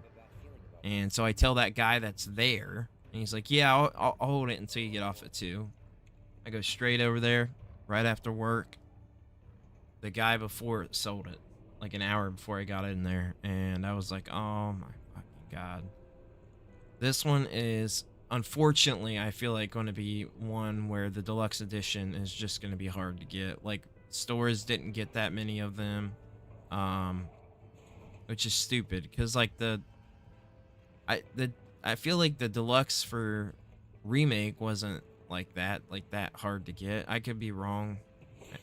And so I tell that guy that's there, and he's like, "Yeah, I'll hold it until you get off at 2." I go straight over there, right after work. The guy before it sold it. Like an hour before I got in there, and I was like, oh my fucking god. This one is, unfortunately, I feel like going to be one where the deluxe edition is just going to be hard to get. Like, stores didn't get that many of them, which is stupid, because like I feel like the deluxe for remake wasn't like that hard to get. I could be wrong.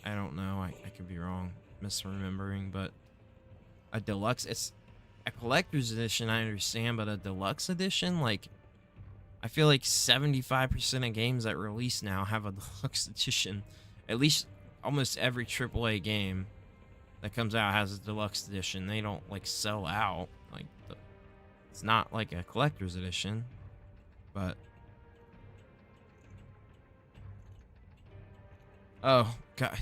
I don't know. I could be wrong, misremembering, but a deluxe, it's a collector's edition, I understand, but a deluxe edition, like I feel like 75% of games that release now have a deluxe edition. At least almost every AAA game that comes out has a deluxe edition. They don't like sell out. Like it's not like a collector's edition, but oh god.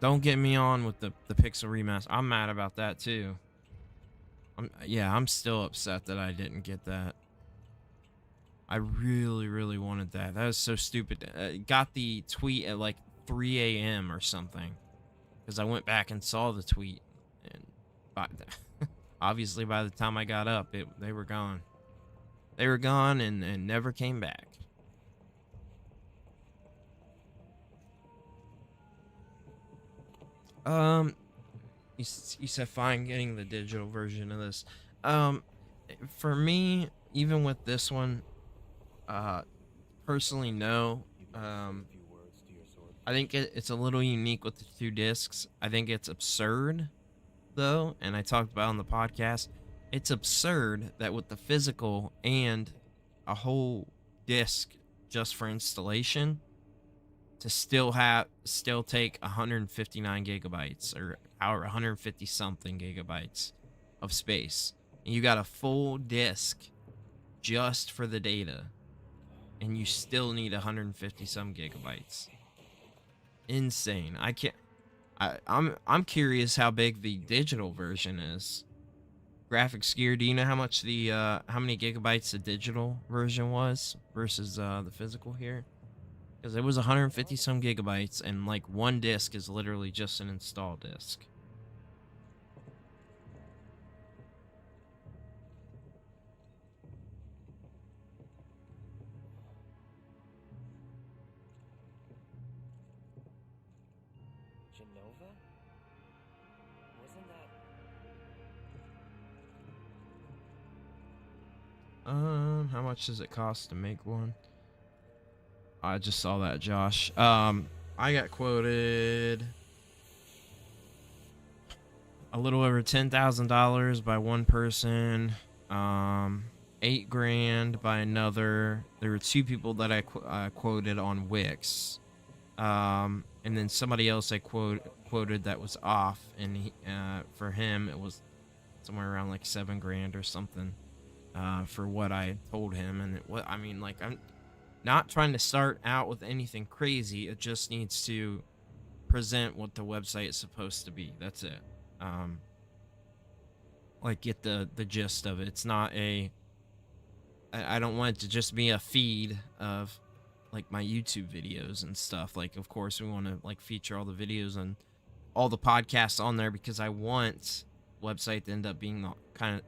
Don't get me on with the pixel remaster. I'm mad about that too. I'm still upset that I didn't get that. I really wanted that. That was so stupid. Got the tweet at like 3 a.m. or something, because I went back and saw the tweet, and obviously by the time I got up, they were gone. They were gone and never came back. Um, you said fine getting the digital version of this. Um, for me, even with this one, uh, personally, no. You can Um, say a few words to your sword. I think it's a little unique with the 2 discs. I think it's absurd, though, and I talked about on the podcast. It's absurd that with the physical and a whole disc just for installation to still take 159 gigabytes or however 150 something gigabytes of space. And you got a full disc just for the data, and you still need 150 some gigabytes. Insane. I can't. I'm curious how big the digital version is. Graphics gear. Do you know how much the how many gigabytes the digital version was versus the physical here? Because it was 150 some gigabytes, and like one disc is literally just an install disc. Genova? Wasn't that... How much does it cost to make one? I just saw that, Josh. I got quoted a little over $10,000 by one person. 8 grand by another. There were 2 people that I quoted on Wix. And then somebody else I quoted that was off, and for him it was somewhere around like 7 grand or something. For what I told him, and I mean, like, I'm not trying to start out with anything crazy. It just needs to present what the website is supposed to be. That's it. Like, get the gist of it. It's not I don't want it to just be a feed of like my YouTube videos and stuff. Like, of course we want to like feature all the videos and all the podcasts on there, because I want website to end up being the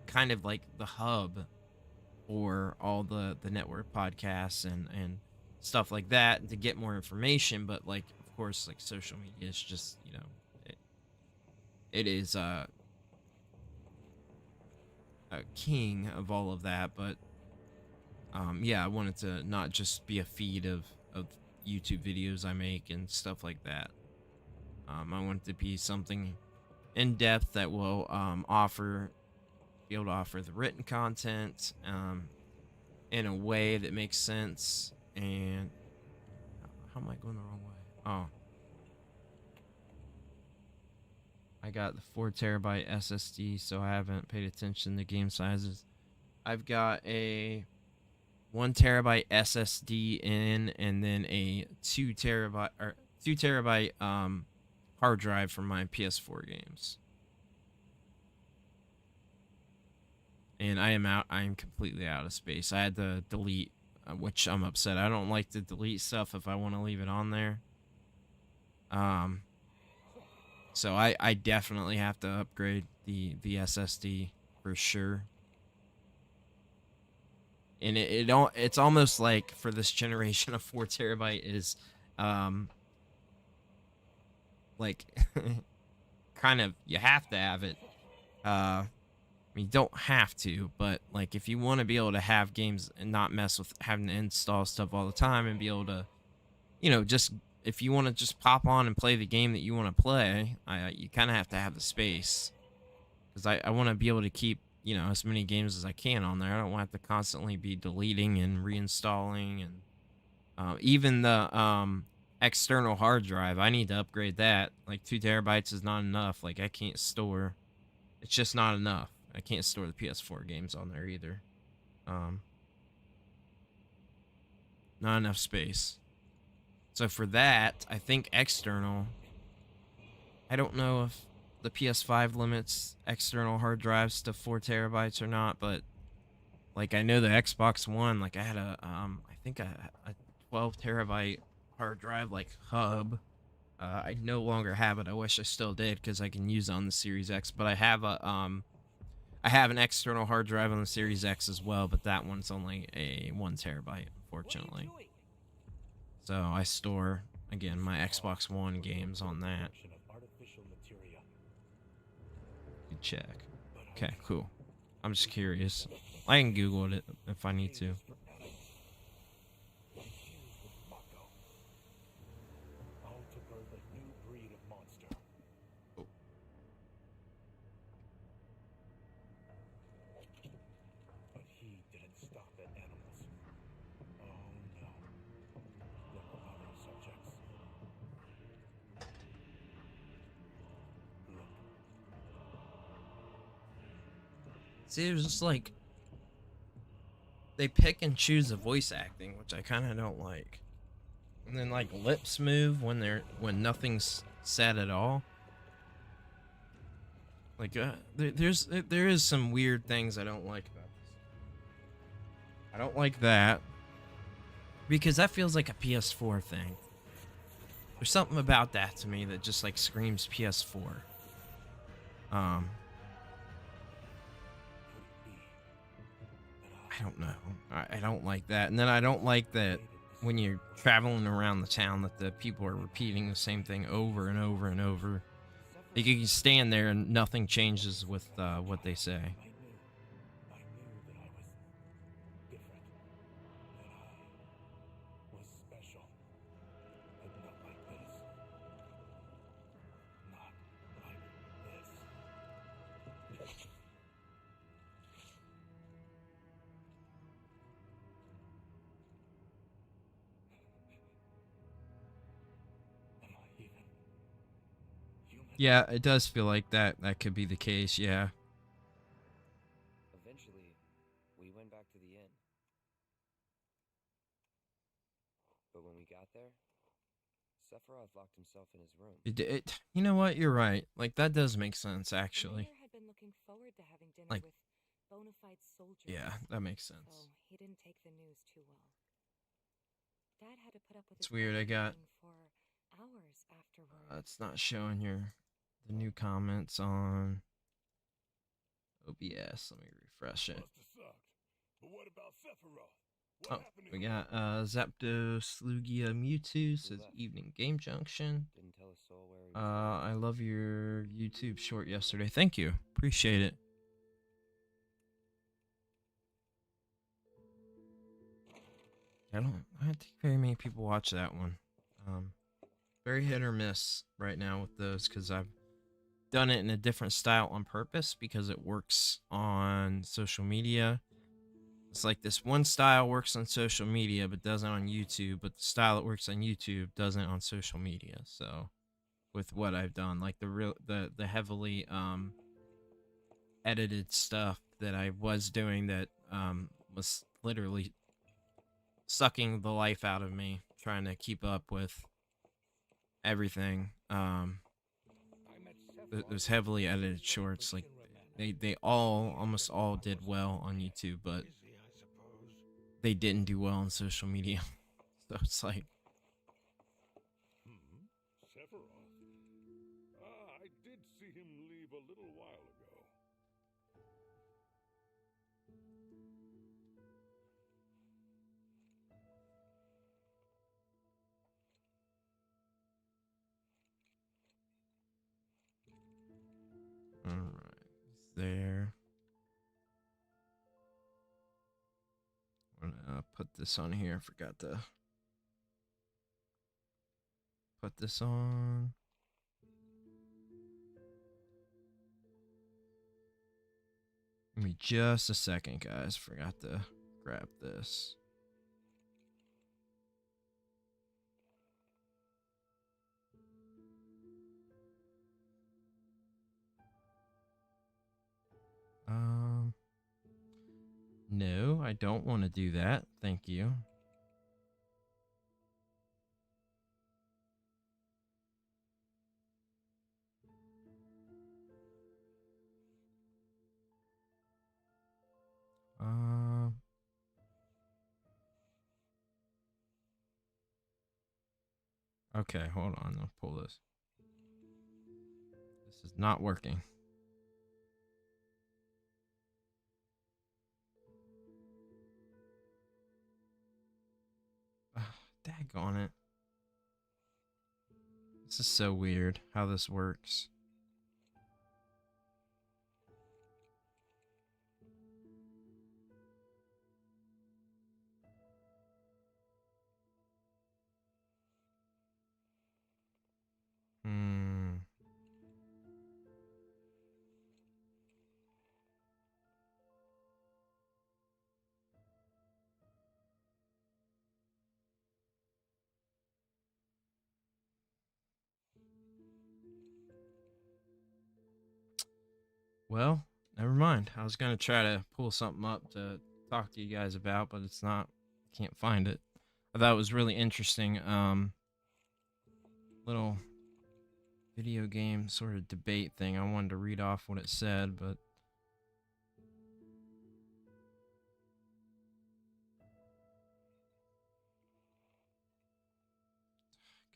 kind of like the hub for all the network podcasts and stuff like that, to get more information. But like, of course, like social media is just, it is a king of all of that. But yeah, I want it to not just be a feed of YouTube videos I make and stuff like that. I want it to be something in depth that will be able to offer the written content in a way that makes sense. And how am I going the wrong way? Oh, I got the 4 terabyte SSD, so I haven't paid attention to game sizes. I've got a 1 terabyte SSD in, and then a 2 terabyte hard drive for my PS4 games. And I am completely out of space. I had to delete, which I'm upset. I don't like to delete stuff if I want to leave it on there. So I definitely have to upgrade the SSD for sure. And it's almost like for this generation, a 4 terabyte is like kind of, you have to have it. I mean, you don't have to, but like if you want to be able to have games and not mess with having to install stuff all the time, and be able to, just if you want to just pop on and play the game that you want to play, you kind of have to have the space, because I want to be able to keep, as many games as I can on there. I don't want to have to constantly be deleting and reinstalling, and even the external hard drive, I need to upgrade that. Like 2 terabytes is not enough. Like, I can't store, it's just not enough. I can't store the PS4 games on there either. Not enough space. So for that, I think external, I don't know if the PS5 limits external hard drives to 4 terabytes or not, but like I know the Xbox One, like I had I think a 12 terabyte hard drive, like hub. I no longer have it. I wish I still did, because I can use it on the Series X. But I have I have an external hard drive on the Series X as well, but that one's only a 1 terabyte, unfortunately. So I store, again, my Xbox One games on that. Good check. Okay, cool. I'm just curious. I can Google it if I need to. See, it was just like they pick and choose the voice acting, which I kind of don't like. And then like lips move when nothing's said at all. Like there is some weird things I don't like about this. I don't like that because that feels like a PS4 thing. There's something about that to me that just like screams PS4. I don't know. I don't like that. And then I don't like that when you're traveling around the town that the people are repeating the same thing over and over and over. Like you can stand there and nothing changes with what they say. I knew that I was different, that I was special, but not like this. Not like this. Am I even human? Yeah, it does feel like that could be the case, yeah. Eventually, we went back to the inn. But when we got there, Sephiroth locked himself in his room. You know what? You're right. Like that does make sense, The actually. mayor had been looking forward to having dinner Like- with bona fide soldiers. Yeah, that makes sense. So he didn't take the news too well. Dad had to put up with It's his weird, I got- questioning for hours afterward. It's not showing the new comments on OBS. Let me refresh it. Must have sucked. But what about Sephiroth? What Oh, happened to we him? got Zapdos Slugia Mewtwo says evening game junction. Didn't tell a soul where he was. I love your YouTube short yesterday. Thank you. Appreciate it. I don't think very many people watch that one. Very hit or miss right now with those because I've done it in a different style on purpose because it works on social media. It's like this one style works on social media but doesn't on YouTube, but the style that works on YouTube doesn't on social media. So with what I've done, like the heavily edited stuff that I was doing that was literally sucking the life out of me trying to keep up with everything. Those heavily edited shorts, like they almost all did well on YouTube, but they didn't do well on social media. So it's like, Sephiroth? I did see him leave a little while ago. alright, there. I'm gonna put this on here. I forgot to put this on. Give me just a second, guys. Forgot to grab this. No, I don't want to do that. Thank you. Okay, hold on. I'll pull this. This is not working. Daggone it. This is so weird how this works. Well, never mind. I was gonna try to pull something up to talk to you guys about, but it's not. Can't find it. I thought it was really interesting. Little video game sort of debate thing. I wanted to read off what it said, but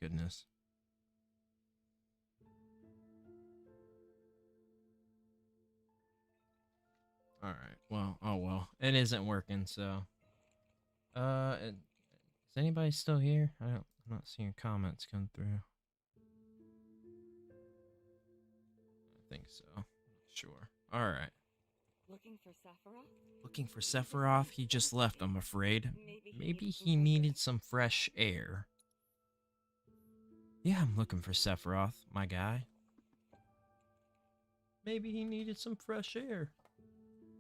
goodness. All right. Well, oh well. It isn't working, so is anybody still here? I'm not seeing comments come through. I think so. Sure. All right. Looking for Sephiroth? Looking for Sephiroth? He just left, I'm afraid. Maybe he needed some fresh air. Yeah, I'm looking for Sephiroth, my guy. Maybe he needed some fresh air.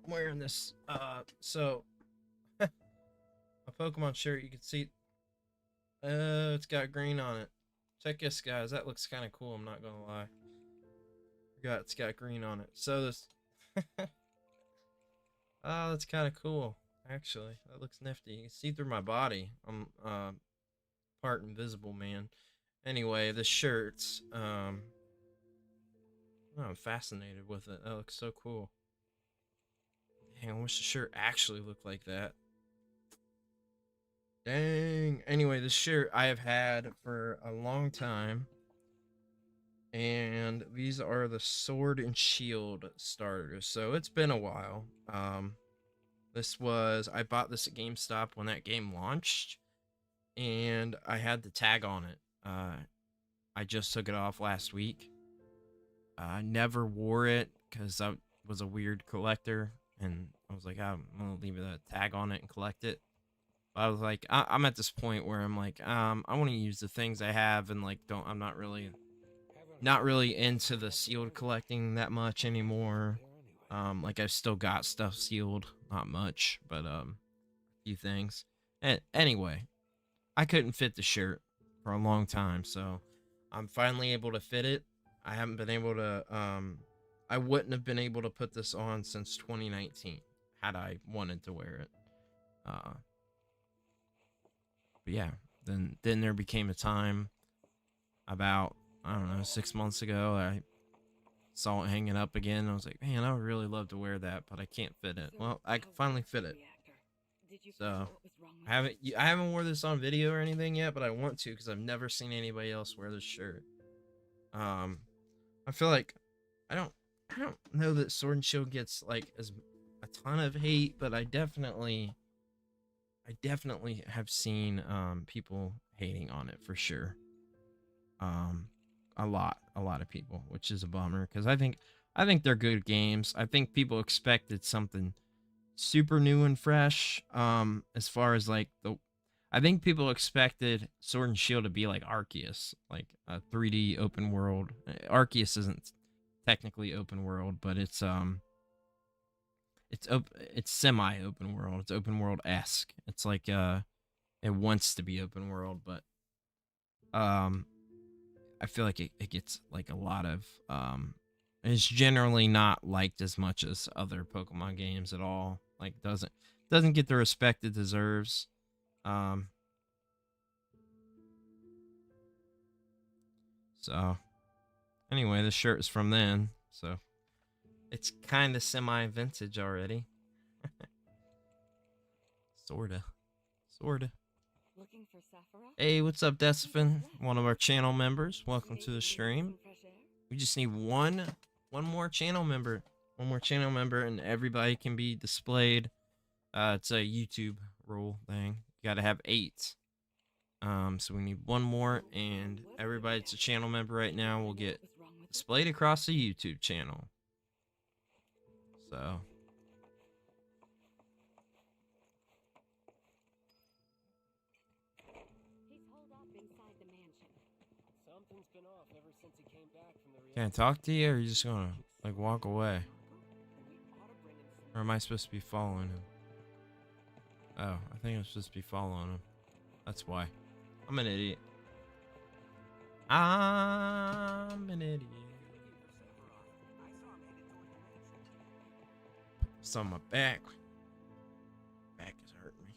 I'm wearing this, so a Pokemon shirt, you can see, it's got green on it. Check this, guys, that looks kind of cool, I'm not gonna lie. Forgot it's got green on it. So this, oh, that's kind of cool, actually. That looks nifty. You can see through my body. I'm, part invisible, man. Anyway, the shirts, oh, I'm fascinated with it. That looks so cool. Dang, I wish the shirt actually looked like that. Dang. Anyway, this shirt I have had for a long time. And these are the Sword and Shield starters. So it's been a while. I bought this at GameStop when that game launched. And I had the tag on it. I just took it off last week. I never wore it because I was a weird collector. And I was like, I'm going to leave a tag on it and collect it. But I was like, I'm at this point where I'm like, I want to use the things I have and like, I'm not really into the sealed collecting that much anymore. Like I've still got stuff sealed, not much, but a few things. And anyway, I couldn't fit the shirt for a long time, so I'm finally able to fit it. I haven't been able to I wouldn't have been able to put this on since 2019 had I wanted to wear it. But yeah, then there became a time about, I don't know, 6 months ago, I saw it hanging up again. I was like, man, I would really love to wear that, but I can't fit it. Well, I can finally fit it. So I haven't wore this on video or anything yet, but I want to because I've never seen anybody else wear this shirt. I feel like I don't know that Sword and Shield gets like a ton of hate, but I definitely have seen people hating on it for sure. A lot of people, which is a bummer because I think they're good games. I think people expected something super new and fresh. As far as like I think people expected Sword and Shield to be like Arceus, like a 3D open world. Arceus isn't technically open world, but it's semi open world. It's open world-esque. It's like it wants to be open world, but I feel like it gets like a lot of it's generally not liked as much as other Pokemon games at all. Like doesn't get the respect it deserves. So anyway, this shirt is from then, so it's kind of semi-vintage already. Sorta. Looking for Sephiroth? Hey, what's up, Deciphin? One of our channel members. Welcome to the stream. We just need one more channel member. One more channel member and everybody can be displayed. It's a YouTube rule thing. You gotta have 8. So we need one more, and everybody that's a channel member right now will get displayed across the YouTube channel. So He's holed up inside the mansion. Something's been off ever since he came back from the can I talk to you, or are you just gonna like walk away? Or am I supposed to be following him? Oh, I think I'm supposed to be following him. That's why. I'm an idiot. I'm an idiot. It's on my back. Back is hurting me.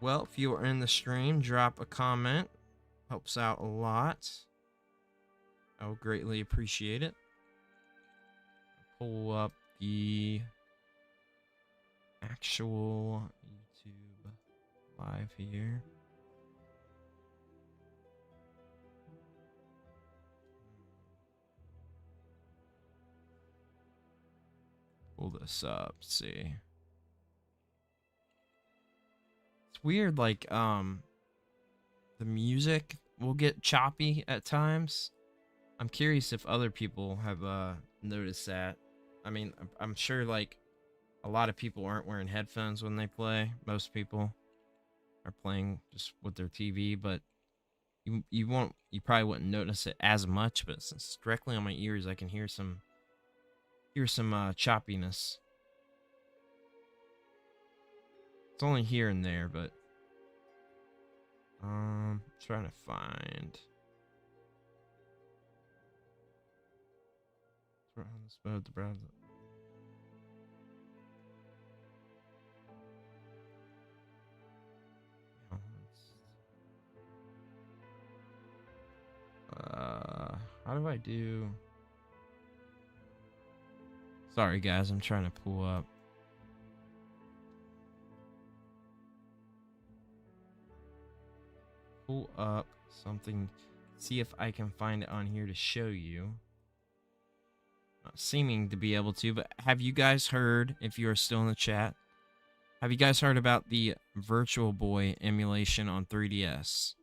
Well, if you are in the stream, drop a comment. Helps out a lot. I would greatly appreciate it. Pull up the actual YouTube live here. Pull this up, see. It's weird, like, the music will get choppy at times. I'm curious if other people have, noticed that. I mean, I'm sure, like, a lot of people aren't wearing headphones when they play. Most people are playing just with their TV, but you probably wouldn't notice it as much, but since it's directly on my ears, I can hear some choppiness. It's only here and there, but trying to find the browser. How do I do? Sorry guys, I'm trying to pull up. Pull up something, see if I can find it on here to show you. Not seeming to be able to, but have you guys heard, if you are still in the chat, have you guys heard about the Virtual Boy emulation on 3DS?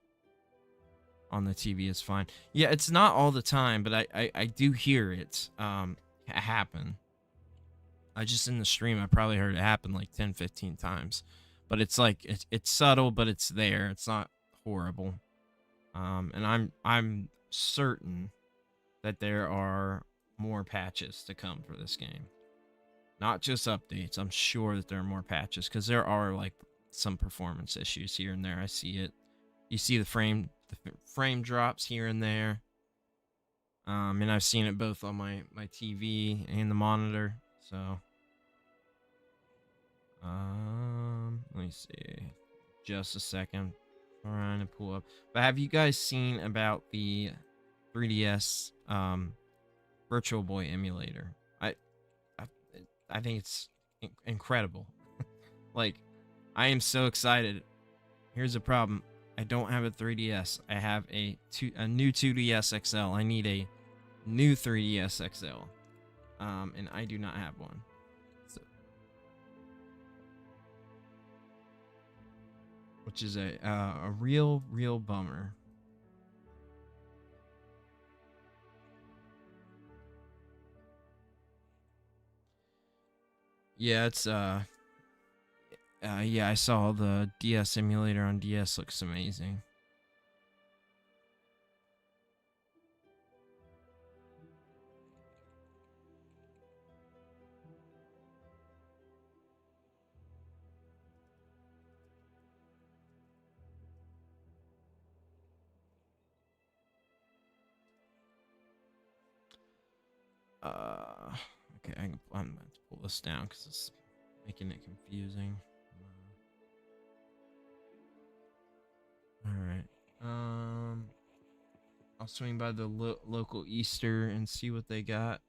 On the TV is fine. Yeah, it's not all the time, but I do hear it happen. I just in the stream, I probably heard it happen like 10-15 times. But it's like it's subtle, but it's there. It's not horrible. And I'm certain that there are more patches to come for this game. Not just updates. I'm sure that there are more patches because there are like some performance issues here and there. I see it. You see the frame drops here and there. And I've seen it both on my TV and the monitor. So let me see. Just a second. Trying to pull up. But have you guys seen about the 3DS Virtual Boy emulator? I think it's incredible. Like, I am so excited. Here's the problem. I don't have a 3DS. I have a new 2DS XL. I need a new 3DS XL. And I do not have one. So, which is a real bummer. Yeah, it's yeah, I saw the DS emulator on DS. Looks amazing. Okay, I'm going to pull this down because it's making it confusing. All right. I'll swing by the local Easter and see what they got.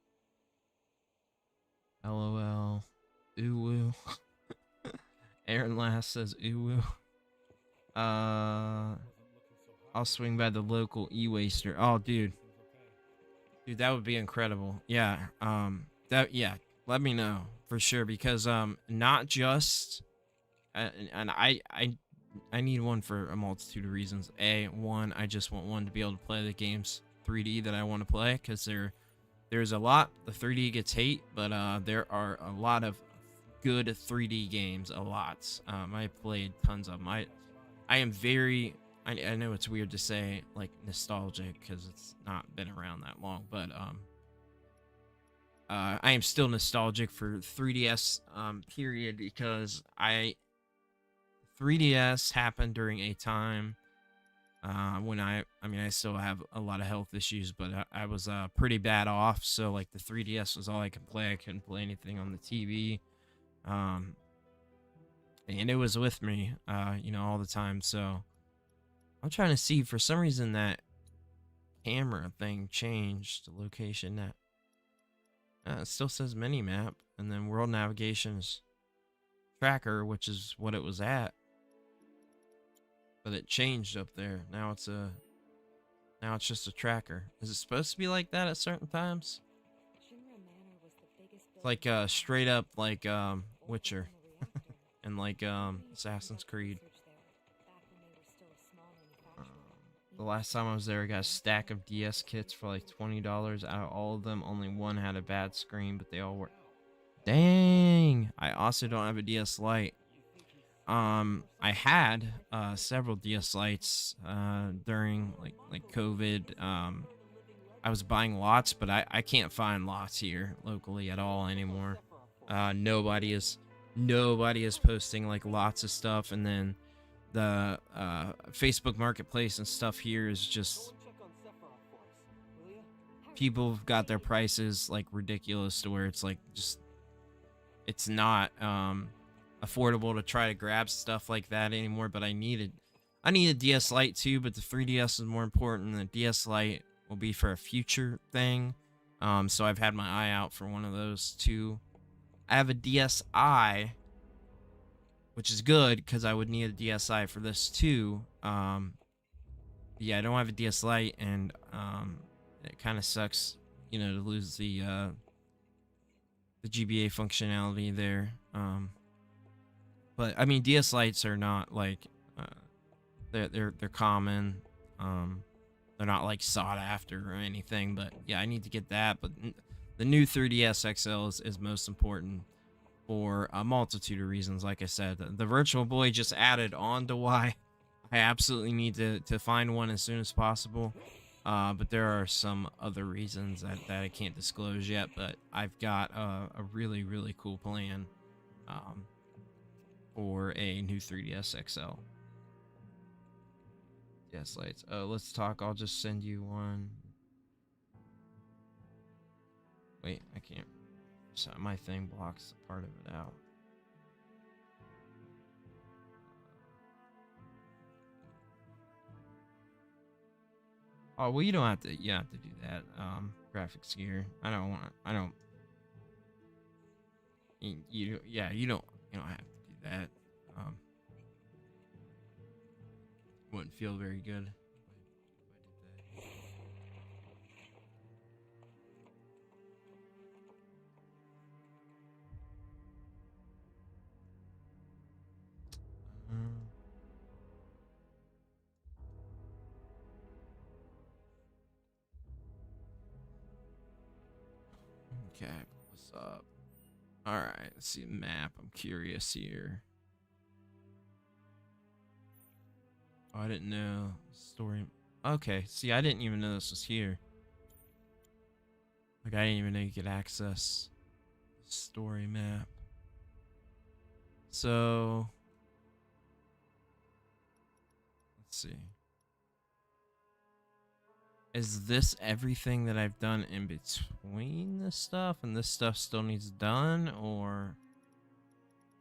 LOL. Ooh. Aaron Last says ooh. I'll swing by the local e-waster. Oh, dude, that would be incredible. Yeah. Let me know for sure because not just and I I need one for a multitude of reasons. One, I just want one to be able to play the games 3D that I want to play, because there's a lot the 3D gets hate, but there are a lot of good 3D games, a lot. I played tons of them. I am very, I know it's weird to say like nostalgic because it's not been around that long, but I am still nostalgic for 3DS period, because 3DS happened during a time when I mean, I still have a lot of health issues, but I was pretty bad off. So like the 3DS was all I could play. I couldn't play anything on the TV, and it was with me, all the time. So I'm trying to see, for some reason that camera thing changed the location. That it still says mini map, and then world navigation's tracker, which is what it was at. But it changed up there. Now it's just a tracker. Is it supposed to be like that at certain times? It's like straight up like Witcher and like Assassin's Creed. The last time I was there, I got a stack of DS kits for like $20. Out of all of them, only one had a bad screen, but they all were. Dang! I also don't have a DS Lite. I had several DS Lites during like COVID. I was buying lots, but I can't find lots here locally at all anymore. Nobody is posting like lots of stuff, and then the Facebook Marketplace and stuff here is just, people have got their prices like ridiculous to where it's like just, it's not affordable to try to grab stuff like that anymore. But I need a DS Lite too, but the 3DS is more important. The DS Lite will be for a future thing. So I've had my eye out for one of those too. I have a DSi, which is good because I would need a DSi for this too. Yeah, I don't have a DS Lite, and it kind of sucks, to lose the GBA functionality there. But I mean, DS Lites are not like they're common. They're not like sought after or anything. But yeah, I need to get that. But the new 3DS XL is most important for a multitude of reasons. Like I said, the Virtual Boy just added on to why I absolutely need to find one as soon as possible. But there are some other reasons that I can't disclose yet. But I've got a really, really cool plan for a new 3DS XL. DS Lights. Oh, let's talk. I'll just send you one. Wait, I can't. So my thing blocks part of it out. Oh, well, you don't have to. You have to do that. Graphics gear. I don't. You don't have to do that. Wouldn't feel very good if I did that. Okay, what's up? All right, let's see the map. I'm curious here. Oh, I didn't know story. Okay, see, I didn't even know this was here. Like, I didn't even know you could access the story map. So, let's see. Is this everything that I've done in between this stuff, and this stuff still needs done, or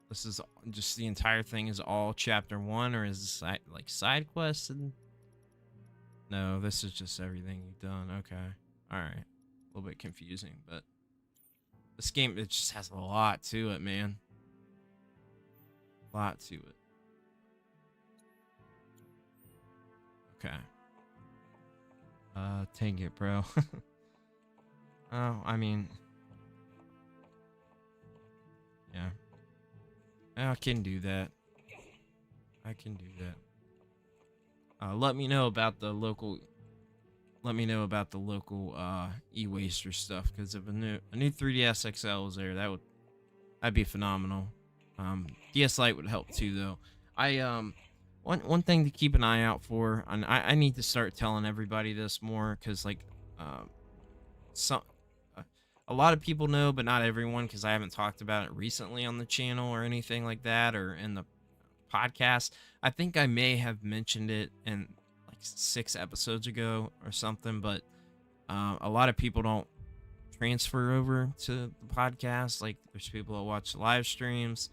this is just the entire thing is all chapter 1, or is this like side quests? No, this is just everything you've done. Okay, all right, a little bit confusing, but this game, it just has a lot to it, man. A lot to it. Okay. Take it, bro. Oh, I mean, yeah. I can do that. I can do that. Let me know about the local. Let me know about the local e-waster stuff, because if a new 3DS XL was there, that'd be phenomenal. DS Lite would help too, though. I one thing to keep an eye out for, and I need to start telling everybody this more, because like some a lot of people know, but not everyone, because I haven't talked about it recently on the channel or anything like that, or in the podcast. I think I may have mentioned it in like 6 episodes ago or something, but a lot of people don't transfer over to the podcast. Like, there's people that watch the live streams.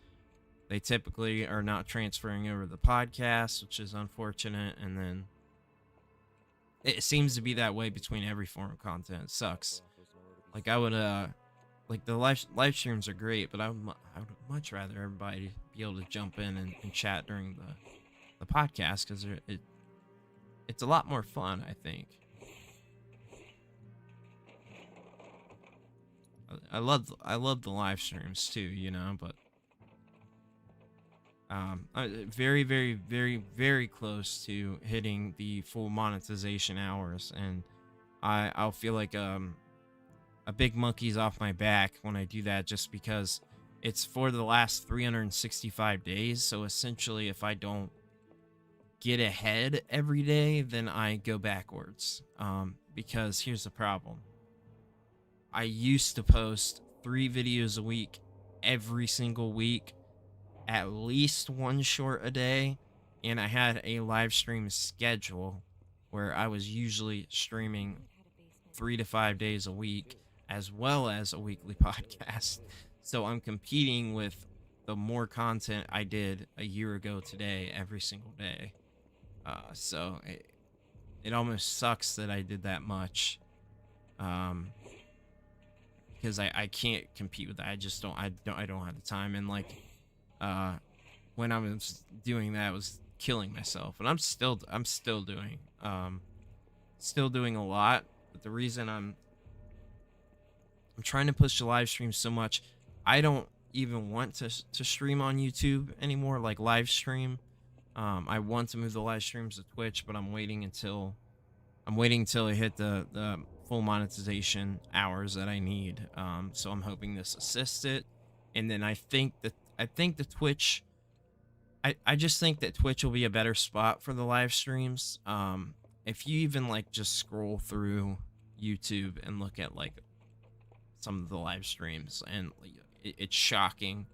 They typically are not transferring over the podcast, which is unfortunate. And then it seems to be that way between every form of content. It sucks. Like, I would like, the live streams are great, but I would much rather everybody be able to jump in and chat during the podcast, because it's a lot more fun, I think. I love the live streams too, you know, but very, very, very, very close to hitting the full monetization hours, and I'll feel like a big monkey's off my back when I do that, just because it's for the last 365 days. So essentially, if I don't get ahead every day, then I go backwards. Because here's the problem. I used to post 3 videos a week every single week, at least 1 short a day, and I had a live stream schedule where I was usually streaming 3 to 5 days a week, as well as a weekly podcast. So I'm competing with the more content I did a year ago today every single day. So it almost sucks that I did that much, because I can't compete with that. I just don't have the time. And like when I was doing that, I was killing myself, and I'm still doing a lot. But the reason I'm trying to push the live stream so much, I don't even want to stream on YouTube anymore, like live stream. I want to move the live streams to Twitch, but I'm waiting until I hit the full monetization hours that I need. So I'm hoping this assists it, and then I think the Twitch. I just think that Twitch will be a better spot for the live streams. If you even like just scroll through YouTube and look at like some of the live streams, and it's shocking.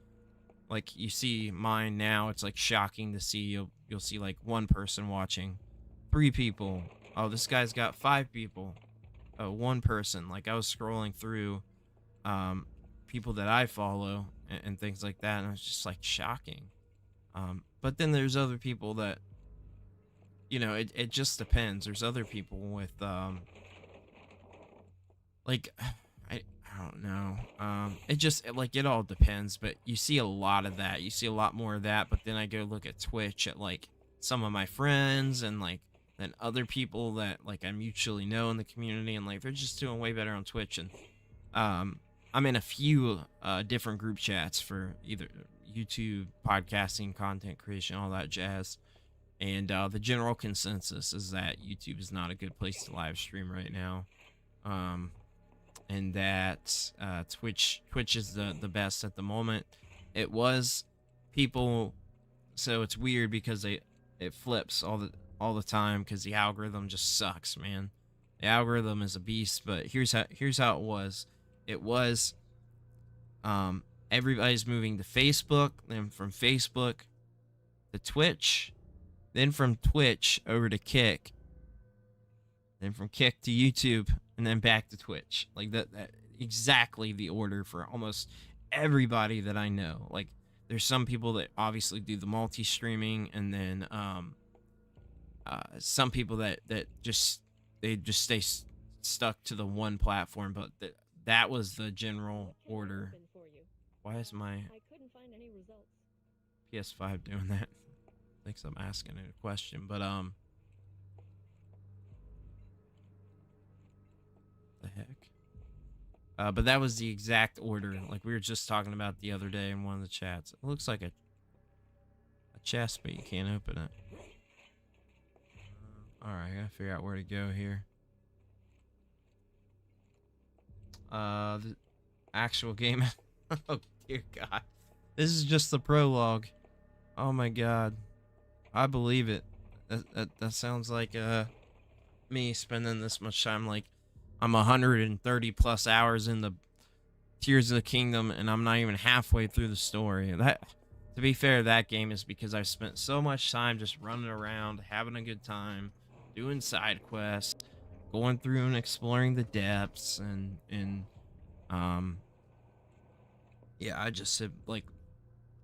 Like, you see mine now, it's like shocking to see. You'll see like 1 person watching, 3 people. Oh, this guy's got 5 people. Oh, 1 person. Like, I was scrolling through people that I follow and things like that, and it was just like shocking. But then there's other people that, you know, it just depends. There's other people with like, I don't know. It just, like, it all depends, but you see a lot of that. You see a lot more of that, but then I go look at Twitch at, like, some of my friends, and, like, then other people that, like, I mutually know in the community, and, like, they're just doing way better on Twitch. And I'm in a few different group chats for either YouTube, podcasting, content creation, all that jazz. And the general consensus is that YouTube is not a good place to live stream right now. And that Twitch is the best at the moment. It was people, so it's weird because it flips all the time, because the algorithm just sucks, man. The algorithm is a beast. But here's how it was. It was everybody's moving to Facebook, then from Facebook to Twitch, then from Twitch over to Kick, then from Kick to YouTube, and then back to Twitch. Like that exactly the order for almost everybody that I know. Like, there's some people that obviously do the multi-streaming, and then some people that just stay stuck to the one platform. But that was the general order. Why is my PS5 doing that? Thinks I'm asking it a question, but the heck. But that was the exact order, like we were just talking about the other day in one of the chats. It looks like a chest, but you can't open it. Alright, I gotta figure out where to go here. The actual game. Oh, dear God. This is just the prologue. Oh, my God. I believe it. That sounds like, me spending this much time. Like, I'm 130 plus hours in the Tears of the Kingdom, and I'm not even halfway through the story. That, to be fair, that game is because I've spent so much time just running around, having a good time, doing side quests, going through and exploring the depths, and yeah, I just like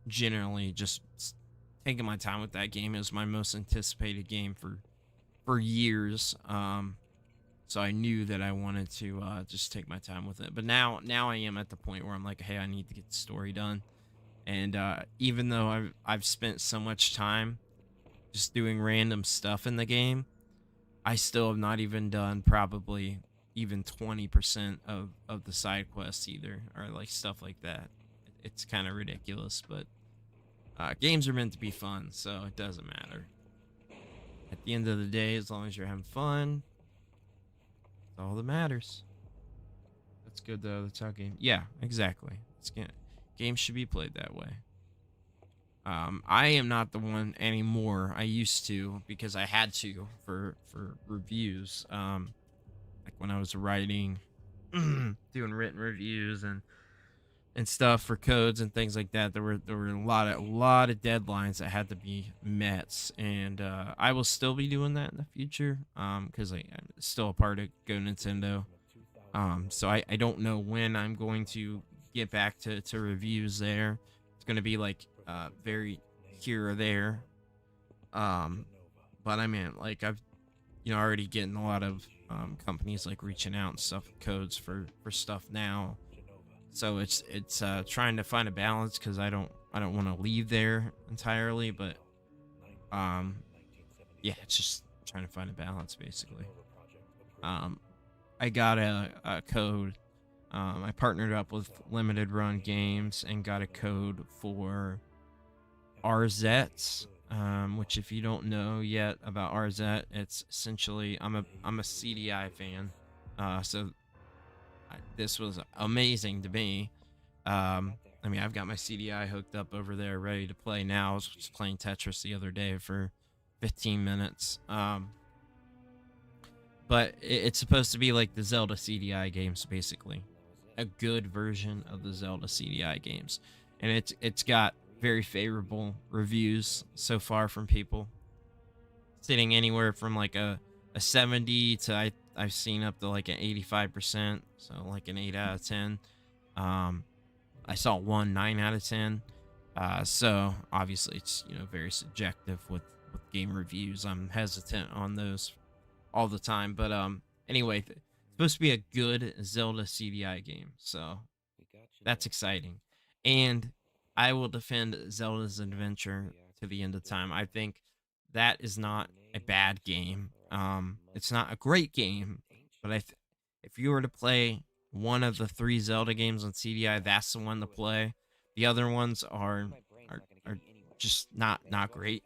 generally just taking my time with that game. It was my most anticipated game for years. So I knew that I wanted to just take my time with it. But now I am at the point where I'm like, hey, I need to get the story done. And even though I've spent so much time just doing random stuff in the game, I still have not even done probably even 20% of the side quests either, or like stuff like that. It's kind of ridiculous, but games are meant to be fun, so it doesn't matter. At the end of the day, as long as you're having fun, that's all that matters. That's good though. That's how game. Yeah, exactly. Games should be played that way. I am not the one anymore. I used to because I had to for reviews. Like when I was writing, doing written reviews and stuff for codes and things like that. There were a lot of deadlines that had to be met, and I will still be doing that in the future. Because I'm still a part of Go Nintendo. So I don't know when I'm going to get back to reviews there. It's gonna be like very here or there. But I mean, like I've already getting a lot of companies like reaching out and stuff with codes for stuff now. So it's trying to find a balance because I don't want to leave there entirely, but yeah, it's just trying to find a balance basically. I got a code. I partnered up with Limited Run Games and got a code for RZ, which if you don't know yet about RZ, it's essentially I'm a CDI fan, so this was amazing to me. I mean, I've got my CDI hooked up over there, ready to play now. I was just playing Tetris the other day for 15 minutes. But it's supposed to be like the Zelda CDI games, basically. A good version of the Zelda CDI games. And it's got very favorable reviews so far from people. Sitting anywhere from like a 70 to I've seen up to like an 85%, so like an 8 out of 10. I saw one 9 out of 10. So obviously it's very subjective with game reviews. I'm hesitant on those all the time, but anyway, it's supposed to be a good Zelda CDI game, so that's exciting. And I will defend Zelda's Adventure to the end of time. I think that is not a bad game. It's not a great game, but if you were to play one of the 3 Zelda games on CDI, that's the one to play. The other ones are just not great.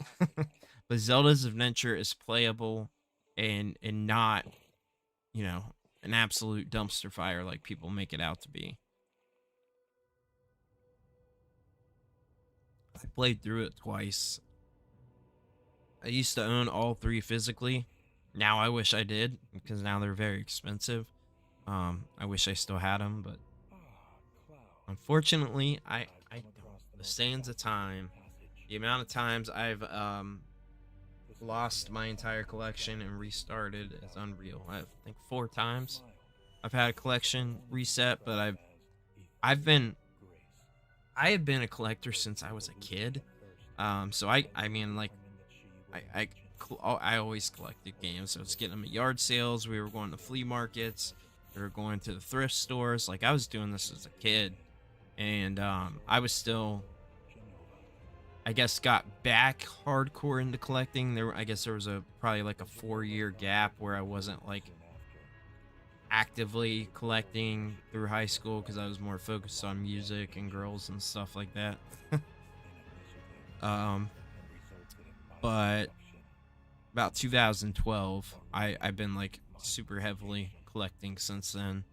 But Zelda's Adventure is playable and not, an absolute dumpster fire like people make it out to be. I played through it twice. I used to own all 3 physically. Now I wish I did, because now they're very expensive. I wish I still had them, but unfortunately, I don't. The sands of time, the amount of times I've lost my entire collection and restarted is unreal. I think 4 times I've had a collection reset, but I have been a collector since I was a kid. So I mean, like, I always collected games. So I was getting them at yard sales. We were going to flea markets. We were going to the thrift stores. Like, I was doing this as a kid, and I was still, I guess, got back hardcore into collecting. I guess there was probably like a 4-year gap where I wasn't like actively collecting through high school because I was more focused on music and girls and stuff like that. but about 2012, I've been like super heavily collecting since then.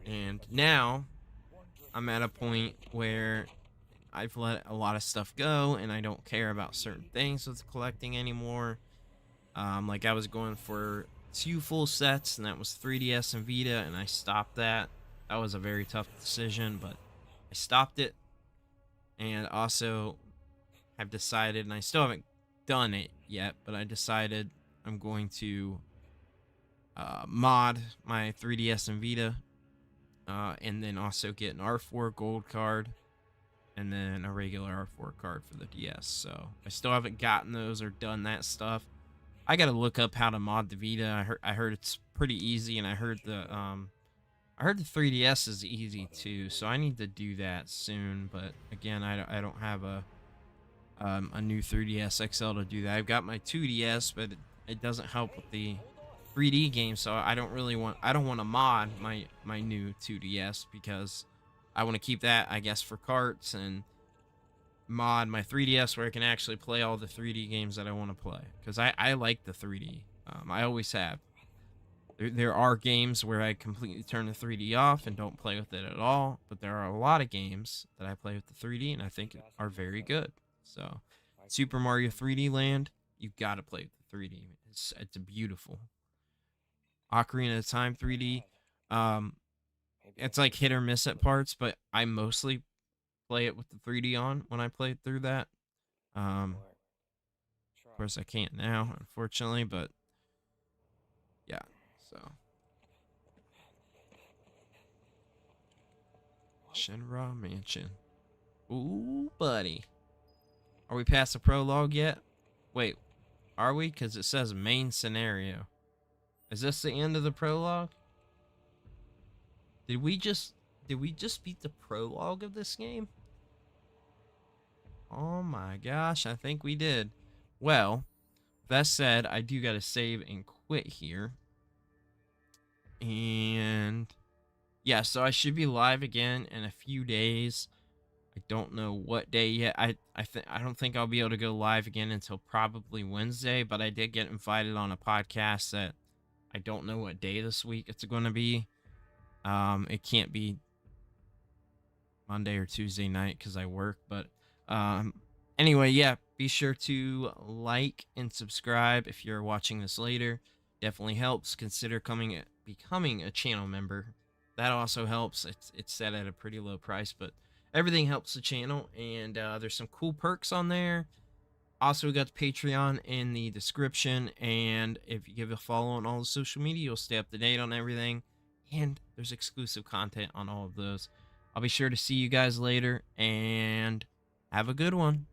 And now I'm at a point where I've let a lot of stuff go and I don't care about certain things with collecting anymore. Like I was going for 2 full sets, and that was 3DS and Vita, and I stopped that. That was a very tough decision, but I stopped it. And also have decided, and I still haven't done it yet, but I decided I'm going to mod my 3DS and Vita, and then also get an R4 gold card, and then a regular R4 card for the DS. So I still haven't gotten those or done that stuff. I gotta look up how to mod the Vita. I heard it's pretty easy, and I heard the 3DS is easy too. So I need to do that soon. But again, I don't have a new 3DS XL to do that. I've got my 2DS, but it doesn't help with the 3D game. So I don't want to mod my new 2DS, because I want to keep that, I guess, for carts, and mod my 3DS where I can actually play all the 3D games that I want to play, because I like the 3D. I always have. There are games where I completely turn the 3D off and don't play with it at all, but there are a lot of games that I play with the 3D and I think are very good. So Super Mario 3D Land, you've got to play with the 3D. It's beautiful. Ocarina of Time 3D, it's like hit or miss at parts, but I mostly play it with the 3D on when I play through that. Of course I can't now, unfortunately, but yeah, so Shinra Mansion. Ooh, buddy. Are we past the prologue yet? Wait, are we? Because it says main scenario. Is this the end of the prologue? Did we just beat the prologue of this game? Oh my gosh, I think we did. Well, that said, I do gotta save and quit here. And yeah, so I should be live again in a few days. I don't know what day yet. I don't think I'll be able to go live again until probably Wednesday, but I did get invited on a podcast that I don't know what day this week it's going to be. It can't be Monday or Tuesday night because I work, but anyway, yeah, be sure to like and subscribe if you're watching this later. Definitely helps. Consider becoming a channel member. That also helps. It's set at a pretty low price, but everything helps the channel, and there's some cool perks on there. Also, we got the Patreon in the description, and if you give a follow on all the social media, you'll stay up to date on everything, and there's exclusive content on all of those. I'll be sure to see you guys later, and have a good one.